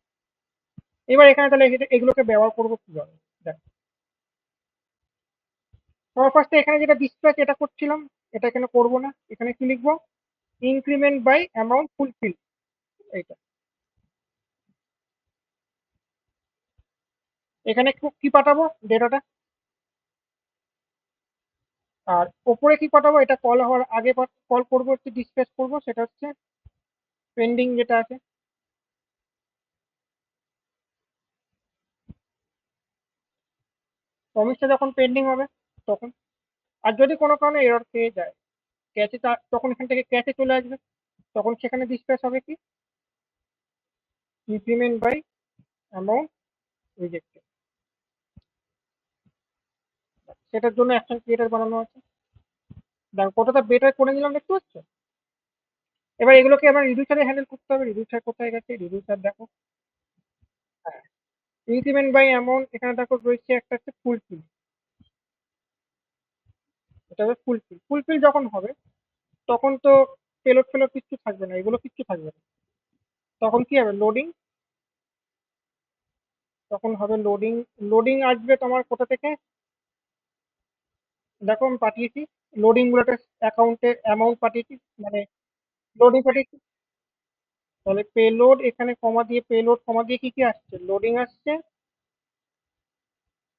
এবার এখানে তাহলে এগুলোকে ব্যবহার করবো কিভাবে, দেখ। সবার ফার্স্টে এখানে যেটা ডিসপ্যাচ এটা করছিলাম, এটা এখানে করবো না, এখানে কি লিখবো, ইনক্রিমেন্ট বাই অ্যামাউন্ট ফুলফিল, এইটা। এখানে কি পাঠাবো, ডেটাটা। আর ওপরে কি পাঠাবো, এটা কল হওয়ার আগে কল করবো, হচ্ছে ডিসপ্যাচ করবো, সেটা হচ্ছে পেন্ডিং যেটা আছে। প্রমিসটা যখন পেন্ডিং হবে তখন, আর যদি কোনো কারণে এরর পেয়ে যায় ক্যাচে, তখন এখান থেকে ক্যাচে চলে আসবে, তখন সেখানে ডিসপ্যাচ হবে কি ইনক্রিমেন্ট বাই অ্যামাউন্ট রিজেক্টেড। সেটার জন্য অ্যাকশন ক্রিয়েটার বানানো আছে। দেখো কতটা বেটার করে নিলাম, দেখতে পাচ্ছ। এবার এগুলোকে আবার রিডিউসারে হ্যান্ডেল করতে হবে। রিডিউসার কোথায় গেছে, রিডিউসার দেখো, হ্যাঁ, ইনক্রিমেন্ট বাই অ্যামাউন্ট এখানে দেখো রয়েছে একটা, হচ্ছে ফুলফিল। এটা হবে ফুলফিল। ফুলফিল যখন হবে তখন তো পেলোড ফেলোড কিচ্ছু থাকবে না, এগুলো কিচ্ছু থাকবে না। তখন কি হবে, লোডিং, তখন হবে লোডিং। লোডিং আসবে তোমার কোথা থেকে, দেখো আমি পাঠিয়েছি লোডিং গুলো একটা অ্যাকাউন্টে অ্যামাউন্ট পাঠিয়েছি, মানে লোডিং পাঠিয়েছি। তাহলে পেলোড এখানে কমা দিয়ে, পেলোড কমা দিয়ে কি কি আসছে, লোডিং আসছে,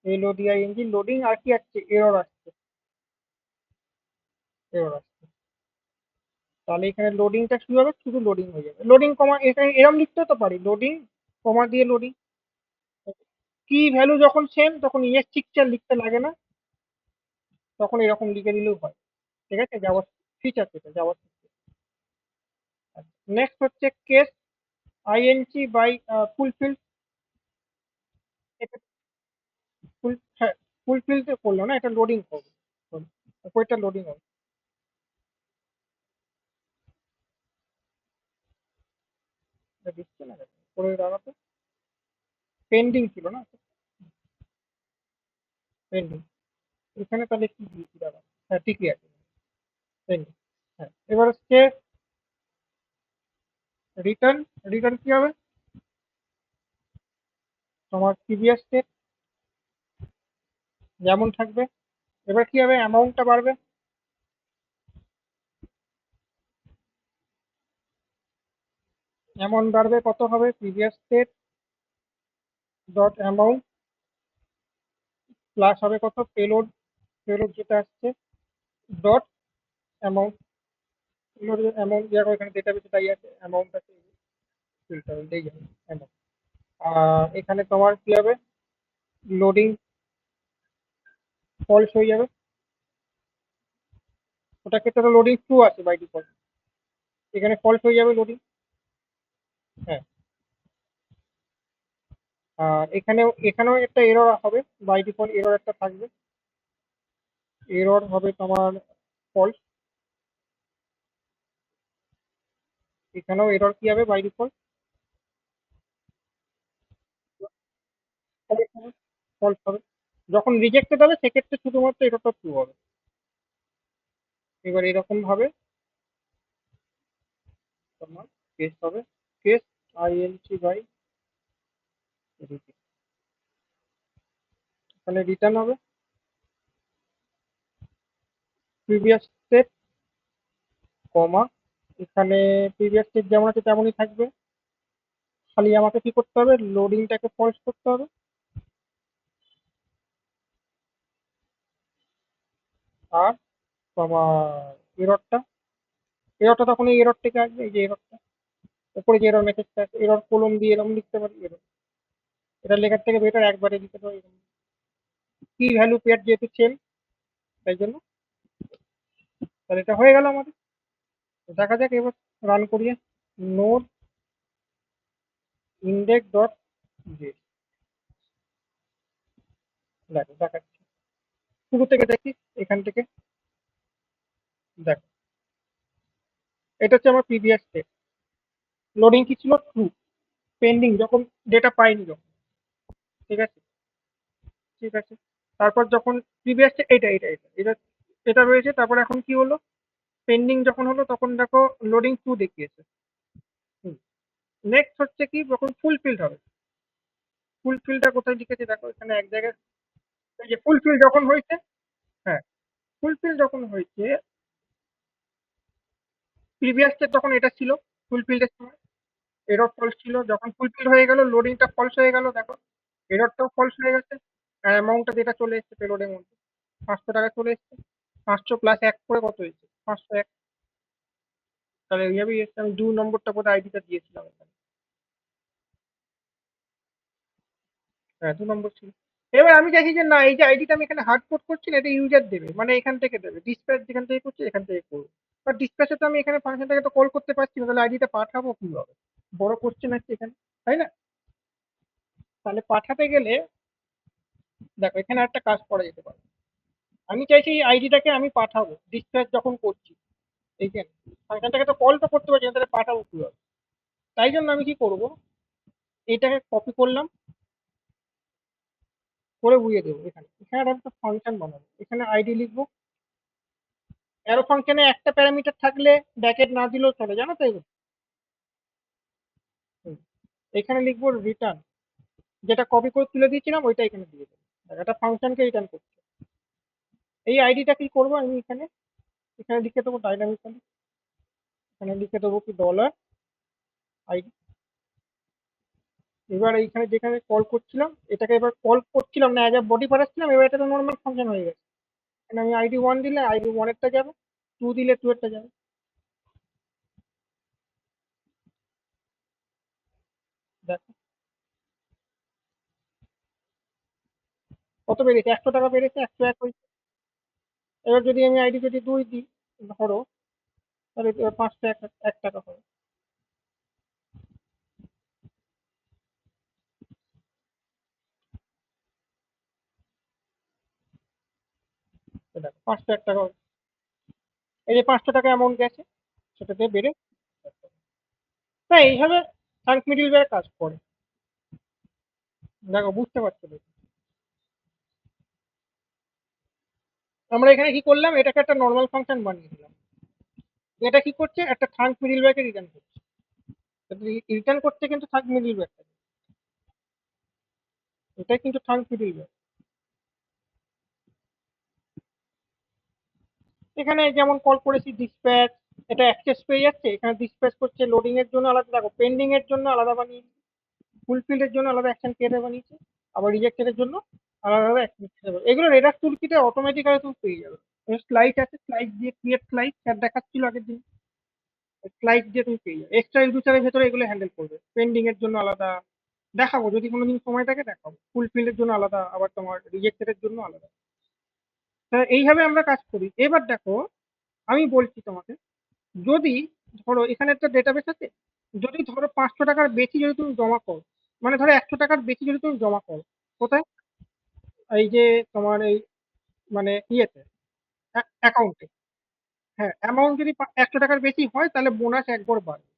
এলওডিআইএনজি লোডিং, আর কি আসছে, এরর আসছে, এরর আসছে। তাহলে এখানে লোডিংটা কি হবে, শুধু লোডিং হয়ে যাবে, লোডিং কমা, এখানে এরকম লিখতে তো পারি, লোডিং কমা দিয়ে লোডিং। কি ভ্যালু যখন সেম, তখন ইএস পিকচার লিখতে লাগে না, তখন এরকম লিখে দিলেও হয়। ঠিক আছে, যাওয়ার ফিচার, এটা যাওয়ার। নেক্সট হচ্ছে কেস আইএনসি বাই ফুলফিল। এটা ফুল, হ্যাঁ, ফুলফিল তো করলো না, এটা লোডিং করবে, ওইটা লোডিং হবে। এটা দিচ্ছে না, করে দাঁড়াতে পেন্ডিং ছিল না, পেন্ডিং। এখানে তাহলে কি দিয়েছি দাঁড়া, হ্যাঁ ঠিকই আছে, পেন্ডিং। হ্যাঁ, এবার হচ্ছে রিটার্ন। রিটার্ন কি হবে, তোমার প্রিভিয়াস স্টেট যেমন থাকবে। এবার কি হবে, অ্যামাউন্টটা বাড়বে, অ্যামাউন্ট বাড়বে, কত হবে, previous state dot amount plus হবে কত, পেলোড, পেলোড যেটা আসছে ডট অ্যামাউন্ট, অ্যামাউন্ট দেখো এখানে ডেটাবেসে তাই আছে, অ্যামাউন্ট আছে, ফিল্টার এই যাবে অ্যামাউন্ট। আর এখানে তোমার কি হবে, লোডিং ফলস হয়ে যাবে, ওটা ক্ষেত্রে তো লোডিং ট্রু আছে বাই ডিফল্ট, এখানে ফলস হয়ে যাবে লোডিং। হ্যাঁ, আর এখানেও একটা এরর হবে, বাই ডিফল্ট এরর একটা থাকবে, এরর হবে তোমার ফলস, এখানেও এরর কি হবে বাই ডিফল্ট, ফলস হবে। যখন রিজেক্টেড হবে সেক্ষেত্রে শুধুমাত্র এররটা ট্রু হবে। এবার এরকম ভাবে তোমার কেস হবে, কেস আইএনসি বাই রিজেক্ট, এখানে রিটার্ন হবে প্রিভিয়াস স্টেপ, কমা, এখানে প্রিভিয়াস স্টেপ যেমন আছে তেমনই থাকবে, খালি আমাকে কি করতে হবে, লোডিংটাকে ফলস করতে হবে। আর তোমার এররটা, এররটা তখন এই এরর থেকে আসবে, এই যে এররটা উপরে যে এরর মেসেজটা আছে, এরর কোলন দিয়ে এরকম লিখতে পারি, এরর এটা লেখার থেকে বেটার একবারে দিতে পারি, কি ভ্যালু পেয়ার যেহেতু সেম, তাই জন্য। তাহলে এটা হয়ে গেল আমাদের। তো দেখা যাক এবার রান করিয়ে, নোড ইন্ডেক্স ডট জে, দেখো দেখাচ্ছি শুরু থেকে দেখি, এখান থেকে দেখো, এটা হচ্ছে আমার প্রিভিয়াস স্টেপ, লোডিং কি ছিল ট্রু, পেন্ডিং যখন ডেটা পাইনি যখন, ঠিক আছে, ঠিক আছে। তারপর যখন প্রিভিয়াস এটা এটা এটা এটা এটা রয়েছে, তারপর এখন কি হলো, পেন্ডিং যখন হলো তখন দেখো লোডিং ট্রু দেখিয়েছে। নেক্সট হচ্ছে কি, যখন ফুলফিলড হবে, ফুলফিলটা কোথায় লিখেছে দেখো এখানে এক জায়গায়, এই যে ফুলফিল যখন হয়েছে, হ্যাঁ, ফুলফিল যখন হয়েছে, প্রিভিয়াস স্টেপ তখন এটা ছিল ফুলফিল্ডের সময়, এরর ফলস ছিল, যখন ফুলফিল হয়ে গেল লোডিংটা ফলস হয়ে গেল, দেখো এররটাও ফলস হয়ে গেছে, আর অ্যামাউন্টটা যেটা চলে এসেছে পেলোডের মধ্যে 500 টাকা চলে এসেছে, 500 + 1 করে কত হয়েছে 501, তাহলে এইভাবেই এসছে। আমি 2 নম্বরটা বোধহয় আইডিটা দিয়েছিলাম এখানে, হ্যাঁ 2 নম্বর ছিল। এবার আমি চাইছি যে না, এই যে আইডিটা আমি এখানে হার্ড কোড করছি না, এটা ইউজার দেবে, মানে এখান থেকে দেবে, ডিসপ্যাচ যেখান থেকে করছি এখান থেকে করবো, বাট ডিসপ্যাচে তো আমি এখানে ফাংশনটাকে তো কল করতে পারছি না, তাহলে আইডিটা পাঠাবো কিভাবে, বড় কোশ্চেন আছে এখানে, তাই না? তাহলে পাঠাতে গেলে দেখো এখানে একটা কাজ করা যেতে পারে, আমি চাইছি এই আইডিটাকে আমি পাঠাবো ডিসপ্যাচ যখন করছি, এইখানে ফাংশনটাকে তো কল তো করতে পারছি না, তাহলে পাঠাবো কিভাবে, তাই জন্য আমি কি করব, এটাকে কপি করলাম, করে বুঝিয়ে দেবো, এখানে এখানে একটা ফাংশন বানাবো, এখানে আইডি লিখবো, অ্যারো ফাংশনে একটা প্যারামিটার থাকলে ব্র্যাকেট না দিলেও চলে, জানো তো এগুলো। হুম। এখানে লিখবো রিটার্ন, যেটা কপি করে তুলে দিয়েছিলাম ওইটা এখানে দিয়ে দেবো, একটা ফাংশনকে রিটার্ন করছে। এই আইডিটা কি করবো আমি এখানে, এখানে লিখে দেবো ডাইনামিক্যালি, এখানে লিখে দেবো কি ডলার আইডি। এবার এইখানে যেখানে কল করছিলাম, এটাকে এবার কল করছিলাম না, অ্যাজ আ বডি পাঠাচ্ছিলাম, এবার এটা তো নর্মাল ফাংশন হয়ে গেছে, এখানে আমি আইডি 1 দিলে আইডি 1 এরটা যাবে, 2 দিলে 2 এরটা যাবে, দেখো কত বেড়েছে, 100 টাকা বেড়েছে, 101 হয়েছে। এবার যদি আমি আইডি যদি 2 দিই ধরো, তাহলে 501 টাকা হবে, তো দেখো 501 টাকা হবে। এই যে 500 টাকা অ্যামাউন্ট গেছে, সেটাতে বেড়ে, না এইভাবে থাঙ্ক মিডিলওয়্যার কাজ করে, দেখো বুঝতে পারছো তো? আমরা এখানে কি করলাম, এটাকে একটা নর্মাল ফাংশন বানিয়ে দিলাম, এটা কি করছে, একটা থাঙ্ক মিডিলওয়্যারকে রিটার্ন করছে, রিটার্ন করছে কিন্তু থাঙ্ক মিডিলওয়্যারটা, এটাই কিন্তু থাঙ্ক মিডিলওয়্যার। এখানে যেমন কল করেছি ডিসপ্যাচ, এটা অ্যাক্সেস পেয়ে যাচ্ছে, এখানে ডিসপ্যাচ করছে, লোডিং এর জন্য আলাদা, দেখো পেন্ডিং এর জন্য আলাদা বানিয়েছি, ফুলফিল এর জন্য আলাদা অ্যাকশন ক্রিয়েটার বানিয়েছি, আবার রিজেক্টেড এর জন্য আলাদা আলাদা অ্যাকশন ক্রিয়েটার, এগুলো রেডার টুল কিটে অটোমেটিক্যালি তুমি পেয়ে যাবে। স্লাইড আছে, স্লাইড দিয়ে ক্রিয়েট স্লাইড স্যার দেখাচ্ছিল আগের দিন। স্লাইড দিয়ে তুমি পেয়ে যাবে। এক্সট্রা ইউজারের ভেতরে এগুলো হ্যান্ডেল করবে। পেন্ডিং এর জন্য আলাদা দেখাবো, যদি কোনোদিন সময় থাকে দেখাবো। ফুলফিল এর জন্য আলাদা, আবার তোমার রিজেক্টেড এর জন্য আলাদা। তা এইভাবে আমরা কাজ করি। এবার দেখো, আমি বলছি তোমাকে, যদি ধরো এখানে একটা ডেটাবেস আছে, যদি ধরো 500 টাকার বেশি যদি তুমি জমা করো, মানে ধরো 100 টাকার বেশি যদি তুমি জমা করো, কোথায়? এই যে তোমার এই মানে ইয়েতে, অ্যাকাউন্টে। হ্যাঁ, অ্যামাউন্ট যদি 100 টাকার বেশি হয় তাহলে বোনাস একবার বাড়বে।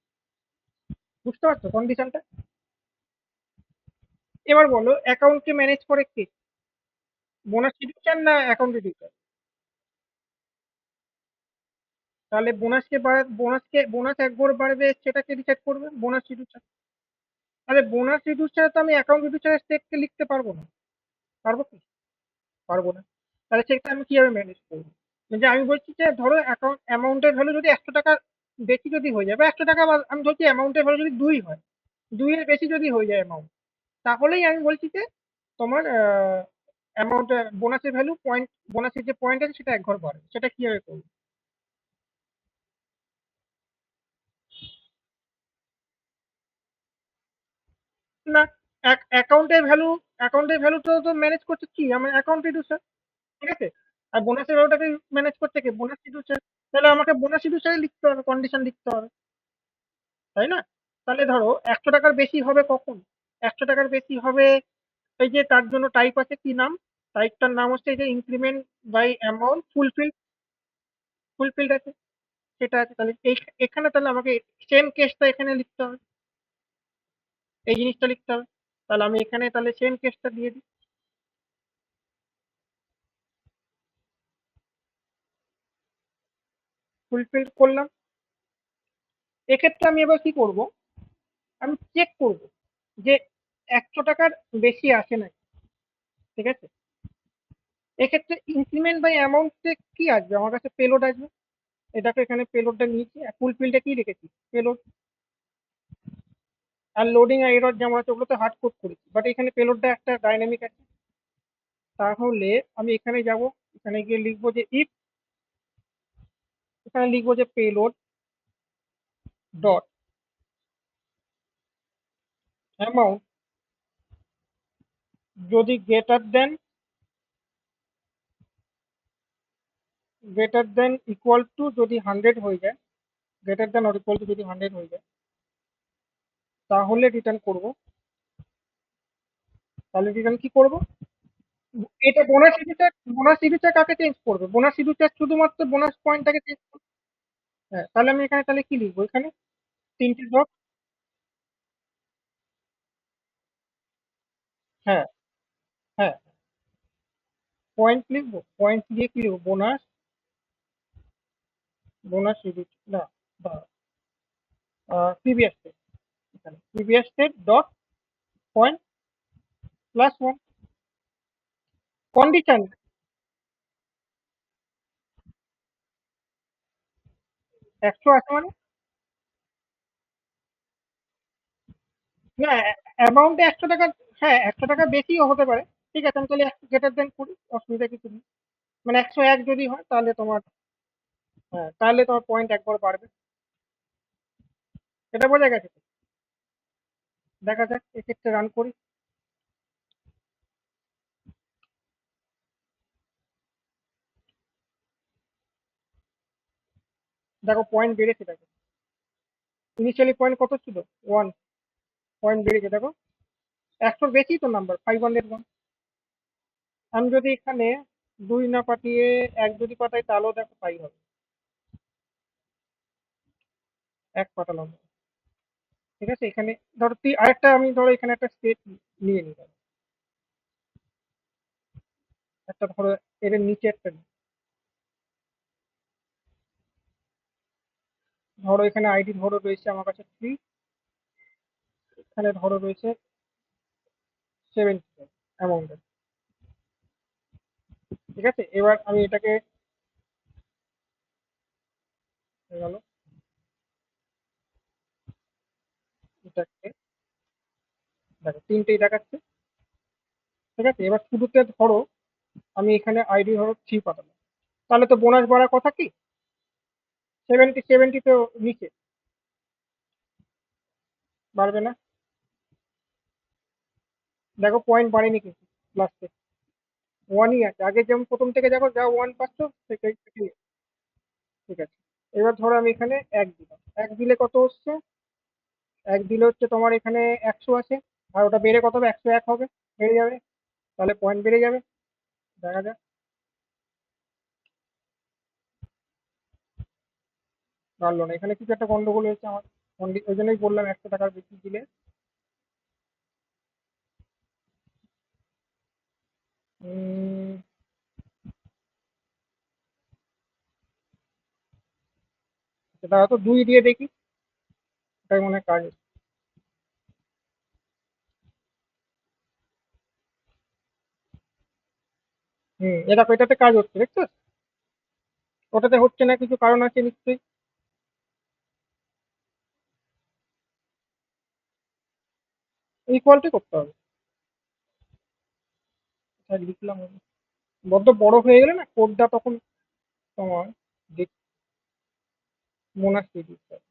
বুঝতে পারছো কন্ডিশনটা? এবার বলো, অ্যাকাউন্টকে ম্যানেজ করে কে? বোনাস রিডিউসার না অ্যাকাউন্ট রিডিউসার? তাহলে বোনাস একবার বাড়বে, সেটাকে ডিসাইড করবে বোনাস রিডিউসার। তাহলে বোনাস রিডিউসার তো আমি অ্যাকাউন্ট রিডিউসারের স্টেটকে লিখতে পারবো না। পারবো কি? পারবো না। তাহলে সেটা আমি কিভাবে ম্যানেজ করবো? যে আমি বলছি যে ধরো অ্যামাউন্টের ভ্যালু যদি 100 টাকা বেশি যদি হয়ে যায়, বা 100 টাকা, বা আমি ধরছি অ্যামাউন্টের ভ্যালু যদি 2 হয়, 2 এর বেশি যদি হয়ে যায় অ্যামাউন্ট, তাহলেই আমি বলছি যে তোমার অ্যামাউন্ট বোনাসের ভ্যালু পয়েন্ট, বোনাসের যে পয়েন্ট আছে সেটা এক ঘর বাড়ে। সেটা কিভাবে করবো? না, অ্যাকাউন্টের ভ্যালু তো ম্যানেজ করছে কি আমার অ্যাকাউন্ট রিডিউসার। ঠিক আছে? আর বোনাসের ভ্যালুটাকে ম্যানেজ করছে কি বোনাস রিডিউসার। তাহলে আমাকে বোনাস রিডিউসারই লিখতে হবে, কন্ডিশন লিখতে হবে, তাই না? তাহলে ধরো 100 টাকার বেশি হবে কখন? 100 টাকার বেশি হবে, এই যে তার জন্য টাইপ আছে, কি নাম? টাইপটার নাম হচ্ছে এই যে ইনক্রিমেন্ট বাই অ্যামাউন্ট ফুলফিল্ড আছে, সেটা আছে। তাহলে এখানে তাহলে আমাকে সেম কেসটা এখানে লিখতে হবে, এই জিনিসটা লিখতে হবে। তাহলে আমি এখানে তাহলে সেম কেসটা দিয়ে দিই, ফুলফিল করলাম। এক্ষেত্রে আমি এবার কি করব? আমি চেক করব যে 100 টাকার বেশি আসে না। ঠিক আছে? এক্ষেত্রে ইনক্রিমেন্ট বাই অ্যামাউন্টে কি আসবে? আমার কাছে পেলোড আসবে। এটাকে এখানে পেলোডটা নিয়েছি, ফুলফিলটা কি রেখেছি? পেলোড। আর লোডিং আর এরর যেমন আছে ওগুলো তো হার্ড কোড করেছি, বাট এখানে পেলোডটা একটা ডাইনামিক আছে। তাহলে আমি এখানে যাব, এখানে গিয়ে লিখবো যে ইফ, এখানে লিখবো যে পেলোড ডট অ্যামাউন্ট যদি গ্রেটার দেন ইকুয়াল টু যদি 100 হয়ে যায়, greater than or equal to যদি 100 হয়ে যায়, তাহলে রিটার্ন করব। তাহলে রিটার্ন কি করব? এটা বোনাস রিভিউটা কাকে চেঞ্জ করবে? বোনাস রিভিউটা শুধুমাত্র বোনাস পয়েন্টটাকে চেঞ্জ করবে। হ্যাঁ, তাহলে আমি এখানে তাহলে কি লিখবো? এখানে তিনটে ডট। হ্যাঁ, হ্যাঁ, পয়েন্ট লিখবো, পয়েন্ট দিয়ে কি লিখবো? বোনাস রিভিউ না, প্রিভিয়াস স্টেট। এখানে previous state dot point +1 condition. 100 আছে মানে? না, অ্যামাউন্টে 100 টাকা। হ্যাঁ, 100 টাকা বেশিও হতে পারে। ঠিক আছে, আমি তাহলে গ্রেটার দেন করি, অসুবিধা কিছু নেই। মানে 101 যদি হয় তাহলে তোমার, হ্যাঁ, তাহলে তোমার পয়েন্ট একবার বাড়বে। এটা বোঝা গেছে তো? দেখা যাক এক্ষেত্রে রান করি। দেখো পয়েন্ট বেড়েছে, দেখো ইনিশিয়ালি পয়েন্ট কত ছিল? 1। পয়েন্ট বেড়েছে দেখো, 100 বেশি তো নাম্বার, 501। আমি যদি এখানে 2 না পাঠিয়ে 1 যদি পাঠাই তাহলেও দেখো তাই হবে। 1 পাঠালাম। ঠিক আছে, এখানে ধরো আরেকটা, আমি ধরো এখানে একটা স্টেট নিয়ে নিই, ধরো একটা, ধরো এর নিচে একটা নিই। ধরো এখানে আইডি ধরো রয়েছে আমার কাছে 3, এখানে ধরো রয়েছে 70 অ্যামাউন্টের। ঠিক আছে, এবার আমি এটাকে হয়ে গেল, এটাকে দেখো তিনটেই দেখাচ্ছে। ঠিক আছে, এবার শুরুতে ধরো আমি এখানে আইডি ধরো 3 পাঠালাম। তাহলে তো বোনাস বাড়ার কথা কি? 70 তো নিচে, বাড়বে না। দেখো পয়েন্ট বাড়েনি কিন্তু লাস্টে, ওয়ানই আছে। আগে যেমন প্রথম থেকে দেখো যা ওয়ান পাচ্ছ সেটাই সেটাই। ঠিক আছে, এবার ধরো আমি এখানে এক দিলাম, এক দিলে কত হচ্ছে? এক দিলে হচ্ছে তোমার এখানে 100 আছে, আর ওটা বেড়ে কত হবে? 101 হবে, বেড়ে যাবে, তাহলে পয়েন্ট বেড়ে যাবে। দেখা যাক। বাড়লো না, এখানে কিছু একটা গন্ডগোল হয়েছে আমার। ওই জন্যই বললাম 100 টাকার বেশি দিলে। উম, সেটা হয়তো 2 দিয়ে দেখি, ওটাই মনে হয় কাজ হচ্ছে। এটা এটাতে কাজ হচ্ছে দেখছো? ওটাতে হচ্ছে না, কিছু কারণ আছে নিশ্চয়ই। ইকুয়ালিটি করতে হবে। এটা লিখলাম আমি। বড্ড বড় হয়ে গেলে না কোডটা তখন তোমার দেখ মোনাস্টি দিতে হবে।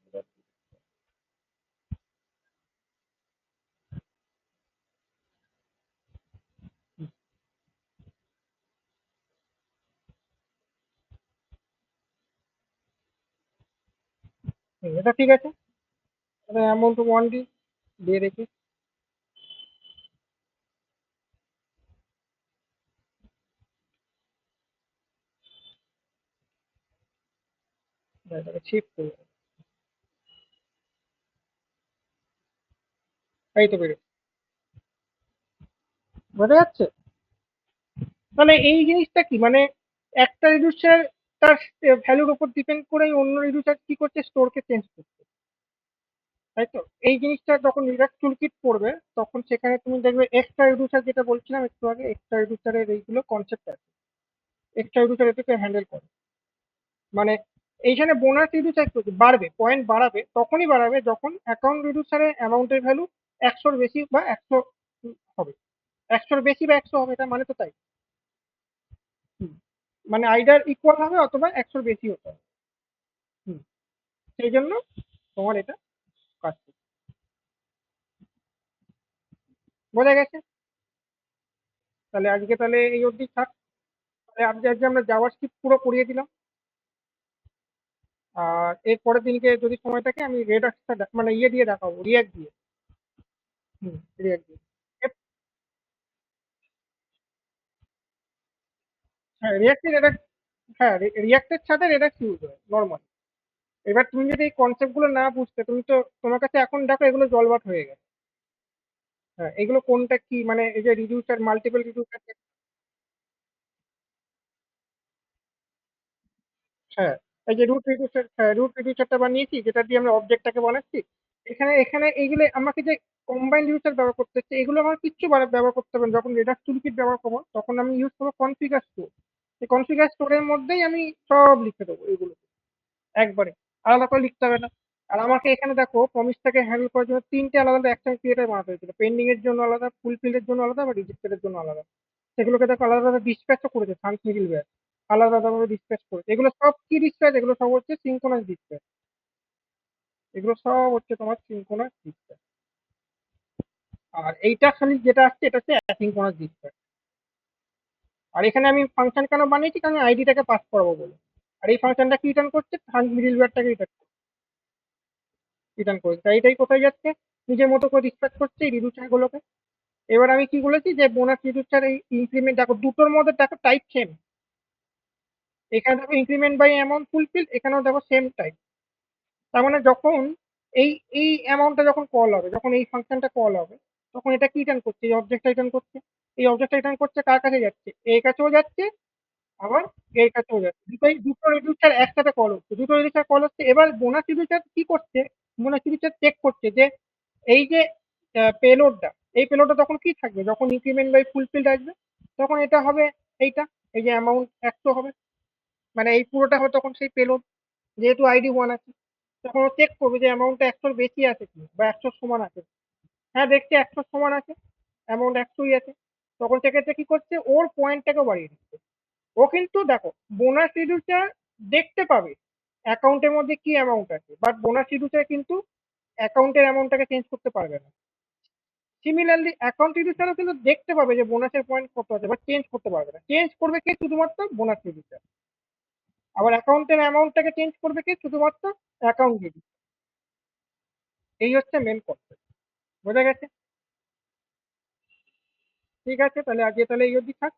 এটা ঠিক আছে। এটা অ্যামাউন্ট ওয়ান দিয়ে দেখি। এটাকে শিফট করে দেবো। এই তো বেরো, বোঝা যাচ্ছে? তাহলে এই জিনিসটা কি মানে, একটা রিডিউসার তার ভ্যালুর উপর ডিপেন্ড করে অন্য রিডিউসার কি করছে, স্টোরকে চেঞ্জ করছে, তাই তো? এই জিনিসটা যখন রিডাক্স টুলকিট পড়বে তখন সেখানে তুমি দেখবে এক্সট্রা রিডিউসার, যেটা বলছিলাম একটু আগে, এক্সট্রা রিডিউসারের এইগুলো কনসেপ্ট আছে। এক্সট্রা রিডিউসার এটাকে হ্যান্ডেল করে। মানে এইখানে বোনাস রিডিউসার বাড়বে, পয়েন্ট বাড়াবে, তখনই বাড়াবে যখন অ্যাকাউন্ট রিডিউসারের অ্যামাউন্টের ভ্যালু 100-র বেশি বা 100 হবে। 100-র বেশি বা 100 হবে, এটা মানে তো তাই। হুম। মানে আইদার ইকুয়াল হবে অথবা 100-র বেশি হতে হবে। হুম। সেই জন্য তোমার এটা কাজ করবে। বোঝা গেছে? তাহলে আজকে তাহলে এই অবধি থাক। তাহলে আজকে আজকে আমরা যাওয়ার স্ক্রিপ্ট পুরো করিয়ে দিলাম। আর এর পরের দিনকে যদি সময় থাকে আমি রেডাক্সটা মানে ইয়ে দিয়ে দেখাবো, রিয়াক্ট দিয়ে। হুম, রিয়াক্ট দিয়ে। হ্যাঁ, রিয়াক্টের এটা, হ্যাঁ রিয়াক্টের সাথে রেডাক্স ইউজ হয় নর্মাল। এবার তুমি যদি এই কনসেপ্ট গুলো না বুঝতে, তুমি তো তোমার কাছে এখন দেখো এগুলো জলবাট হয়ে গেছে। হ্যাঁ, এগুলো কোনটা কি মানে, এই যে রিডিউসার, মাল্টিপল রিডিউসার। হ্যাঁ, এই যে রুট রিডিউসার, হ্যাঁ রুট রিডিউসারটা বানিয়েছি যেটা দিয়ে আমরা অবজেক্টটাকে বানাচ্ছি। এখানে এখানে এইগুলো আমাকে যে কম্বাইন্ড রিডিউসার ব্যবহার করতে হচ্ছে, এগুলো আমার কিচ্ছু ব্যবহার করতে হবে না। যখন রেডাক্স টুলকিট ব্যবহার করবো তখন আমি ইউজ করবো কনফিগার স্টোর। এই কনফিগার স্টোরের মধ্যেই আমি সব লিখে দেবো এগুলো একবারে, আলাদা করে লিখতে হবে না। আর আমাকে এখানে দেখো প্রমিসটাকে হ্যান্ডেল করার জন্য 3টে আলাদা আলাদা অ্যাকশন ক্রিয়েটার বানাতে হয়েছিল, পেন্ডিং এর জন্য আলাদা, ফুলফিল এর জন্য আলাদা, বা রিজেক্টেড এর জন্য আলাদা। সেগুলোকে দেখো আলাদা আলাদা ডিসপ্যাচও করেছে সানস মিডলওয়্যার, আলাদা আলাদাভাবে ডিসপ্যাচ করেছে। এগুলো সব কি ডিসপ্যাচ? এগুলো সব হচ্ছে সিঙ্ক্রোনাস ডিসপ্যাচ। এগুলো সব হচ্ছে তোমার সিঙ্ক্রোনাস ডিসপ্যাচ। আর এইটা খালি যেটা আসছে এটা হচ্ছে অ্যাসিঙ্ক্রোনাস ডিসপ্যাচ। আর এখানে আমি ফাংশন কেন বানিয়েছি, কারণ আইডিটাকে পাস করাবো বলে। আর এই ফাংশনটা কি রিটার্ন করছে? সানস মিডলওয়্যারটাকে রিটার্ন করছে। তাই এটাই কোথায় যাচ্ছে, নিজের মতো করে ডিসপ্যাচ করছে এই রিডিউসার গুলোকে। এবার আমি কি বলেছি যে বোনাস রিডিউসার এই ইনক্রিমেন্ট দেখো দুটোর মধ্যে দেখো টাইপ সেম। এখানে দেখো ইনক্রিমেন্ট বাই অ্যামাউন্ট ফুলফিল, এখানেও দেখো সেম টাইপ। তার মানে যখন এই এই অ্যামাউন্টটা যখন কল হবে, যখন এই ফাংশনটা কল হবে, তখন এটা কি রিটার্ন করছে? এই অবজেক্টটা রিটার্ন করছে। এই অবজেক্টটা রিটার্ন করছে কার কাছে যাচ্ছে? এর কাছেও যাচ্ছে, আবার এর কাছেও যাচ্ছে। দুটো রেজিস্টার একসাথে কল হচ্ছে, দুটো রেজিস্টার কল হচ্ছে। এবার বোনাস রেজিস্টার কি করছে? বোনাস রেজিস্টার চেক করছে যে এই যে পেলোডটা, এই পেলোডটা তখন কি থাকবে যখন ইনক্রিমেন্ট বাই ফুলফিল আসবে? তখন এটা হবে এইটা, এই যে অ্যামাউন্ট 100 হবে। মানে এই পুরোটা হবে তখন সেই পেলোড, যেহেতু আইডি ওয়ান আছে। তখন ও চেক করবে যে অ্যামাউন্টটা 100-র বেশি আছে কি বা 100-র সমান আছে। হ্যাঁ, দেখছে 100-র সমান আছে, অ্যামাউন্ট 100-ই আছে। তখন সেক্ষেত্রে কি করছে? ওর পয়েন্টটাকে বাড়িয়ে দিচ্ছে। ও কিন্তু দেখো, বোনাস রিডিউসার দেখতে পাবে অ্যাকাউন্টের মধ্যে কি অ্যামাউন্ট আছে, বাট বোনাস রিডিউসার কিন্তু অ্যাকাউন্টের অ্যামাউন্টটাকে চেঞ্জ করতে পারবে না। সিমিলারলি অ্যাকাউন্ট রিডিউসারও কিন্তু দেখতে পাবে যে বোনাসের পয়েন্ট কত আছে, বাট চেঞ্জ করতে পারবে না। চেঞ্জ করবে কে? শুধুমাত্র বোনাস রিডিউসার। আবার অ্যাকাউন্টের অ্যামাউন্টটাকে চেঞ্জ করবে কে? শুধুমাত্র অ্যাকাউন্ট রিডিউসার। এই হচ্ছে মেন কনসেপ্ট। বোঝা গেছে? ঠিক আছে, তাহলে আজকে তাহলে এই অবধি থাক।